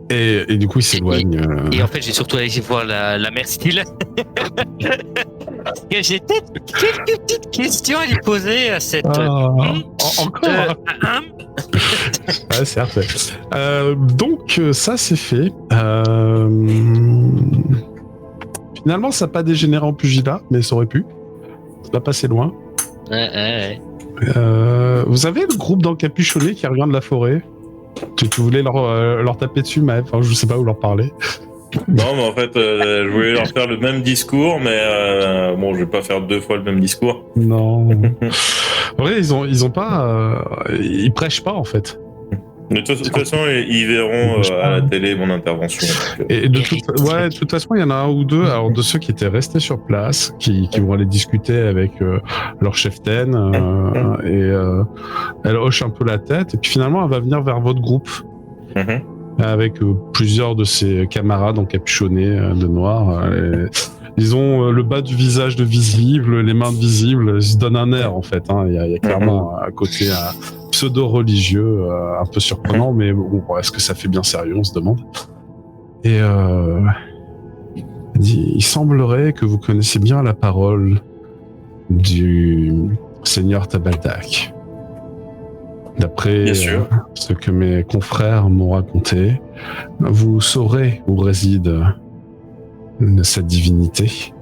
C: Et du coup, il s'éloigne.
B: Et en fait, j'ai surtout allé voir la mère Steele. J'ai peut-être quelques petites questions à lui poser à cette.
C: Encore ouais, certes. Donc, ça, c'est fait. Finalement, ça n'a pas dégénéré en pugilat, mais ça aurait pu. Ça va passer loin.
B: Ouais.
C: Vous avez le groupe d'encapuchonnés qui revient de la forêt. Tu voulais leur taper dessus, mais enfin, je sais pas où leur parler.
A: Non, mais en fait, je voulais leur faire le même discours, mais bon, je vais pas faire 2 fois le même discours.
C: Non. Ouais, ils ont pas, ils prêchent pas en fait.
A: De toute façon, ils verront à la télé mon intervention.
C: Et de toute façon, il y en a un ou deux, alors de ceux qui étaient restés sur place, qui vont aller discuter avec leur cheftaine, et elle hoche un peu la tête, et puis finalement, elle va venir vers votre groupe, avec plusieurs de ses camarades encapuchonnés de noir. Ils ont le bas du visage de visible, les mains de visibles, ils se donnent un air en fait. Il y a clairement à côté un pseudo-religieux, un peu surprenant, mais bon, est-ce que ça fait bien sérieux, on se demande. Et il semblerait que vous connaissez bien la parole du Seigneur Tabaldak. D'après ce que mes confrères m'ont raconté, vous saurez où réside cette divinité.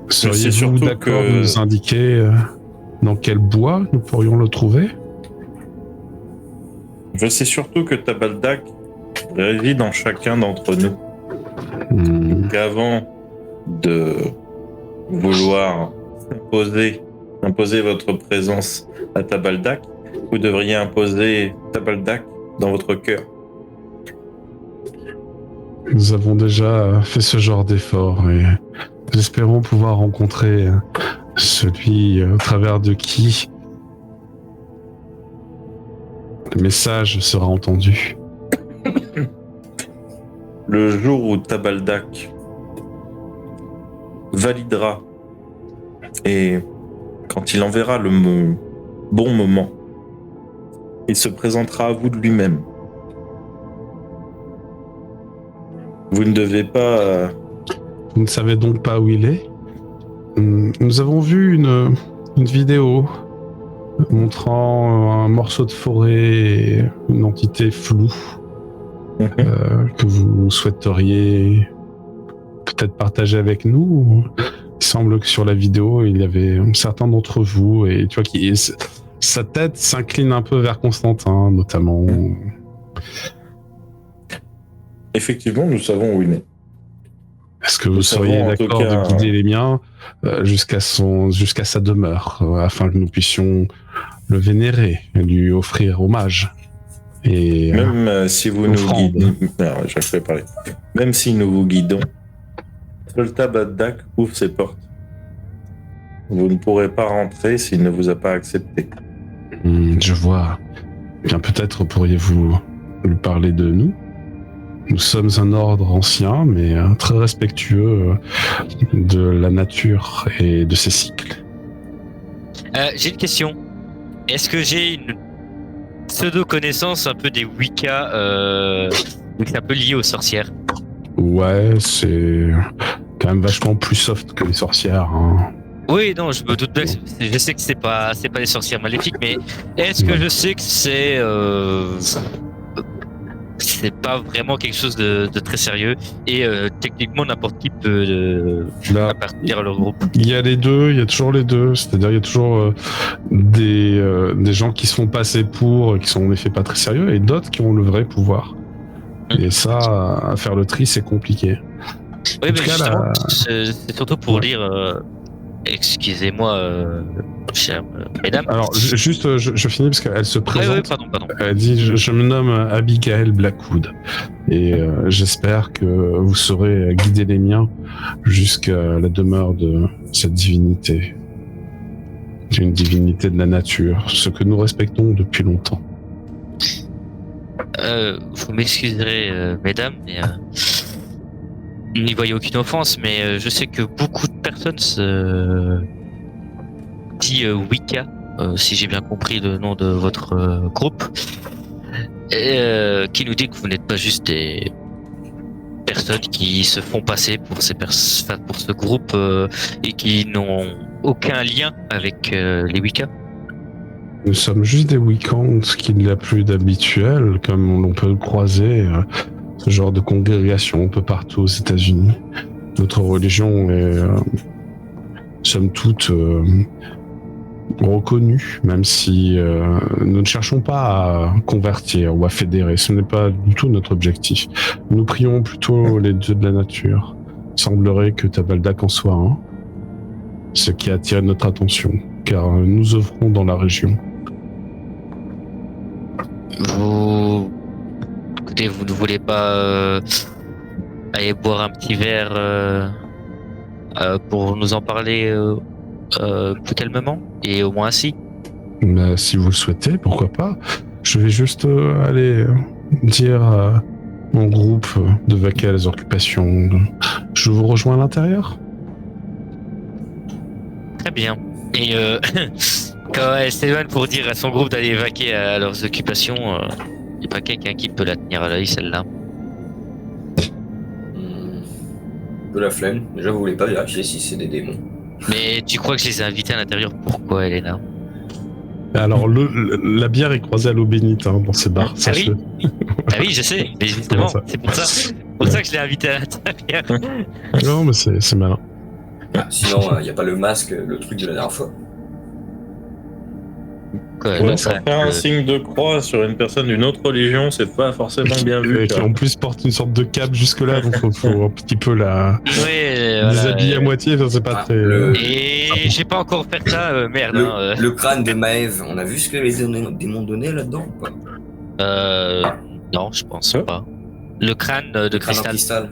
C: Seriez-vous d'accord de nous indiquer dans quel bois nous pourrions le trouver?
A: Je sais surtout que Tabaldak réside en chacun d'entre nous. Donc avant de vouloir imposer votre présence à Tabaldak, vous devriez imposer Tabaldak dans votre cœur.
C: Nous avons déjà fait ce genre d'effort et nous espérons pouvoir rencontrer celui au travers de qui le message sera entendu.
A: Le jour où Tabaldak validera et quand il en verra le bon moment, il se présentera à vous de lui-même. Vous ne devez pas...
C: Vous ne savez donc pas où il est? Nous avons vu une vidéo montrant un morceau de forêt et une entité floue que vous souhaiteriez peut-être partager avec nous. Il semble que sur la vidéo, il y avait certains d'entre vous et tu vois sa tête s'incline un peu vers Constantin, notamment.
A: Effectivement, nous savons où il est.
C: Est-ce que vous seriez d'accord de guider les miens jusqu'à sa demeure, afin que nous puissions le vénérer, lui offrir hommage et
A: même si vous nous guidez, même si nous vous guidons, seul Tabaldak ouvre ses portes. Vous ne pourrez pas rentrer s'il ne vous a pas accepté.
C: Je vois. Bien, peut-être pourriez-vous lui parler de nous. Nous sommes un ordre ancien, mais très respectueux de la nature et de ses cycles.
B: J'ai une question. Est-ce que j'ai une pseudo-connaissance un peu des Wicca, donc c'est un peu lié aux sorcières?
C: Ouais, c'est quand même vachement plus soft que les sorcières. Hein.
B: Oui, non, je me doute bien. Je sais que c'est pas des sorcières maléfiques, mais est-ce que je sais que c'est c'est pas vraiment quelque chose de très sérieux et techniquement n'importe qui peut
C: Là,
B: appartenir à leur groupe.
C: il y a les deux, il y a toujours les deux. C'est-à-dire, il y a toujours des gens qui se font passer pour, qui sont en effet pas très sérieux, et d'autres qui ont le vrai pouvoir. Et ça, à faire le tri, c'est compliqué.
B: Oui,
C: En
B: mais
C: tout cas,
B: justement,
C: là-
B: c'est surtout pour
C: Ouais.
B: dire, excusez-moi, chères mesdames.
C: Alors, juste, je finis parce qu'elle se
B: Oui,
C: présente.
B: pardon.
C: Elle dit je me nomme Abigail Blackwood et j'espère que vous saurez guider les miens jusqu'à la demeure de cette divinité. C'est une divinité de la nature, ce que nous respectons depuis longtemps.
B: Vous m'excuserez, mesdames, mais n'y voyez aucune offense, mais je sais que beaucoup de personnes se disent Wicca, si j'ai bien compris le nom de votre groupe, et qui nous dit que vous n'êtes pas juste des personnes qui se font passer pour pour ce groupe et qui n'ont aucun lien avec les Wicca.
C: Nous sommes juste des week-ends qu'il n'y a plus d'habituel, comme l'on peut croiser ce genre de congrégation un peu partout aux États-Unis. Notre religion est, somme toute, reconnue, même si nous ne cherchons pas à convertir ou à fédérer. Ce n'est pas du tout notre objectif. Nous prions plutôt les dieux de la nature. Il semblerait que Tabaldak en soit un, ce qui attire notre attention, car nous œuvrons dans la région.
B: Écoutez, vous ne voulez pas aller boire un petit verre pour nous en parler plus calmement et au moins ainsi.
C: Mais si vous le souhaitez, pourquoi pas. Je vais juste aller dire à mon groupe de vaquer à les occupations. Je vous rejoins à l'intérieur.
B: Très bien. Et quand elle s'éloigne pour dire à son groupe d'aller vaquer à leurs occupations, il n'y a pas quelqu'un qui peut la tenir à l'œil, celle-là.
D: De la flemme. Déjà, vous voulez pas vérifier si c'est des démons.
B: Mais tu crois que je les ai invités à l'intérieur? Pourquoi, Elena?
C: Alors, la bière est croisée à l'eau bénite dans ces bars.
B: Ah
C: sache-le.
B: oui. Ah oui, je sais, mais justement,
C: ça.
B: c'est pour ça. C'est pour ça que je l'ai invité à l'intérieur.
C: Non, mais c'est malin.
D: Sinon, il n'y a pas le masque, le truc de la dernière fois.
B: Quoi,
A: Ouais,
B: le
A: ça
B: crâne,
A: faire un signe de croix sur une personne d'une autre religion, c'est pas forcément bien vu.
C: Et qui en plus porte une sorte de cape jusque-là, donc faut un petit peu la
B: Ouais, voilà,
C: déshabiller à moitié, enfin, c'est pas
D: Ah,
C: très...
B: Et j'ai pas encore fait ça, merde. Hein,
D: Le crâne de Maëv, on a vu ce que les démons donnaient là-dedans ou pas?
B: non, je pense pas. Le crâne de
D: Crâne en
B: cristal.
D: cristal.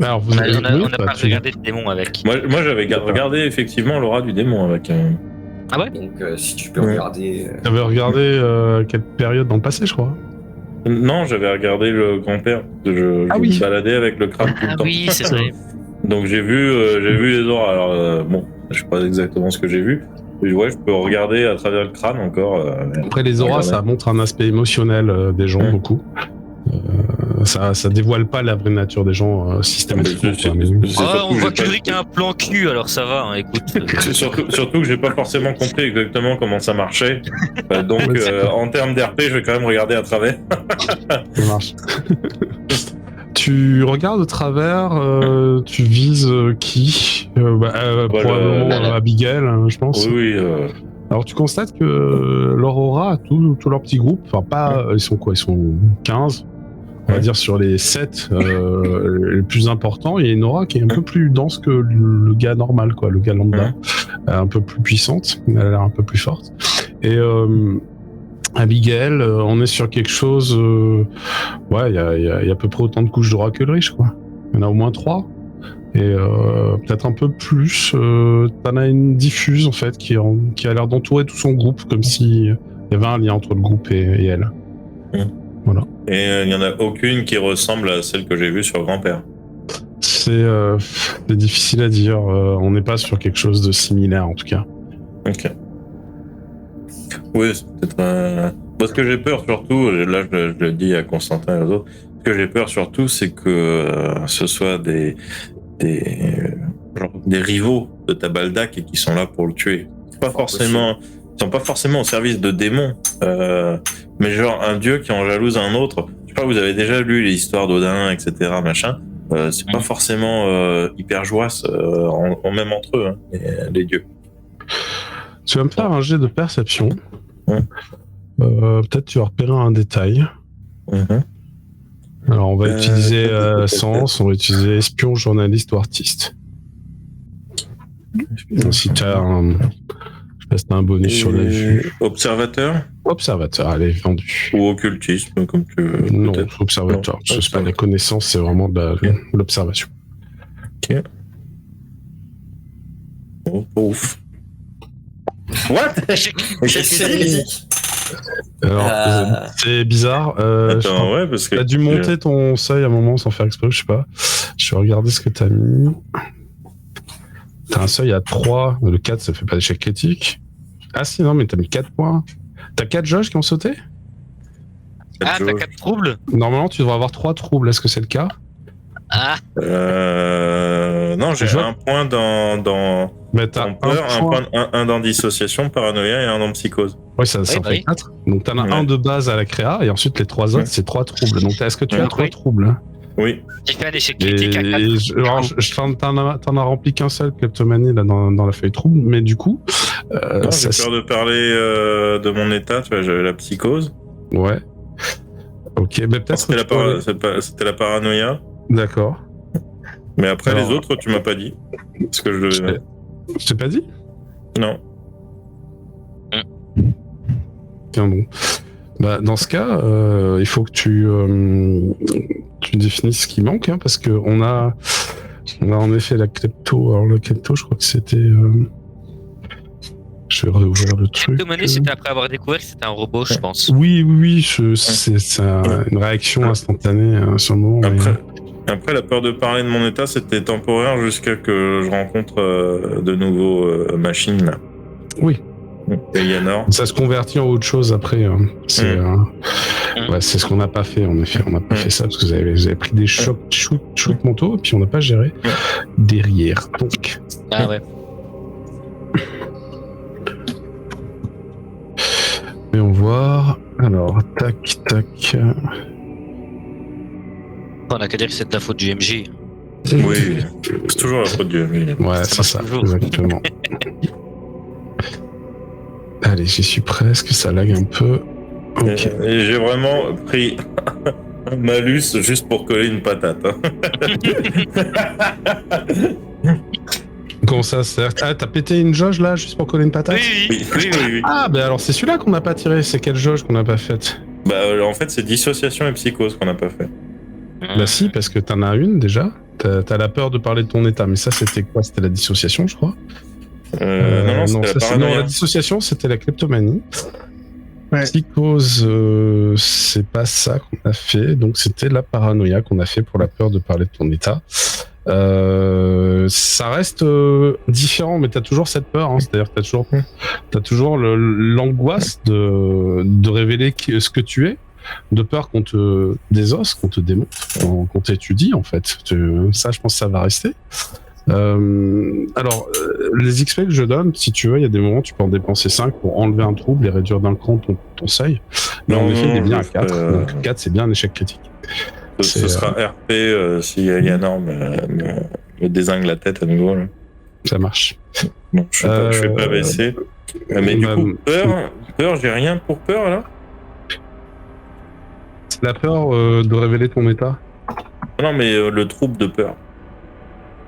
C: Alors, vous
B: On
C: avez-
B: n'a
C: oui,
B: pas
C: tu-
B: regardé de démon avec.
A: Moi j'avais regardé effectivement l'aura du démon avec un.
B: Ah ouais?
D: Donc, si tu peux
A: Ouais.
D: regarder.
C: Tu avais regardé quelle période dans le passé, je crois.
A: Non, j'avais regardé le grand-père. Je
C: Ah oui.
A: me baladais avec le crâne tout le
B: Ah
A: temps.
B: oui, c'est vrai.
A: Donc j'ai vu les auras. Alors bon, je sais pas exactement ce que j'ai vu. Mais ouais, je peux regarder à travers le crâne encore.
C: Après, les auras,
A: Regardez.
C: ça montre un aspect émotionnel des gens, beaucoup. Ça dévoile pas la vraie nature des gens systématiquement.
A: C'est-
C: quoi, mais-
A: c'est
B: Oh,
A: surtout
B: on
A: que
B: voit
A: j'ai pas-
B: qu'Ulrich a un plan cul, alors ça va, hein, écoute.
A: C'est surtout que j'ai pas forcément compris exactement comment ça marchait. Donc
C: Ouais, c'est
A: en termes d'RP, je vais quand même regarder à travers.
C: Ça marche. Tu regardes au travers, tu vises qui probablement
A: le-
C: Abigail, hein, je pense.
A: Oui,
C: Alors tu constates que leur aura, tout leur petit groupe, enfin pas, ils sont quoi? Ils sont 15, on va dire sur les 7 les plus importants. Il y a une aura qui est un peu plus dense que le gars normal, quoi, le gars lambda, un peu plus puissante, elle a l'air un peu plus forte. Et Abigail, on est sur quelque chose, ouais, il y a à peu près autant de couches d'aura que le riche, quoi. Il y en a au moins 3. Et peut-être un peu plus. T'en as une diffuse en fait qui a l'air d'entourer tout son groupe, comme si il y avait un lien entre le groupe et elle.
A: et il y en a aucune qui ressemble à celle que j'ai vue sur grand-père.
C: C'est difficile à dire. On n'est pas sur quelque chose de similaire en tout cas.
A: Ok. Oui, c'est peut-être. Parce que j'ai peur surtout, là je le dis à Constantin et aux autres, ce que j'ai peur surtout, c'est que ce soit des rivaux de Tabaldak et qui sont là pour le tuer. Ils sont pas forcément au service de démons, mais genre un dieu qui en jalouse un autre. je crois que vous avez déjà lu les histoires d'Odin, etc., machin. C'est pas forcément hyper joyeux même entre eux, hein, les dieux.
C: Tu vas me faire un jet de perception.
A: Ouais.
C: Peut-être tu vas repérer un détail. Alors, on va utiliser sens, on va utiliser espion, journaliste ou artiste. Si tu as un... Je sais pas si t'as un bonus sur la vue.
A: Observateur
C: Observateur, allez, vendu.
A: ou occultisme, comme tu veux.
C: Non,
A: peut-être.
C: observateur.
A: Non,
C: C'est pas la connaissance, c'est vraiment de l'observation.
A: Oh, pas ouf. What?
B: Échec
D: critique.
C: Alors, c'est bizarre.
A: Attends, ouais, parce que...
C: T'as dû monter ton seuil à un moment sans faire exprès, je sais pas. Je vais regarder ce que t'as mis. T'as un seuil à 3. Le 4, ça fait pas d'échec critique. Ah si, non, mais t'as mis 4 points. T'as 4 jauges qui ont sauté?
B: Ah, t'as 4 troubles?
C: Normalement, tu devrais avoir 3 troubles. Est-ce que c'est le cas?
B: Ah,
A: Non, j'ai
C: Je vois-
A: un point dans
C: Mais t'as
A: en peur, un dans dissociation, paranoïa et un dans psychose.
C: Oui, ça
B: Oui, bah
C: fait
B: oui.
C: 4. Donc t'en as
A: Ouais.
C: un de base à la créa et ensuite les 3 autres,
A: Ouais.
C: c'est 3 troubles. Donc est-ce que tu
A: Ouais.
C: as 3
B: Oui.
C: troubles hein?
A: Oui.
B: j'ai fait un échec
C: Et,
B: critique à 4.
C: t'en as rempli qu'un seul, kleptomanie, là, dans la feuille trouble, mais du coup...
A: Non, j'ai
C: ça,
A: peur de parler de mon état, tu vois, j'avais la psychose.
C: ouais. Ok, mais peut-être...
A: C'était
C: que tu peux-
A: c'était la paranoïa.
C: D'accord.
A: Mais après,
C: Alors-
A: les autres, tu m'as pas dit. Ce que je devais...
C: Je t'ai pas dit?
A: Non.
C: Tiens bon. Bah, dans ce cas, il faut que tu définisses ce qui manque, hein, parce que on a en effet la klepto. Alors le klepto, je crois que c'était... Je vais réouvrir le truc.
B: Kleptomanie, c'était après avoir découvert que c'était un robot, je pense.
C: Oui, c'est une réaction instantanée sur le moment. mais-
A: Après, la peur de parler de mon état, c'était temporaire jusqu'à que je rencontre de nouveaux machines. Là.
C: Oui.
A: Et Yanor.
C: Ça se convertit en autre chose après. Hein. C'est ouais, c'est ce qu'on n'a pas fait, en effet. On n'a pas fait ça parce que vous avez pris des shoots mentaux et puis on n'a pas géré derrière. Donc,
B: Ah ouais.
C: voyons voir. Alors, tac.
B: On a qu'à dire que c'est de la faute du MJ.
A: Oui, c'est toujours la faute du MJ.
C: Ouais, c'est ça,
B: toujours.
C: exactement. Allez, j'y suis presque, ça lag un peu. Ok.
A: Et j'ai vraiment pris un malus juste pour coller une patate. Hein.
C: Comment ça, ah, t'as pété une jauge là, juste pour coller une patate?
B: Oui.
C: Ah, ben alors c'est celui-là qu'on n'a pas tiré, c'est quelle jauge qu'on n'a pas faite?
A: Bah, en fait, c'est dissociation et psychose qu'on n'a pas fait.
C: Bah si, parce que t'en as une déjà. T'as la peur de parler de ton état, mais ça c'était quoi? C'était la dissociation, je crois.
A: Non, c'était la
C: non,
A: paranoïa.
C: la dissociation c'était la kleptomanie.
E: Ouais.
C: Psychose, c'est pas ça qu'on a fait, donc c'était la paranoïa qu'on a fait pour la peur de parler de ton état. Ça reste différent, mais t'as toujours cette peur, hein, c'est-à-dire que t'as toujours l'angoisse de révéler ce que tu es, de peur qu'on te désosse, qu'on te démonte, qu'on t'étudie en fait. Ça, je pense que ça va rester. Alors, les XP que je donne, si tu veux, il y a des moments où tu peux en dépenser 5 pour enlever un trouble et réduire d'un cran ton seuil. Mais en effet, il est bien à 4. Donc 4, c'est bien un échec critique.
A: Ce sera RP si Yanor me dézingue la tête à nouveau. Là.
C: Ça marche.
A: Non, je vais pas baisser. Mais du coup, peur, j'ai rien pour peur là.
C: La peur de révéler ton état.
A: Non, mais le trouble de peur.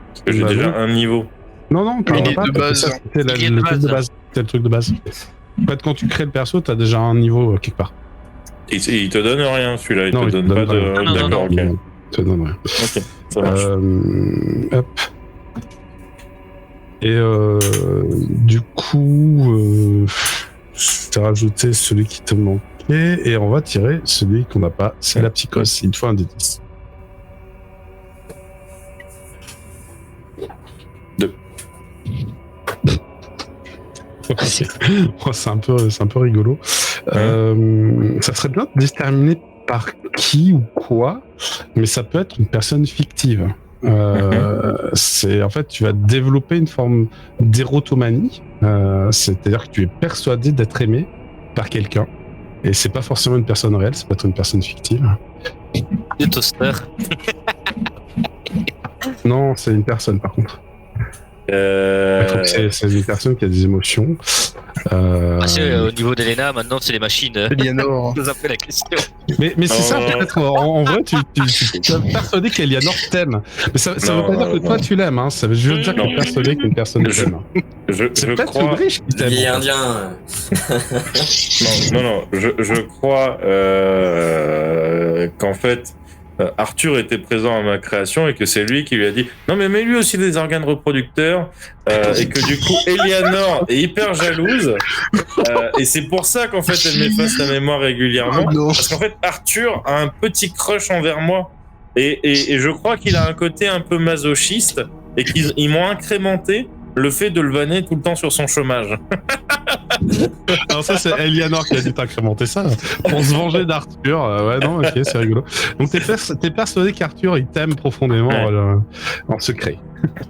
A: Parce que j'ai
C: Bah
A: déjà
C: non.
A: un niveau.
C: Non, tu
E: Il
C: n'auras
E: est
C: pas.
E: de
C: parce que
E: base.
C: ça, c'était
B: Il est
C: le
B: de
C: truc de
B: base.
C: base. C'était le truc de base. En fait, quand tu crées le perso, t'as déjà un niveau quelque part.
A: Il te donne rien celui-là, il
C: Non,
A: te donne pas de.
B: rien. Non,
A: D'accord, ok.
C: Il te donne rien.
A: Ok, ça marche.
C: Hop. Et du coup, t'as rajouté celui qui te manquait et on va tirer celui qu'on n'a pas. C'est la psychose. Il te faut un des 10.
A: 2.
C: C'est un peu rigolo. Ça serait bien de déterminer par qui ou quoi, mais ça peut être une personne fictive. C'est en fait, tu vas développer une forme d'érotomanie, c'est-à-dire que tu es persuadé d'être aimé par quelqu'un, Et c'est pas forcément une personne réelle, c'est peut-être une personne fictive.
B: Le toaster.
C: Non, c'est une personne par contre. Il faut que c'est une personne qui a des émotions.
B: Au niveau d'Elena, maintenant c'est les machines.
E: Eleanor.
B: Nous après la question.
C: Mais c'est ça, peut-être. En vrai, tu es persuadé qu'Elianor t'aime. Mais ça veut pas dire que toi tu l'aimes. Hein. Ça veut juste dire que tu es persuadé qu'une personne t'aime. C'est
A: Je
C: peut-être
A: crois...
C: une riche qui t'aime.
D: Vieil indien.
A: Non, je crois qu'en fait, Arthur était présent à ma création et que c'est lui qui lui a dit non mais mets lui aussi des organes reproducteurs et que du coup Eleanor est hyper jalouse et c'est pour ça qu'en fait elle m'efface la mémoire régulièrement parce qu'en fait Arthur a un petit crush envers moi et je crois qu'il a un côté un peu masochiste et qu'ils m'ont incrémenté le fait de le vanner tout le temps sur son chômage.
C: Alors ça c'est Eleanor qui a dû t'incrémenter ça pour se venger d'Arthur. Ouais non ok c'est rigolo. Donc t'es persuadé qu'Arthur il t'aime profondément en secret.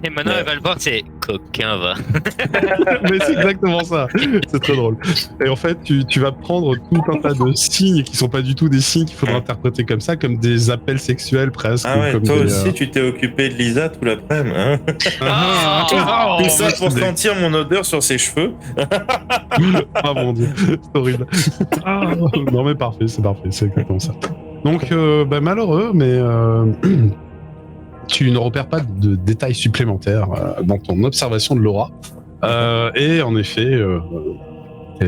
B: Et maintenant elle va le voir, c'est coquin va.
C: Mais c'est exactement ça. C'est très drôle. Et en fait tu vas prendre tout un tas de signes qui sont pas du tout des signes qu'il faudra interpréter comme ça, comme des appels sexuels presque.
A: Ah ouais,
C: comme
A: toi
C: des,
A: aussi tu t'es occupé de Lisa tout l'après-midi, hein. Tout ça pour sentir mon odeur sur ses cheveux.
C: Ah mon dieu, c'est horrible. Non mais parfait, c'est exactement ça. Donc malheureux, mais tu ne repères pas de détails supplémentaires dans ton observation de l'aura. Et en effet,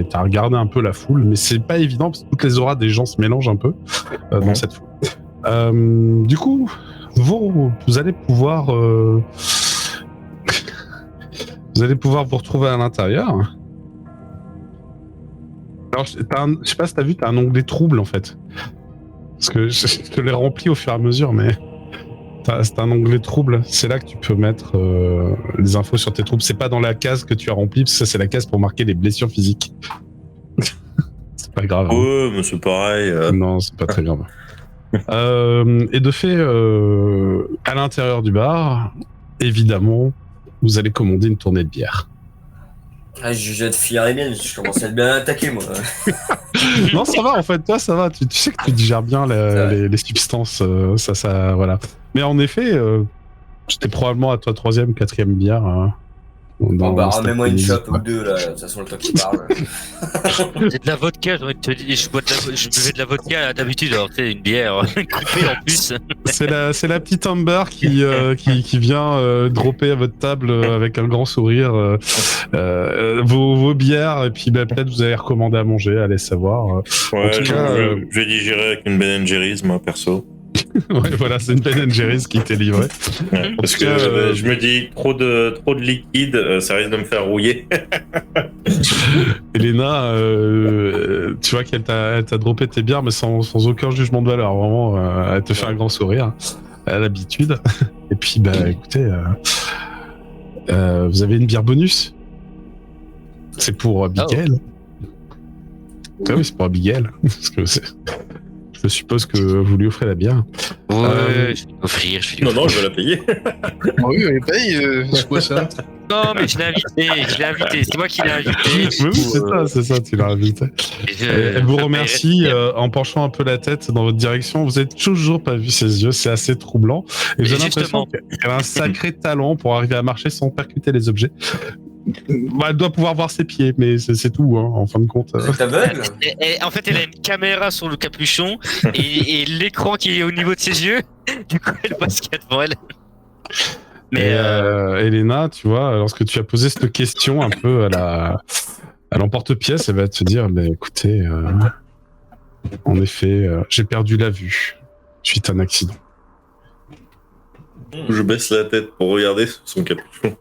C: t'as regardé un peu la foule, mais c'est pas évident parce que toutes les auras des gens se mélangent un peu dans cette foule. Du coup, vous allez pouvoir vous retrouver à l'intérieur. Alors, je sais pas si t'as vu, t'as un onglet trouble en fait. Parce que je te l'ai rempli au fur et à mesure, mais c'est un onglet trouble. C'est là que tu peux mettre les infos sur tes troubles. C'est pas dans la case que tu as remplie, parce que ça c'est la case pour marquer les blessures physiques. C'est pas grave. Hein.
A: Ouais, mais c'est pareil.
C: Non, c'est pas très grave. Et de fait, à l'intérieur du bar, évidemment, vous allez commander une tournée de bière.
D: Ah, je jette fier et bien, je commence à être bien attaqué moi.
C: Non, ça va en fait, toi ça va. Tu sais que tu digères bien les substances, ça, voilà. Mais en effet, j'étais probablement à toi 3e, 4e bière.
D: Bon bah ramène-moi une chope ou deux là, de toute façon le temps qui parle.
B: C'est de la vodka, j'ai envie de te dire, je buvais de la vodka d'habitude, alors tu sais, une bière coupée en plus.
C: C'est la petite Amber qui vient dropper à votre table avec un grand sourire vos bières et puis peut-être vous allez recommander à manger, allez savoir.
A: Ouais,
C: en tout cas,
A: je vais digérer avec une Ben & Jerry's moi perso.
C: Ouais, voilà, c'est une Ben & Jerry's qui t'est livrée.
A: Ouais, parce que je me dis trop de liquide, ça risque de me faire rouiller.
C: Elena, tu vois qu'elle t'a droppé tes bières, mais sans aucun jugement de valeur. Vraiment, elle te fait un grand sourire, à l'habitude. Et puis, écoutez, vous avez une bière bonus. C'est pour Abigail. Ah oui, c'est pour Abigail. Parce que je suppose que vous lui offrez la bière.
B: Ouais, je vais l'offrir.
A: Non, je vais la payer.
E: Oui, elle paye, c'est quoi ça?
B: Non, mais je l'ai invité, c'est moi qui l'ai invité.
C: Oui, c'est ça, tu l'as invité. Elle vous remercie en penchant un peu la tête dans votre direction. Vous n'avez toujours pas vu ses yeux, c'est assez troublant. Et j'ai l'impression qu'elle a un sacré talent pour arriver à marcher sans percuter les objets. Elle doit pouvoir voir ses pieds, mais c'est tout, hein, en fin de compte.
D: C'est aveugle.
B: En fait, elle a une caméra sur le capuchon et l'écran qui est au niveau de ses yeux. Du coup, elle voit ce qu'il y a devant elle. Mais
C: Elena, tu vois, lorsque tu as posé cette question un peu à l'emporte-pièce, elle va te dire, écoutez, en effet, j'ai perdu la vue suite à un accident.
A: Je baisse la tête pour regarder son capuchon.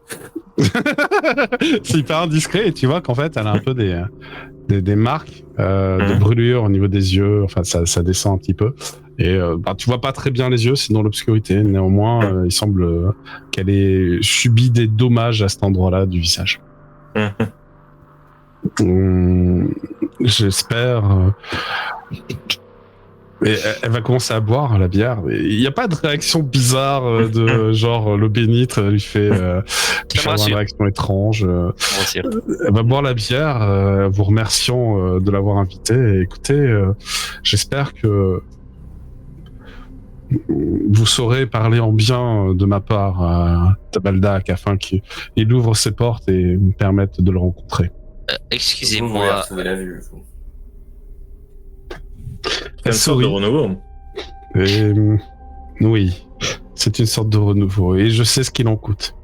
C: C'est hyper indiscret et tu vois qu'en fait, elle a un peu des marques de brûlure au niveau des yeux. Enfin, ça descend un petit peu. Et tu vois pas très bien les yeux, c'est dans l'obscurité. Néanmoins, il semble qu'elle ait subi des dommages à cet endroit-là du visage. J'espère Et elle va commencer à boire la bière. Il n'y a pas de réaction bizarre de genre l'eau bénite lui fait une réaction étrange. Elle va boire la bière, vous remerciant de l'avoir invité. Et écoutez, j'espère que vous saurez parler en bien de ma part à Tabaldak afin qu'il ouvre ses portes et me permette de le rencontrer.
B: Excusez-moi.
D: Vous la vue, vous.
A: C'est une sorte de renouveau.
C: Et, oui, c'est une sorte de renouveau et je sais ce qu'il en coûte.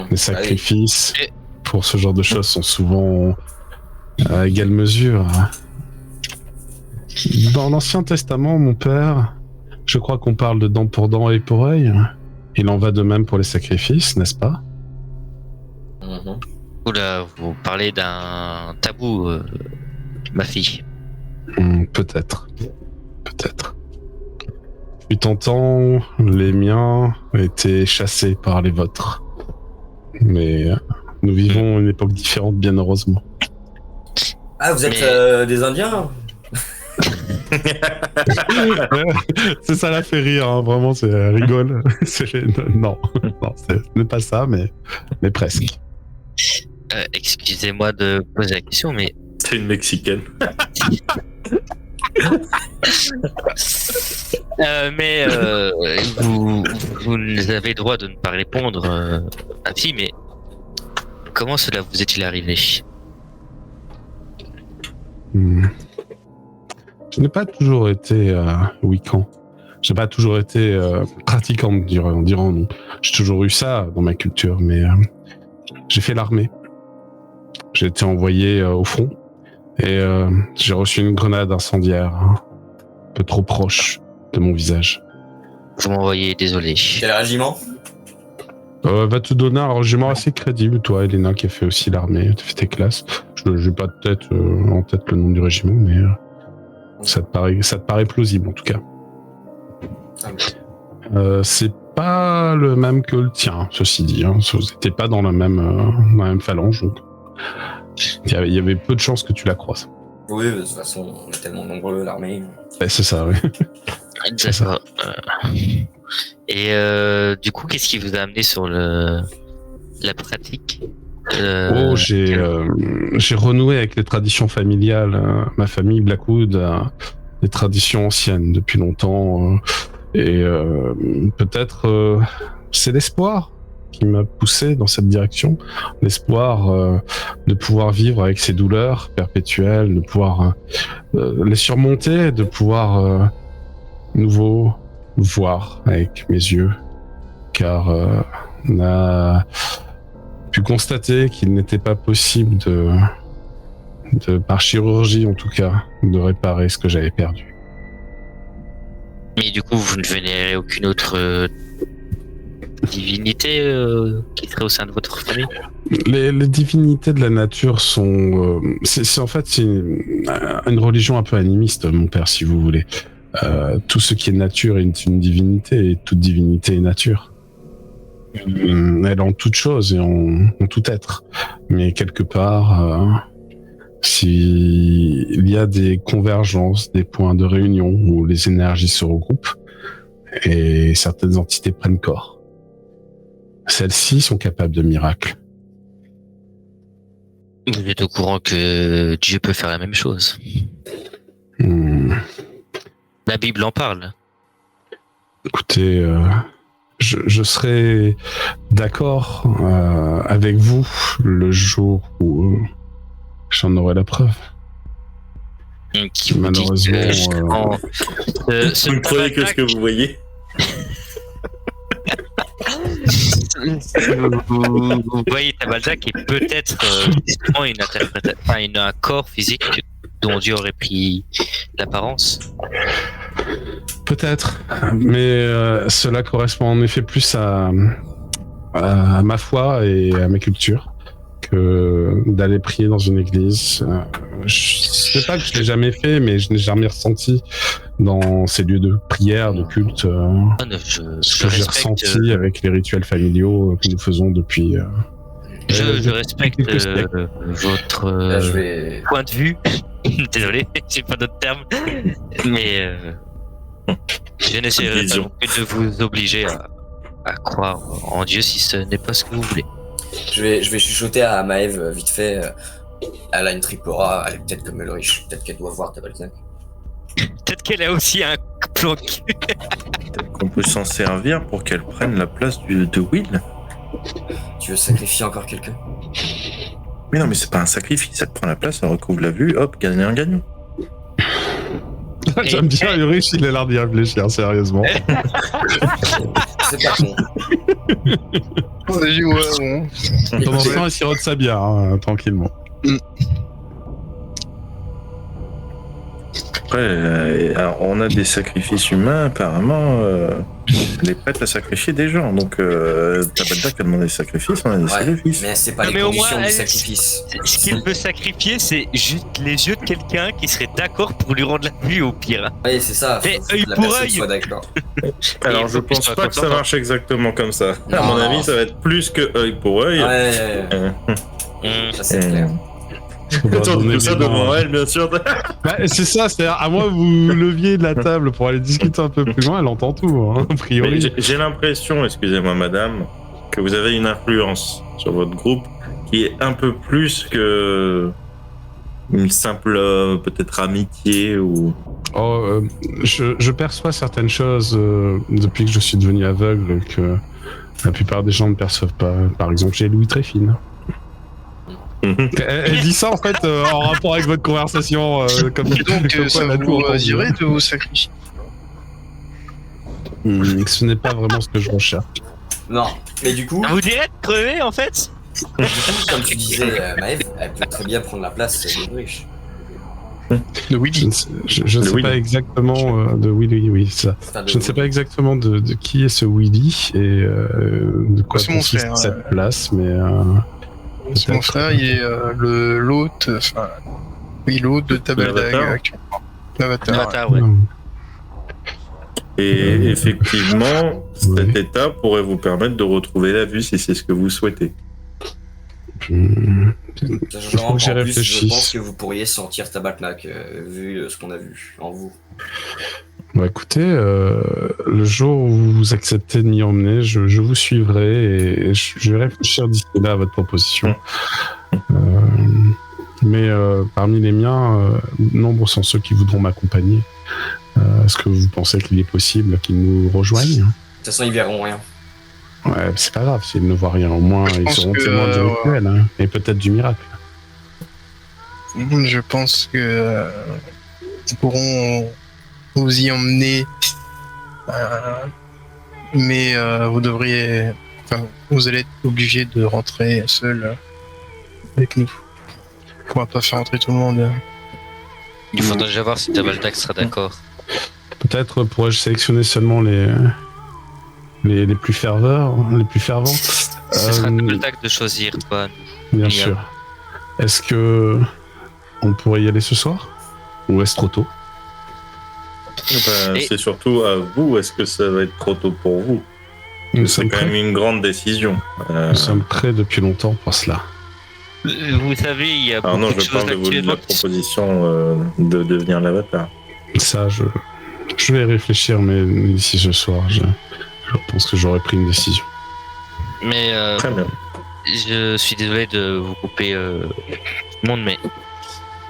C: Les sacrifices pour ce genre de choses sont souvent à égale mesure. Dans l'Ancien Testament, mon père, je crois qu'on parle de dent pour dent, œil pour œil. Il en va de même pour les sacrifices, n'est-ce pas?
B: Oula, vous parlez d'un tabou, ma fille.
C: Peut-être. Fut un temps, les miens étaient chassés par les vôtres. Mais nous vivons une époque différente, bien heureusement.
D: Ah, vous êtes des Indiens?
C: C'est ça la fait rire, hein, vraiment, c'est rigole. Non, ce n'est pas ça, mais presque.
B: Excusez-moi de poser la question, mais...
A: C'est une Mexicaine.
B: Vous avez le droit de ne pas répondre, ma fille, mais comment cela vous est-il arrivé?
C: Je n'ai pas toujours été Wiccan. J'ai pas toujours été pratiquant, dirons-nous. J'ai toujours eu ça dans ma culture, mais j'ai fait l'armée. J'ai été envoyé au front et j'ai reçu une grenade incendiaire un peu trop proche de mon visage.
B: Vous m'envoyez, désolé.
D: Quel régiment?
C: Va te donner un régiment assez crédible, toi, Elena, qui a fait aussi l'armée, tu fait tes classes. Je n'ai pas de tête en tête le nom du régiment, mais ça te paraît plausible en tout cas. C'est pas le même que le tien, ceci dit. Hein. Vous n'étiez pas dans la même phalange, donc il y avait peu de chances que tu la croises.
D: Oui, de toute façon, on est tellement nombreux, l'armée.
C: Ouais, c'est ça, oui.
B: D'accord. Et du coup, qu'est-ce qui vous a amené sur la pratique
C: j'ai renoué avec les traditions familiales. Ma famille Blackwood a des traditions anciennes depuis longtemps. Et peut-être c'est l'espoir qui m'a poussé dans cette direction. L'espoir de pouvoir vivre avec ces douleurs perpétuelles, de pouvoir les surmonter, de pouvoir nouveau voir avec mes yeux. Car on a pu constater qu'il n'était pas possible de, par chirurgie en tout cas, de réparer ce que j'avais perdu.
B: Mais du coup, vous ne vénérez aucune autre divinité qui serait au sein de votre famille?
C: Les divinités de la nature sont... c'est en fait une religion un peu animiste, mon père, si vous voulez. Tout ce qui est nature est une divinité, et toute divinité est nature. Elle est en toute chose et en tout être. Mais quelque part, s'il y a des convergences, des points de réunion où les énergies se regroupent et certaines entités prennent corps, celles-ci sont capables de miracles.
B: Vous êtes au courant que Dieu peut faire la même chose? La Bible en parle.
C: Écoutez, je serai d'accord avec vous le jour où j'en aurai la preuve. Malheureusement,
A: vous ne croyez que ce que vous voyez.
B: Vous voyez Tabaldak est peut-être justement un corps physique dont Dieu aurait pris l'apparence.
C: Peut-être, mais cela correspond en effet plus à ma foi et à ma culture que d'aller prier dans une église. Je sais pas que je l'ai jamais fait, mais je n'ai jamais ressenti dans ces lieux de prière, de culte, ce que j'ai ressenti avec les rituels familiaux que nous faisons depuis...
B: Je respecte votre point de vue, Désolé, j'ai pas d'autre terme. Mais je n'essaierai pas
A: Vision.
B: non plus de vous obliger à croire en Dieu si ce n'est pas ce que vous voulez.
D: Je vais chuchoter à Maëve vite fait. Elle a une triple aura, elle est peut-être comme Ulrich. Peut-être qu'elle doit voir Tabalnak.
B: Peut-être qu'elle a aussi un plan cul.
A: Peut-être qu'on peut s'en servir pour qu'elle prenne la place de Will.
D: Tu veux sacrifier encore quelqu'un?
A: Mais non, mais c'est pas un sacrifice, elle prend la place, elle recouvre la vue, hop, gagnant.
C: J'aime bien Ulrich, il a l'air d'y réfléchir, sérieusement.
D: C'est pas con.
E: On a dit ouais, bon.
C: Pendant ce temps, il sirote sa bière, hein, tranquillement.
A: Après, alors, on a des sacrifices humains, apparemment. Elle est prête à sacrifier des gens. Donc, Tabaldak a demandé des sacrifices, on a des sacrifices.
D: Mais c'est pas
B: Non,
D: les
B: mais au
D: conditions
B: moins,
D: du
B: elle-
D: sacrifice.
B: Ce qu'il veut sacrifier, c'est juste les yeux de quelqu'un qui serait d'accord pour lui rendre la vue au pire.
D: Oui, c'est ça.
B: Mais
D: Faut
B: œil
D: que la
B: pour
D: personne
B: œil.
D: soit d'accord.
A: Alors,
B: il
A: je
B: faut qu'il
A: pense
B: soit
A: pas que ça
B: content.
A: marche exactement comme ça. À
D: Non,
A: mon
D: non,
A: avis, ça va être plus que œil pour œil.
D: Ouais, ça c'est clair.
C: On va
A: Attends,
C: donner
A: tout ça
C: des
A: devant
C: noms.
A: elle, bien sûr.
C: Bah, c'est ça, c'est-à-dire, à moins que vous leviez de la table pour aller discuter un peu plus loin, elle entend tout, hein, a
A: Mais
C: priori.
A: j'ai l'impression, excusez-moi madame, que vous avez une influence sur votre groupe qui est un peu plus que une simple peut-être amitié ou...
C: Oh, je perçois certaines choses depuis que je suis devenu aveugle que la plupart des gens ne perçoivent pas. Par exemple, j'ai l'ouïe très fine. Elle dit ça en fait en rapport avec votre conversation, comme
E: Et donc,
C: comme
E: ça
C: quoi elle a tout
E: vous
C: entendu.
E: dirait de vous sacrifier?
C: Ce n'est pas vraiment ce que je recherche.
D: Non, mais du coup,
B: Ça vous dirait de crever en fait?
D: comme tu disais, Maëve, elle peut très bien prendre la place d'Ulrich.
E: De
C: Je
E: Willy.
C: ne sais, je ne sais
A: Oui.
C: pas exactement de Willy, oui, ça.
D: Enfin,
C: Je ne sais pas exactement de qui est ce Willy et de quoi
E: C'est mon
C: consiste
E: frère,
C: cette place, mais
E: C'est mon frère, il est l'hôte, enfin, oui, l'hôte de Tabaldag
A: L'avatar.
E: actuellement. L'avatar.
B: Avatar, ouais.
A: Et effectivement, cet
C: Oui.
A: état pourrait vous permettre de retrouver la vue si c'est ce que vous souhaitez.
D: Genre,
C: faut que j'y
D: en plus, je
C: réfléchisse.
D: pense que vous pourriez sentir Tabalnak, vu ce qu'on a vu en vous.
C: Bah écoutez, le jour où vous acceptez de m'y emmener, je vous suivrai et je vais réfléchir d'ici là à votre proposition. Mais parmi les miens, nombreux sont ceux qui voudront m'accompagner. Est-ce que vous pensez qu'il est possible qu'ils nous rejoignent?
D: De toute façon, ils verront rien.
C: Ouais, c'est pas grave, s'ils ne voient rien, au moins ils
E: pense
C: seront
E: que,
C: témoins du rituel, hein, et peut-être du miracle.
E: Je pense que nous pourrons vous y emmener, mais vous devriez, enfin, vous allez être obligé de rentrer seul avec nous. On va pas faire entrer tout le monde.
B: Il faudra déjà voir si Tabaldak sera d'accord.
C: Peut-être pourrais-je sélectionner seulement les plus fervents.
B: Ce sera Tabaldak de choisir, pas nous.
C: Bien
B: Bien.
C: sûr. Est-ce que on pourrait y aller ce soir? Ou est-ce trop tôt?
A: Ben,
B: Et-
A: C'est surtout à vous, est-ce que ça va être trop tôt pour vous?
C: Nous
A: C'est
C: sommes
A: quand même
C: prêts.
A: une grande décision.
C: Nous sommes prêts depuis longtemps pour cela.
B: Vous savez, il y a
A: Alors
B: beaucoup
A: non,
B: de
A: je
B: choses
A: parle de
B: actuellement
A: la
B: qui sont-
A: proposition de devenir l'avatar.
C: Ça, je vais y réfléchir, mais d'ici ce soir, je pense que j'aurai pris une décision.
B: Mais
A: Très bien.
B: je suis désolé de vous couper tout le monde, mais je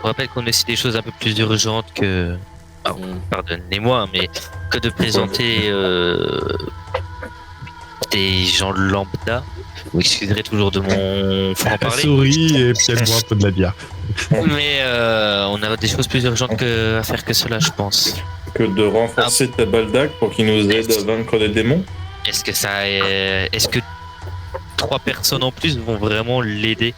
B: vous rappelle qu'on a aussi des choses un peu plus urgentes que, pardonnez-moi, mais que de présenter des gens lambda. Vous excuserez toujours de mon
C: Elle
B: franc-parler.
C: sourit et puis elle boit un peu de la bière.
B: Mais on a des choses plus urgentes à faire que cela, je pense.
A: Que de renforcer Tabaldak pour qu'il nous aide à vaincre les démons.
B: Est-ce que 3 personnes en plus vont vraiment l'aider?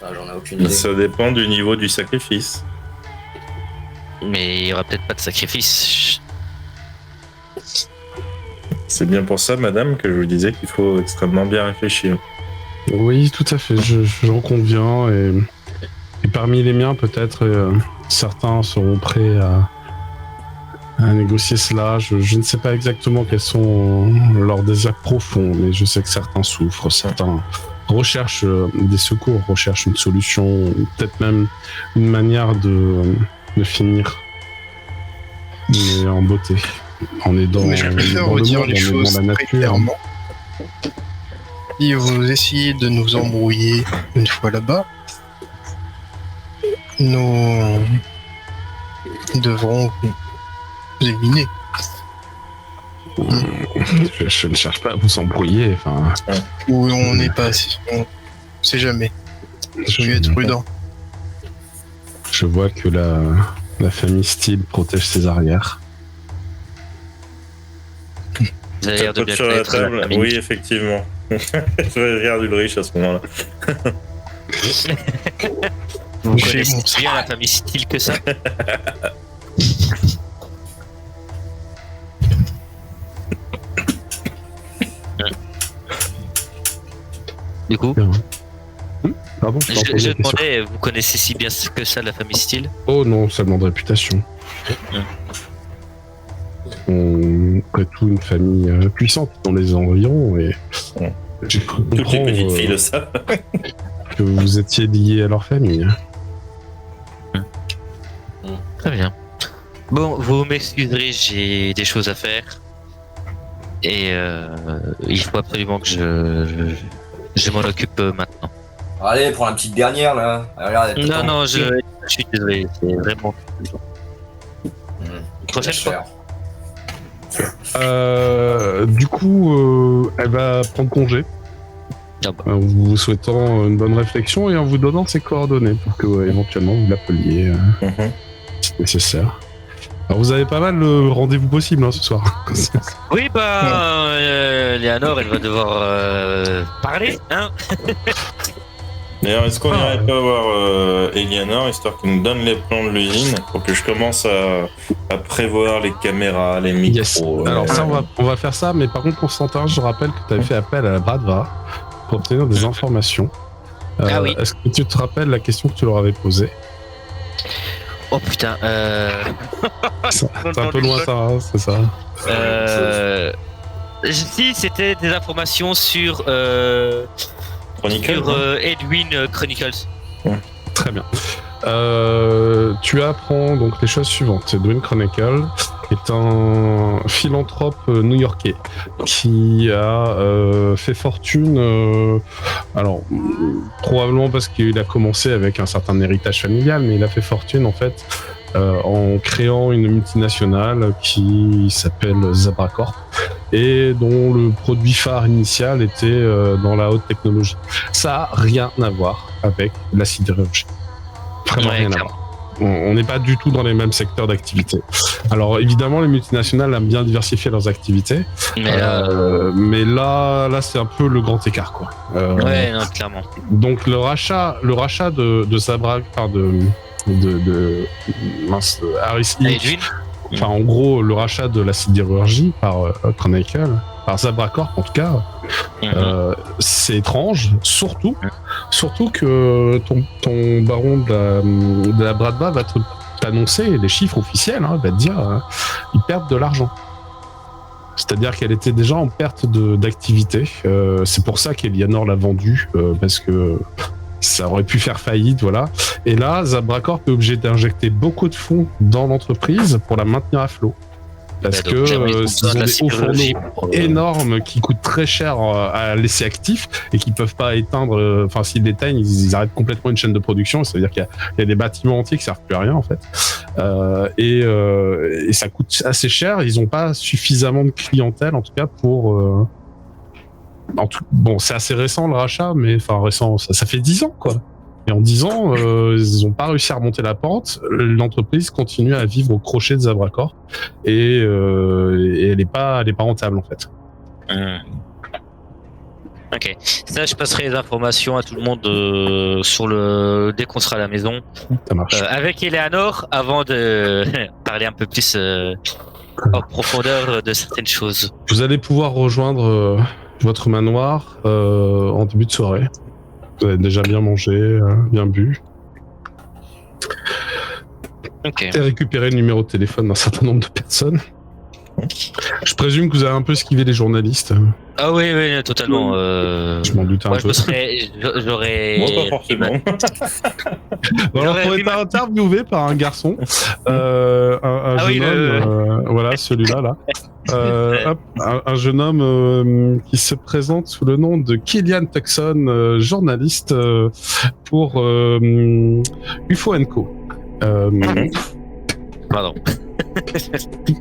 D: Ah, j'en ai aucune idée.
A: Ça dépend du niveau du sacrifice.
B: Mais il y aura peut-être pas de sacrifice.
A: C'est bien pour ça, madame, que je vous disais qu'il faut extrêmement bien réfléchir.
C: Oui, tout à fait, j'en conviens. Et parmi les miens, peut-être, certains seront prêts à négocier cela. Je ne sais pas exactement quels sont leurs désirs profonds, mais je sais que certains souffrent, certains recherche des secours, recherche une solution, peut-être même une manière de finir, mais en beauté, en aidant,
E: Mais je préfère
C: dans
E: vous
C: le
E: dire
C: monde,
E: les
C: en aidant
E: choses
C: la
E: très
C: nature.
E: clairement. Si vous essayez de nous embrouiller une fois là-bas, nous devrons vous éliminer.
C: Je ne cherche pas à vous embrouiller, enfin,
E: Ou on n'est pas... On sait jamais. Je vais être prudent.
C: je vois que la famille Steele protège ses arrières.
B: Vous avez l'air de
A: Tapote
B: bien
A: sur la
B: connaître la
A: table.
B: famille.
A: Oui, effectivement. Je regarde Ulrich à ce moment-là.
B: Vous
E: Chez
B: connaissez
E: mon
B: bien la famille Steele que ça. Du coup,
C: Pardon,
B: je
C: pas entendu la question.
B: demandais, vous connaissez si bien que ça la famille Steele?
C: Oh non, seulement de réputation. Après tout, une famille puissante dans les environs et
A: Ouais.
C: j'ai cru
A: Toutes les
C: comprendre
A: petites filles le savent.
C: que vous étiez lié à leur famille.
B: Très bien. Bon, vous m'excuserez, j'ai des choses à faire. Et il faut absolument que je m'en occupe maintenant.
D: Allez, prends la petite dernière là. Regarde, elle
B: Non,
D: t'attend.
B: non, je suis désolé, c'est vraiment. Prochaine
D: Laisse
B: fois.
D: faire.
C: Du coup, elle va prendre congé.
B: Ah bah.
C: En vous souhaitant une bonne réflexion et en vous donnant ses coordonnées pour que éventuellement vous l'appeliez si nécessaire. Alors vous avez pas mal de rendez-vous possibles ce soir.
B: Oui, bah, Léanor, elle va devoir parler, hein.
A: D'ailleurs, est-ce qu'on irait pas voir Eleanor, histoire qu'il nous donne les plans de l'usine, pour que je commence à prévoir les caméras, les micros.
C: Yes. Alors ça, on va faire ça, mais par contre, Constantin, je rappelle que tu avais fait appel à la Bradva pour obtenir des informations.
B: Ah oui.
C: Est-ce que tu te rappelles la question que tu leur avais posée?
B: Oh putain,
C: C'est un peu lointain, hein, c'est ça.
B: si c'était des informations sur
A: Chronicle,
B: sur
A: hein.
B: Edwin Chronicles.
C: Très bien. Tu apprends donc les choses suivantes. Edwin Chronicle est un philanthrope new-yorkais qui a fait fortune. Alors, probablement parce qu'il a commencé avec un certain héritage familial, mais il a fait fortune en fait en créant une multinationale qui s'appelle Zabracorp et dont le produit phare initial était dans la haute technologie. Ça a rien à voir avec la sidérurgie. Vraiment
B: Ouais,
C: rien à
B: clairement.
C: voir. On n'est pas du tout dans les mêmes secteurs d'activité. Alors évidemment, les multinationales aiment bien diversifier leurs activités, mais là c'est un peu le grand écart, quoi.
B: Ouais, non, clairement.
C: Donc le rachat de Zabra, enfin de Harris Inc.
B: Edwin.
C: Enfin, en gros, le rachat de la sidérurgie par Chronicle, par Zabracorp en tout cas, c'est étrange, surtout que ton baron de la Bradva va t'annoncer les chiffres officiels, hein, va te dire ils perdent de l'argent. C'est-à-dire qu'elle était déjà en perte d'activité. C'est pour ça qu'Eleanor l'a vendue, parce que ça aurait pu faire faillite, voilà. Et là, Zabracorp est obligé d'injecter beaucoup de fonds dans l'entreprise pour la maintenir à flot. Parce que ils ont des hauts fourneaux énormes qui coûtent très cher à laisser actifs et qui peuvent pas éteindre. Enfin, s'ils l'éteignent, ils arrêtent complètement une chaîne de production. Ça veut dire qu'il y a des bâtiments entiers qui servent plus à rien en fait. Et ça coûte assez cher. Ils ont pas suffisamment de clientèle, en tout cas pour. Bon, c'est assez récent le rachat, mais enfin récent, ça fait 10 ans quoi. Et en 10 ans, ils n'ont pas réussi à remonter la pente. L'entreprise continue à vivre au crochet de Zabracorp et elle est pas rentable en fait.
B: Ok. Ça, je passerai les informations à tout le monde dès qu'on sera à la maison.
C: Ça marche.
B: Avec Eleanor, avant de parler un peu plus en profondeur de certaines choses.
C: Vous allez pouvoir rejoindre votre manoir en début de soirée. Vous avez déjà bien mangé, bien bu.
B: Ok.
C: Et récupéré le numéro de téléphone d'un certain nombre de personnes. Je présume que vous avez un peu esquivé les journalistes.
B: Ah oui, totalement.
C: Je m'en doutais un
B: Moi,
C: peu.
B: j'aurais.
A: Moi, pas forcément.
C: Alors,
B: J'aurais
C: pour
B: vu
C: être interviewé par un garçon, un
B: Ah oui,
C: jeune homme, voilà, celui-là, là. Un jeune homme qui se présente sous le nom de Killian Tucson, journaliste pour UFO & Co.
B: Pardon.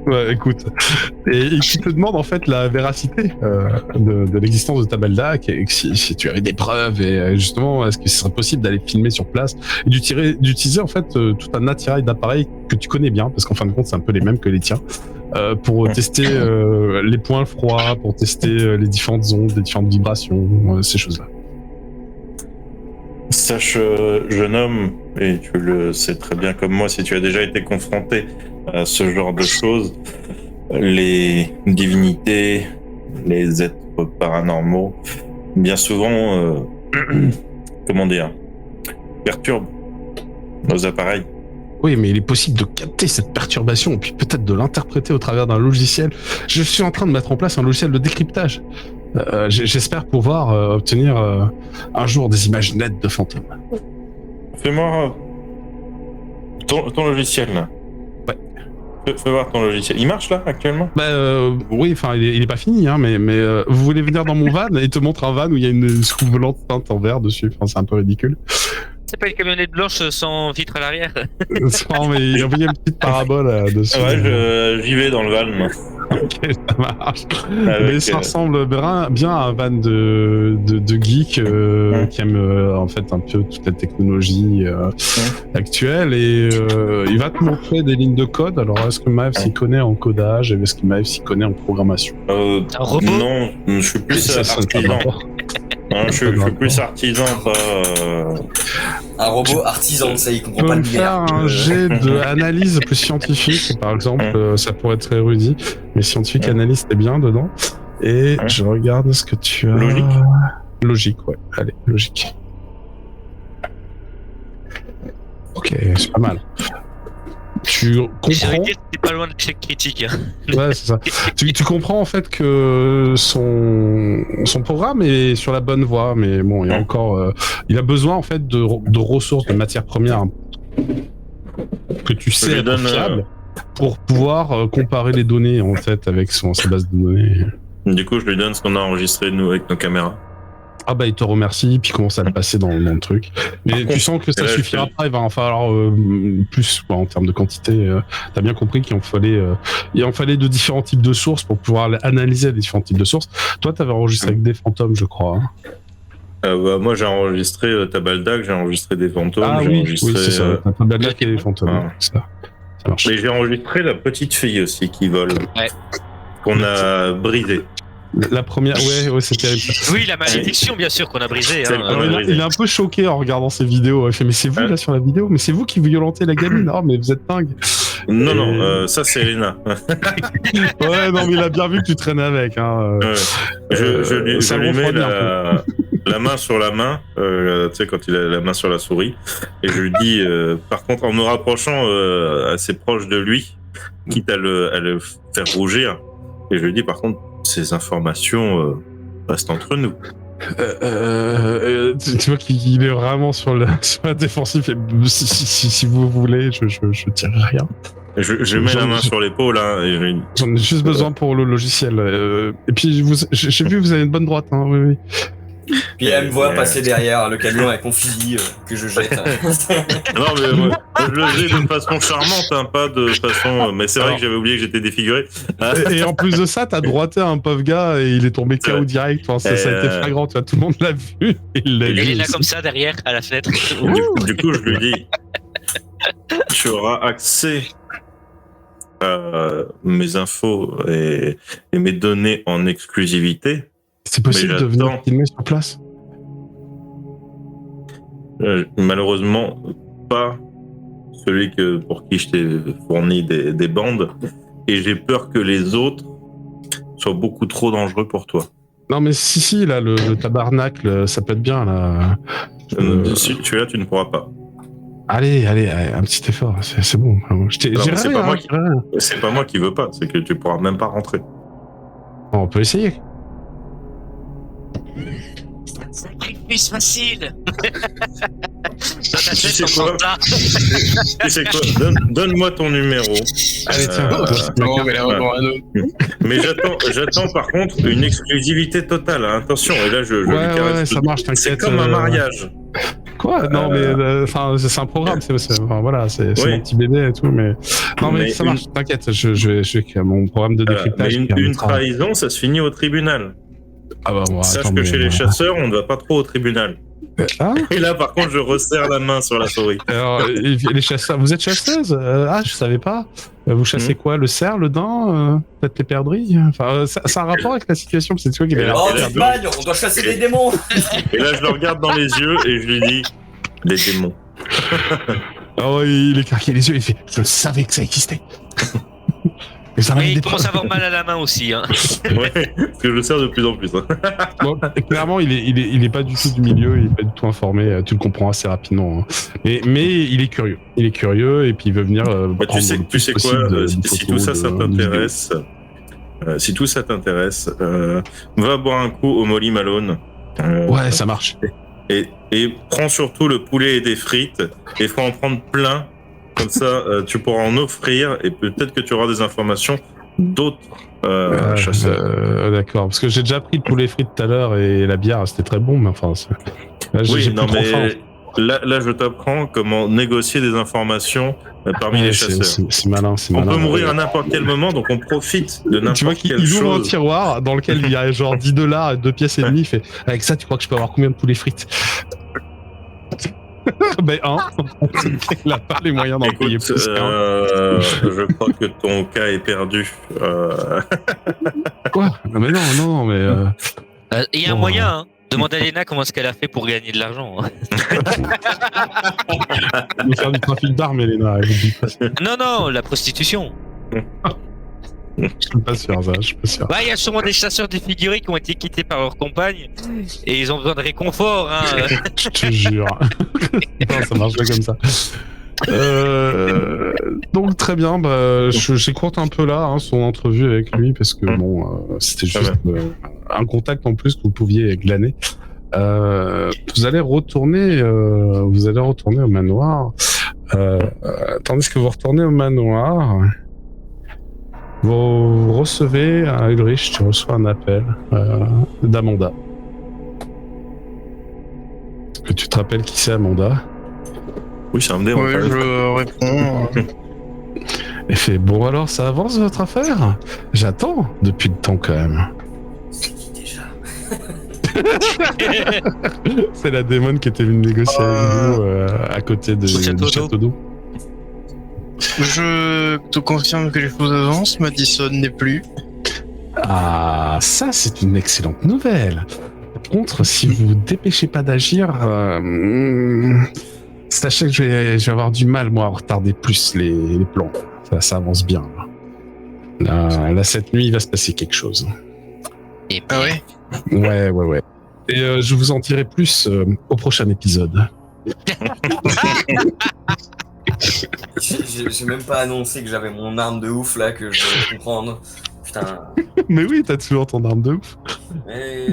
C: Ouais, écoute, et qui te demande en fait la véracité de l'existence de Tabaldak et si tu avais des preuves et justement est-ce que ce serait possible d'aller filmer sur place et d'utiliser en fait tout un attirail d'appareils que tu connais bien parce qu'en fin de compte c'est un peu les mêmes que les tiens pour tester les points froids, pour tester les différentes ondes, les différentes vibrations, ces choses-là.
A: Sache, jeune homme, et tu le sais très bien comme moi, si tu as déjà été confronté à ce genre de choses, les divinités, les êtres paranormaux, bien souvent, comment dire, perturbent nos appareils.
C: Oui, mais il est possible de capter cette perturbation et puis peut-être de l'interpréter au travers d'un logiciel. Je suis en train de mettre en place un logiciel de décryptage. J'espère pouvoir obtenir un jour des images nettes de fantômes.
A: Fais-moi ton logiciel, là.
C: Ouais.
A: Fais voir ton logiciel. Il marche, là, actuellement?
C: Oui, enfin, il est pas fini, hein, mais vous voulez venir dans mon van et te montre un van où il y a une soucoupe volante teinte en vert dessus. Enfin, c'est un peu ridicule.
B: C'est pas une camionnette blanche sans vitre à l'arrière?
C: Non, mais il y a une petite parabole dessus.
A: Ouais, j'y vais dans le van, moi.
C: Ok, ça marche.
A: Avec,
C: Mais ça ressemble bien à un van de geek qui aime en fait un peu toute la technologie actuelle et il va te montrer des lignes de code. Alors est-ce que Maëv s'y connaît en codage et est-ce que Maëv s'y connaît en programmation?
B: Un robot?
A: Non, je suis plus artisan. Non, je suis plus artisan, pas...
D: Un robot artisan, ça y comprend
C: On
D: pas
C: peut
D: le
C: me faire
D: binaire.
C: un jet d'analyse plus scientifique, par exemple, ça pourrait être érudit, mais scientifique analyse c'est bien dedans. Et je regarde ce que tu as.
A: Logique.
C: Logique, ouais. Allez, logique. Ok, c'est pas mal. Tu comprends.
B: C'est pas loin de l'échec critique. Hein.
C: Ouais, c'est ça. Tu comprends en fait que son programme est sur la bonne voie, mais bon, il y a encore, il a besoin en fait de ressources, de matières premières que tu sais être fiables pour pouvoir comparer les données en fait avec sa base de données.
A: Du coup, je lui donne ce qu'on a enregistré nous avec nos caméras.
C: Ah bah il te remercie, puis commence à le passer dans le truc. Mais tu sens que ça suffira pas, il va en falloir plus quoi, en termes de quantité. T'as bien compris qu'il en fallait de différents types de sources pour pouvoir analyser les différents types de sources. Toi, t'avais enregistré avec des fantômes, je crois. Hein.
A: Moi, j'ai enregistré Tabaldak, j'ai enregistré des fantômes.
C: Ah
A: j'ai
C: oui,
A: enregistré,
C: c'est ça. Tabaldak et des fantômes. Ça marche.
A: Mais j'ai enregistré la petite fille aussi qui vole.
B: Ouais.
A: Qu'on a brisée.
C: La première, ouais, c'est terrible. Ça.
B: Oui, la malédiction, bien sûr, qu'on a brisée. Hein.
C: Alors, il est un peu choqué en regardant ces vidéos. Il fait, mais c'est vous là sur la vidéo, mais c'est vous qui violentez la gamine. Oh, mais vous êtes dingue.
A: Non, ça c'est Elena.
C: Ouais, non, mais il a bien vu que tu traînais avec. Hein.
A: Je lui mets la main sur la main, tu sais, quand il a la main sur la souris, et je lui dis, par contre, en me rapprochant assez proche de lui, quitte à le faire rougir, et je lui dis, par contre, ces informations restent entre nous.
C: Tu vois qu'il est vraiment sur la défensive. Et si vous voulez, je tire rien.
A: Je mets la main sur l'épaule. Hein,
C: j'en ai juste besoin pour le logiciel. Et puis, j'ai vu que vous avez une bonne droite. Hein, oui.
D: Puis elle me voit passer derrière le camion avec mon fusil que je jette.
A: Non, mais moi, je le faisais de façon charmante, hein, pas de façon. Mais c'est vrai que j'avais oublié que j'étais défiguré.
C: Et en plus de ça, t'as droité un pauvre gars et il est tombé KO direct. Enfin, ça a été flagrant, tu vois, tout le monde l'a vu. Il
B: est là comme ça derrière à la fenêtre.
A: Du coup, je lui dis tu auras accès à mes infos et mes données en exclusivité.
C: C'est possible de venir filmer sur place?
A: Malheureusement, pas celui pour qui je t'ai fourni des bandes. Et j'ai peur que les autres soient beaucoup trop dangereux pour toi.
C: Non, mais si, là, le tabarnacle, ça peut être bien, là.
A: Si tu es là, tu ne pourras pas.
C: Allez, un petit effort, c'est bon.
A: C'est pas moi qui veux pas, c'est que tu pourras même pas rentrer.
C: On peut essayer.
B: Sacrifice facile.
A: Tu sais quoi Tu sais quoi Donne-moi ton numéro.
C: Allez, tiens.
E: Non, mais là, encore un autre.
A: Mais j'attends par contre une exclusivité totale. Hein. Attention, et là je lui
C: Ouais,
A: caresse
C: ça
A: tout.
C: marche, t'inquiète.
A: C'est comme un mariage.
C: Quoi? Non, mais enfin, c'est un programme. Enfin, voilà, c'est
A: Oui.
C: mon petit bébé et tout, mais non, mais
A: Mais
C: ça marche. T'inquiète, je vais créer mon programme de
A: Voilà. Mais
C: décryptage.
A: une
C: qui permettra-
A: trahison, ça se finit au tribunal.
C: Ah bah, bon,
A: Sache
C: attends,
A: que
C: mais,
A: chez les chasseurs, on ne va pas trop au tribunal.
C: Ah,
A: Et là, par contre, je resserre la main sur la souris.
C: alors, les chasseurs, vous êtes chasseuse? Ah, je savais pas. Vous chassez quoi? Le cerf, le daim, peut-être les perdrix? Enfin, ça a un rapport avec la situation, parce que c'est toi qui
A: Et
C: l'as
A: là,
D: Oh,
A: et là,
D: tu te bagnes, on doit chasser des démons.
A: Et là, je le regarde dans les yeux et je lui dis les démons.
C: Oh, il écarquille les yeux, il fait je savais que ça existait. Et ça
B: Oui,
C: ramène
B: il
C: des
B: commence à
C: preuves.
B: avoir mal à la main aussi. Hein.
A: Ouais, parce que je le serre de plus en plus. Hein.
C: Bon, clairement, il est pas du tout du milieu, il est pas du tout informé. Tu le comprends assez rapidement. Hein. Mais il est curieux. Il est curieux et puis il veut venir.
A: Bah,
C: prendre le
A: tu
C: plus
A: sais
C: possible
A: quoi
C: de
A: si
C: photos,
A: tout ça, ça
C: de
A: t'intéresse, si tout ça t'intéresse, va boire un coup au Molly Malone.
C: vidéos. Ouais, ça marche.
A: Et prends surtout le poulet et des frites et faut en prendre plein. Comme ça, tu pourras en offrir et peut-être que tu auras des informations d'autres chasseurs.
C: D'accord, parce que j'ai déjà pris le poulet frit tout à l'heure et la bière, c'était très bon, mais enfin. Là, j'ai
A: Oui,
C: plus
A: non,
C: trop faim.
A: mais là, je t'apprends comment négocier des informations parmi
C: Ouais,
A: les chasseurs.
C: c'est malin, c'est
A: On
C: malin.
A: peut mourir à n'importe quel moment, donc on profite de
C: Tu vois
A: n'importe
C: qu'il
A: quelle
C: ouvre un
A: chose.
C: tiroir dans lequel il y a genre 10 $, 2 pièces et demie, il fait avec ça, tu crois que je peux avoir combien de poulet frites? Ben, il a pas les moyens d'en payer
A: Écoute,
C: plus.
A: je crois que ton cas est perdu.
C: Quoi? Mais non, mais.
B: Il y a un
C: Bon,
B: moyen. Hein. Demande à Léna comment est-ce qu'elle a fait pour gagner de l'argent. Hein.
C: Il veut faire du trafic d'armes, Elena. Je suis
B: Non, la prostitution.
C: pas sûr, ça, je suis pas sûr.
B: Bah, il y a sûrement des chasseurs défigurés qui ont été quittés par leur compagne et ils ont besoin de réconfort. Hein.
C: Je te jure. Non, ça marche pas comme ça. Donc très bien, bah, j'écoute un peu là son entrevue avec lui parce que bon, c'était juste un contact en plus que vous pouviez glaner. Vous allez retourner au manoir. Tandis que vous retournez au manoir, vous recevez Ulrich, tu reçois un appel d'Amanda. Est-ce que tu te rappelles qui c'est Amanda?
A: Oui, c'est un dé. on
E: Ouais,
A: parle.
E: je réponds.
C: Elle fait bon alors ça avance votre affaire? J'attends depuis le temps quand même.
D: C'est qui déjà?
C: C'est la démon qui était venue négocier avec vous à côté du château d'eau.
E: Je te confirme que les choses avancent, Madison n'est plus.
C: Ah, ça c'est une excellente nouvelle. Par contre, si vous vous dépêchez pas d'agir, sachez que je vais avoir du mal moi à retarder plus les plans. Ça avance bien. Là, cette nuit, il va se passer quelque chose.
B: Et
E: Ah ouais?
C: Ouais. Et je vous en dirai plus au prochain épisode.
D: J'ai même pas annoncé que j'avais mon arme de ouf là que je dois comprendre. Putain.
C: Mais oui, t'as toujours ton arme de ouf.
D: Mais